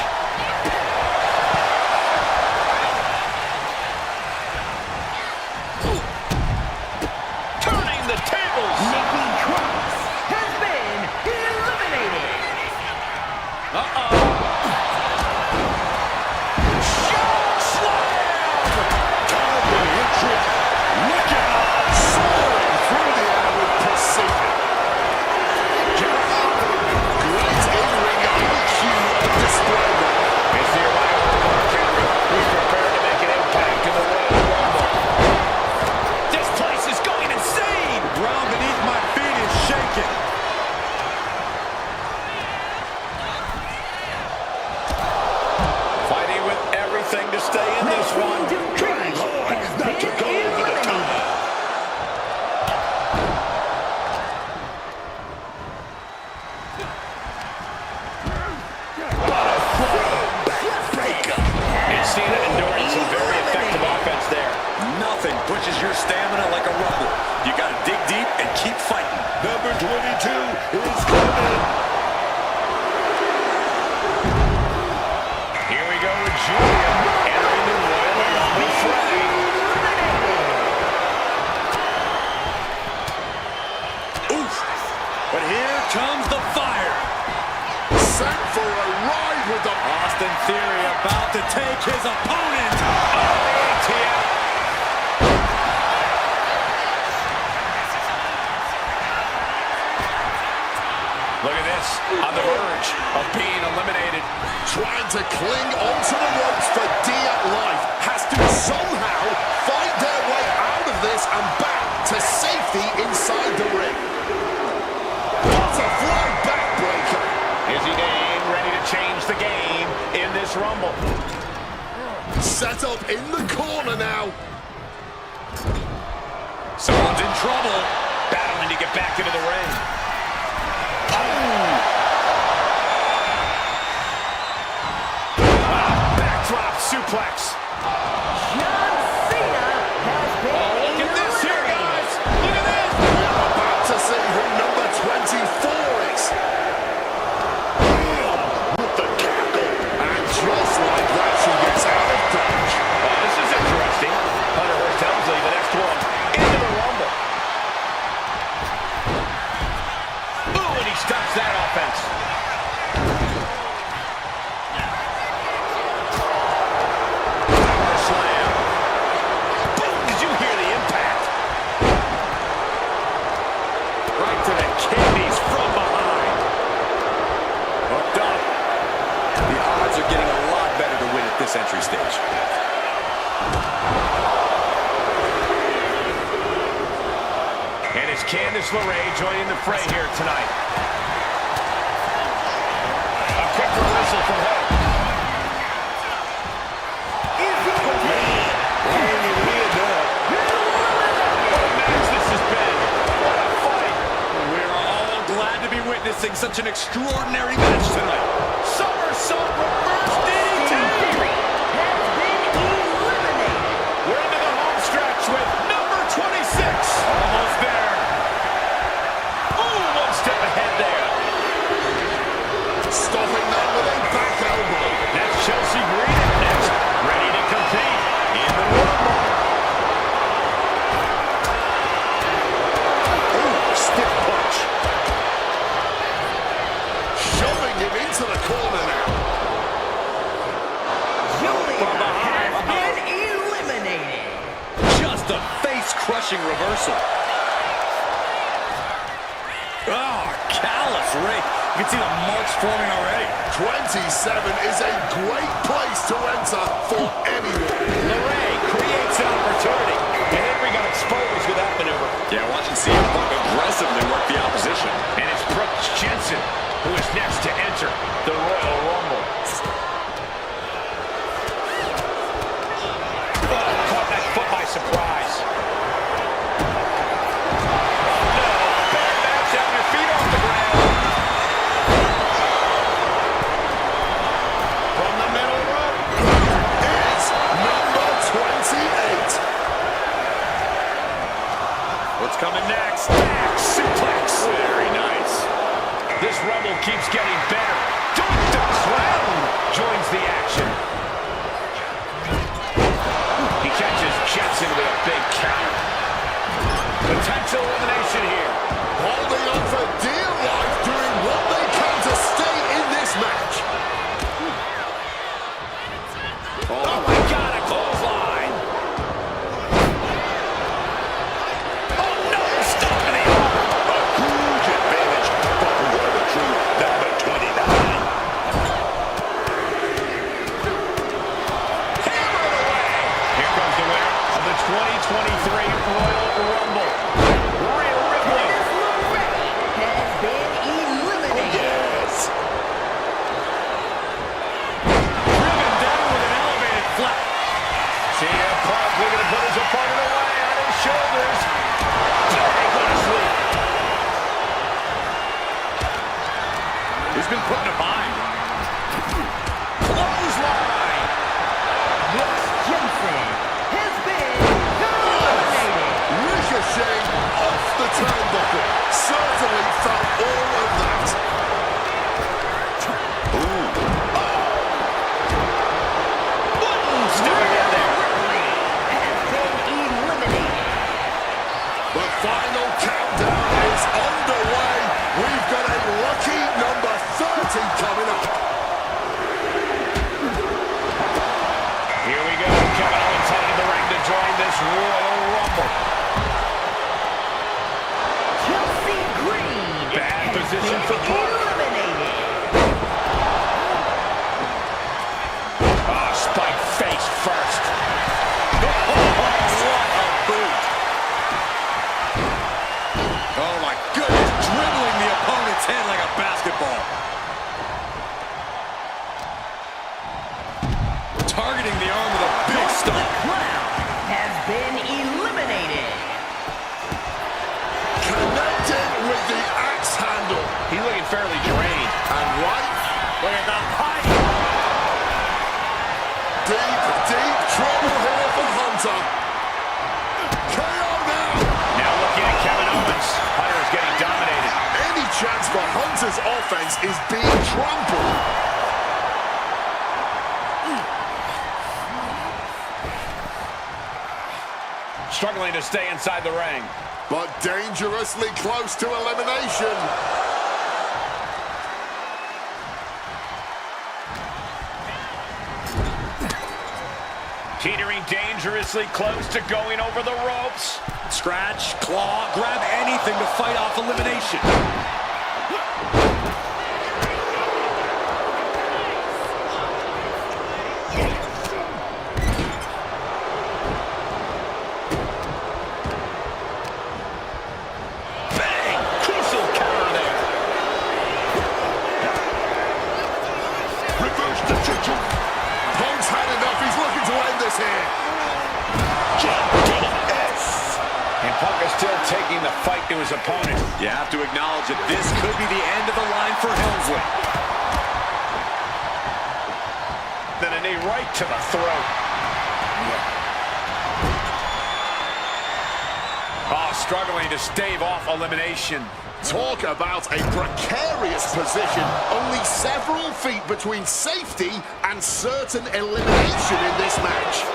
comes the fire. Set for a ride with the... Austin Theory about to take his opponent. Look at this, on the verge of being eliminated. Trying to cling onto the ropes for dear life. Has to somehow fight their way out of this and back to safety inside the ring. Butterfly backbreaker. Is he game, ready to change the game in this Rumble? Set up in the corner now. Someone's in trouble. Battling to get back into the ring. Backdrop suplex. John Cena has been Look at this here, guys. Look at this. We're about to see who number 24 is. With the tackle. And just like that, she gets out of dodge. This is interesting. Hunter Hearst Helmsley, the next one into the Rumble. Ooh, and he stops that offense. Power slam. Boom, did you hear the impact? Right to the kidneys from behind. Hooked up. The odds are getting a lot better to win at this entry stage. And it's Candice LeRae joining the fray here tonight. A quick reversal from her. What a match this has been. What a fight. We're all glad to be witnessing such an extraordinary match tonight. Somersault reverse DDT. Theory has been eliminated. We're into the home stretch with number 26. Almost there. Ooh, one step ahead there. Stopping that with a back elbow. That's Chelsea Green up next. Ready to compete in the Rumble. Ooh, stiff punch. Shoving him into the corner now. Julia has been eliminated. Just a face-crushing reversal. Oh, callous rake. You can see the marks forming already. 27 is a great place to enter for anyone. LeRae creates an opportunity. And Henry got exposed with that maneuver. Yeah, watching CM Punk aggressively work the opposition. And it's Brooks Jensen who is next to enter the Royal Rumble. Oh, caught that foot by surprise. No, bad match out your feet off the ground. From the middle rope. Is number 28. What's coming next? Back suplex. Very nice. This Rumble keeps getting better. Dr. Clown joins the action. He catches Jensen with a big counter. Potential elimination here. Holding on for dear life, doing what they can to stay in this match. Oh my God, a clothesline. Oh no, stop in the arm. A huge advantage for whoever drew number 29. Hammered away. Here comes the winner of the 2023 Royal Rumble. Rhea Ripley. Candice LeRae has been eliminated. Yes. Driven down with an elevated flat. CM Punk looking to put his opponent away on his shoulders. They go to sleep. He's been put in a bind. Clothesline. Brooks Jensen has been eliminated. Ricocheting off the turnbuckle. Certainly felt all of that. Step ahead there. Ripley has been eliminated. The final countdown is underway. We've got a opportunity coming up. Here we go. Kevin Owens heading to the ring to join this Royal Rumble. Bad position for Park. Oh, spike face first. What a boot. Oh my goodness, dribbling the opponent's head like a basketball. Targeting the arm with a big stomp. Has been eliminated. Connected with the axe handle. He's looking fairly drained. And right, Look at the height. deep trouble here for Hunter. KO now. Now looking at Kevin Owens. Hunter is getting dominated. Any chance for Hunter's offense is being trampled. Struggling to stay inside the ring. But dangerously close to elimination. Teetering dangerously close to going over the ropes. Scratch, claw, grab anything to fight off elimination. Bang! Crucial counter there. Reverse the chicken. Punk's had enough. He's looking to end this here. And Punk is still taking the fight to his opponent. You have to acknowledge that this could be the end of the line for Helmsley. Then a knee right to the throat. Oh, struggling to stave off elimination. Talk about a precarious position. Only several feet between safety and certain elimination in this match.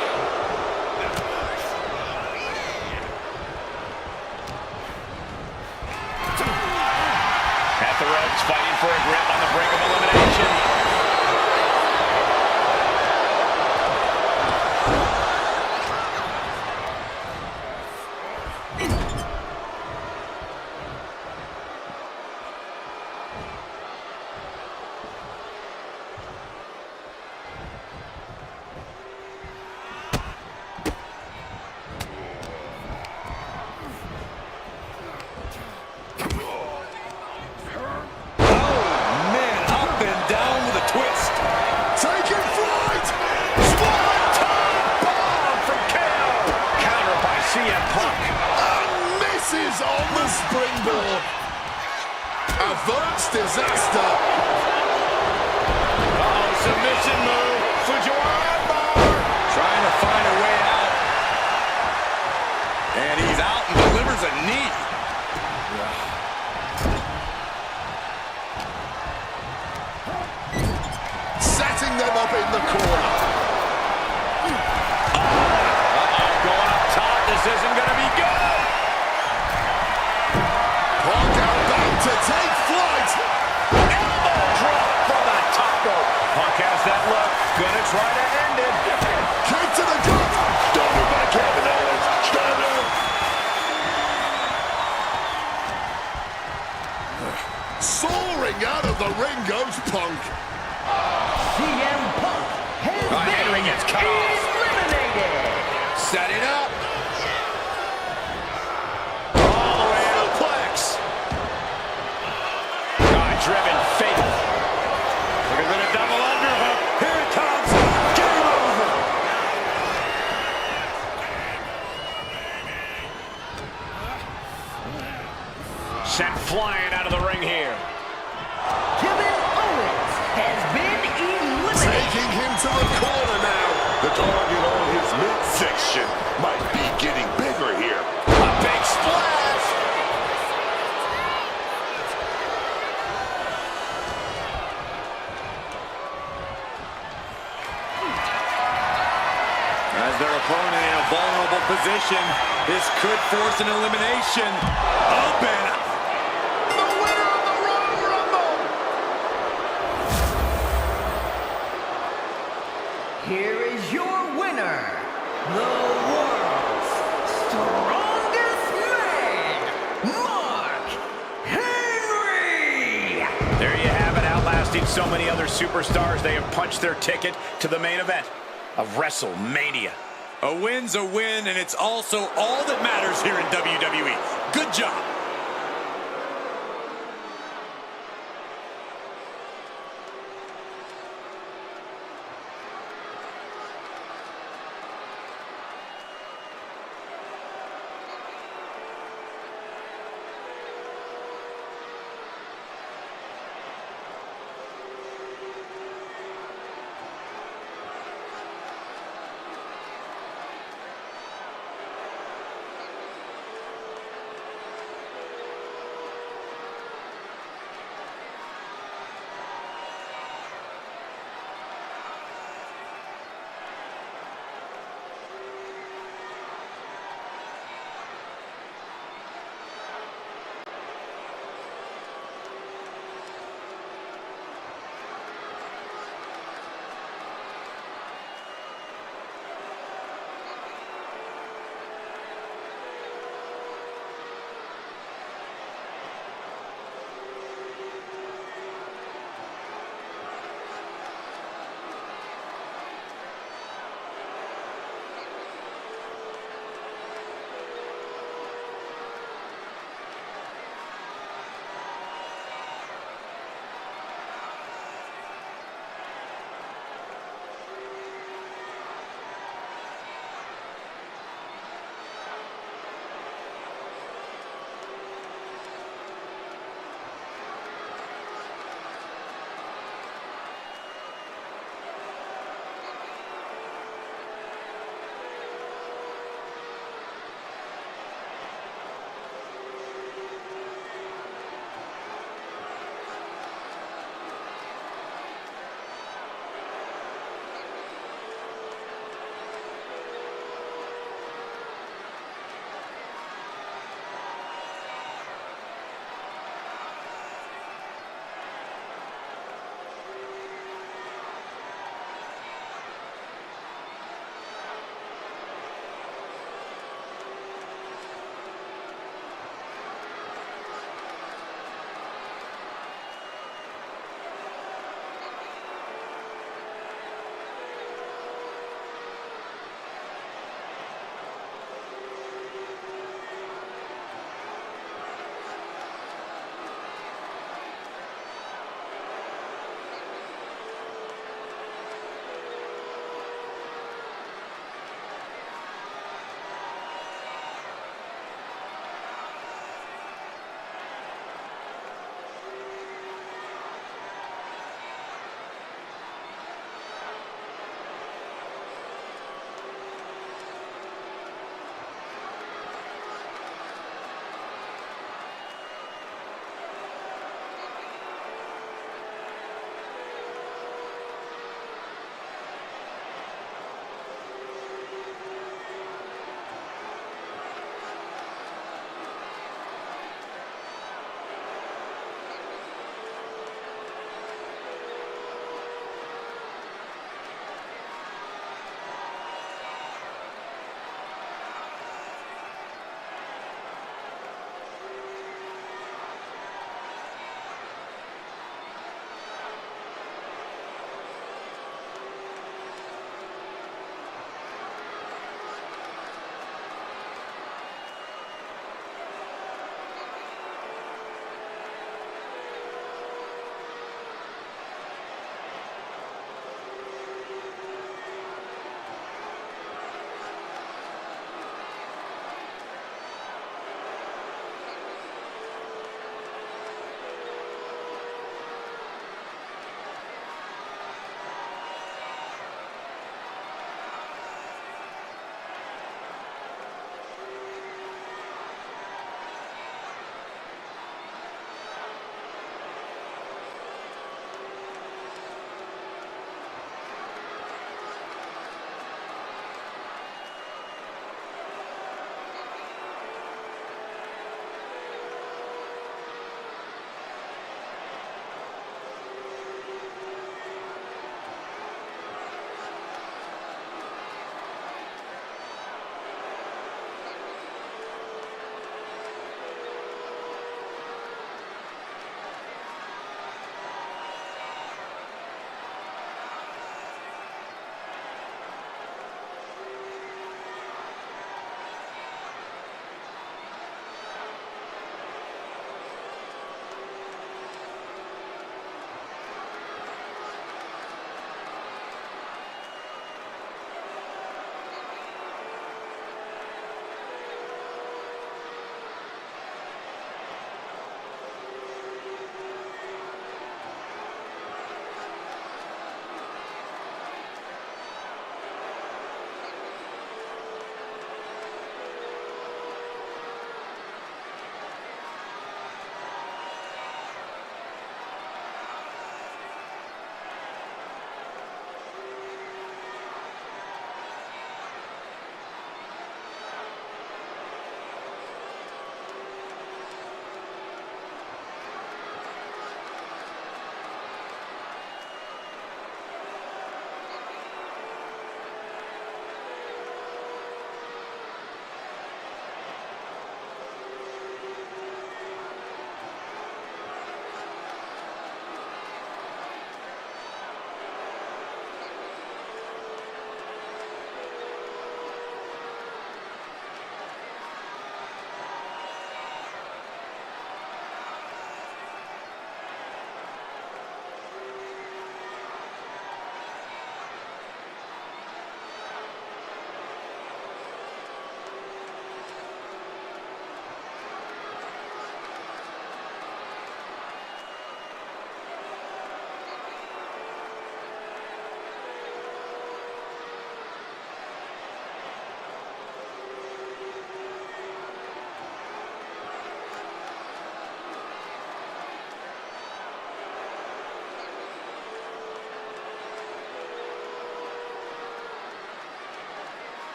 At the ropes, fighting for a grip on the brink of elimination. Springboard averts disaster. Uh-oh, submission move. Fujiwara bar. Trying to find a way out. And he's out and delivers a knee. Setting them up in the corner. Going up top. This isn't going to be good. Punk about to take flight. Elbow drop from the top rope. Punk has that look. Gonna try to end it. Kick to the gut. Stunner by Kevin Owens. Stunner. Soaring out of the ring goes Punk. CM Punk has Henry been gets cut off. eliminated. Set it up. All the way out. Plex. Driven fatal. Look at the double underhook. Here it comes. Game over. Sent flying out of the ring here. Kevin Owens has been eliminated. Taking him to the corner now. The target on his midsection might be getting bigger here. A big splash. As their opponent in a vulnerable position, this could force an elimination. Up and The winner of the Royal Rumble. So many other superstars, they have punched their ticket to the main event of WrestleMania. A win's a win, and it's also all that matters here in WWE. Good job.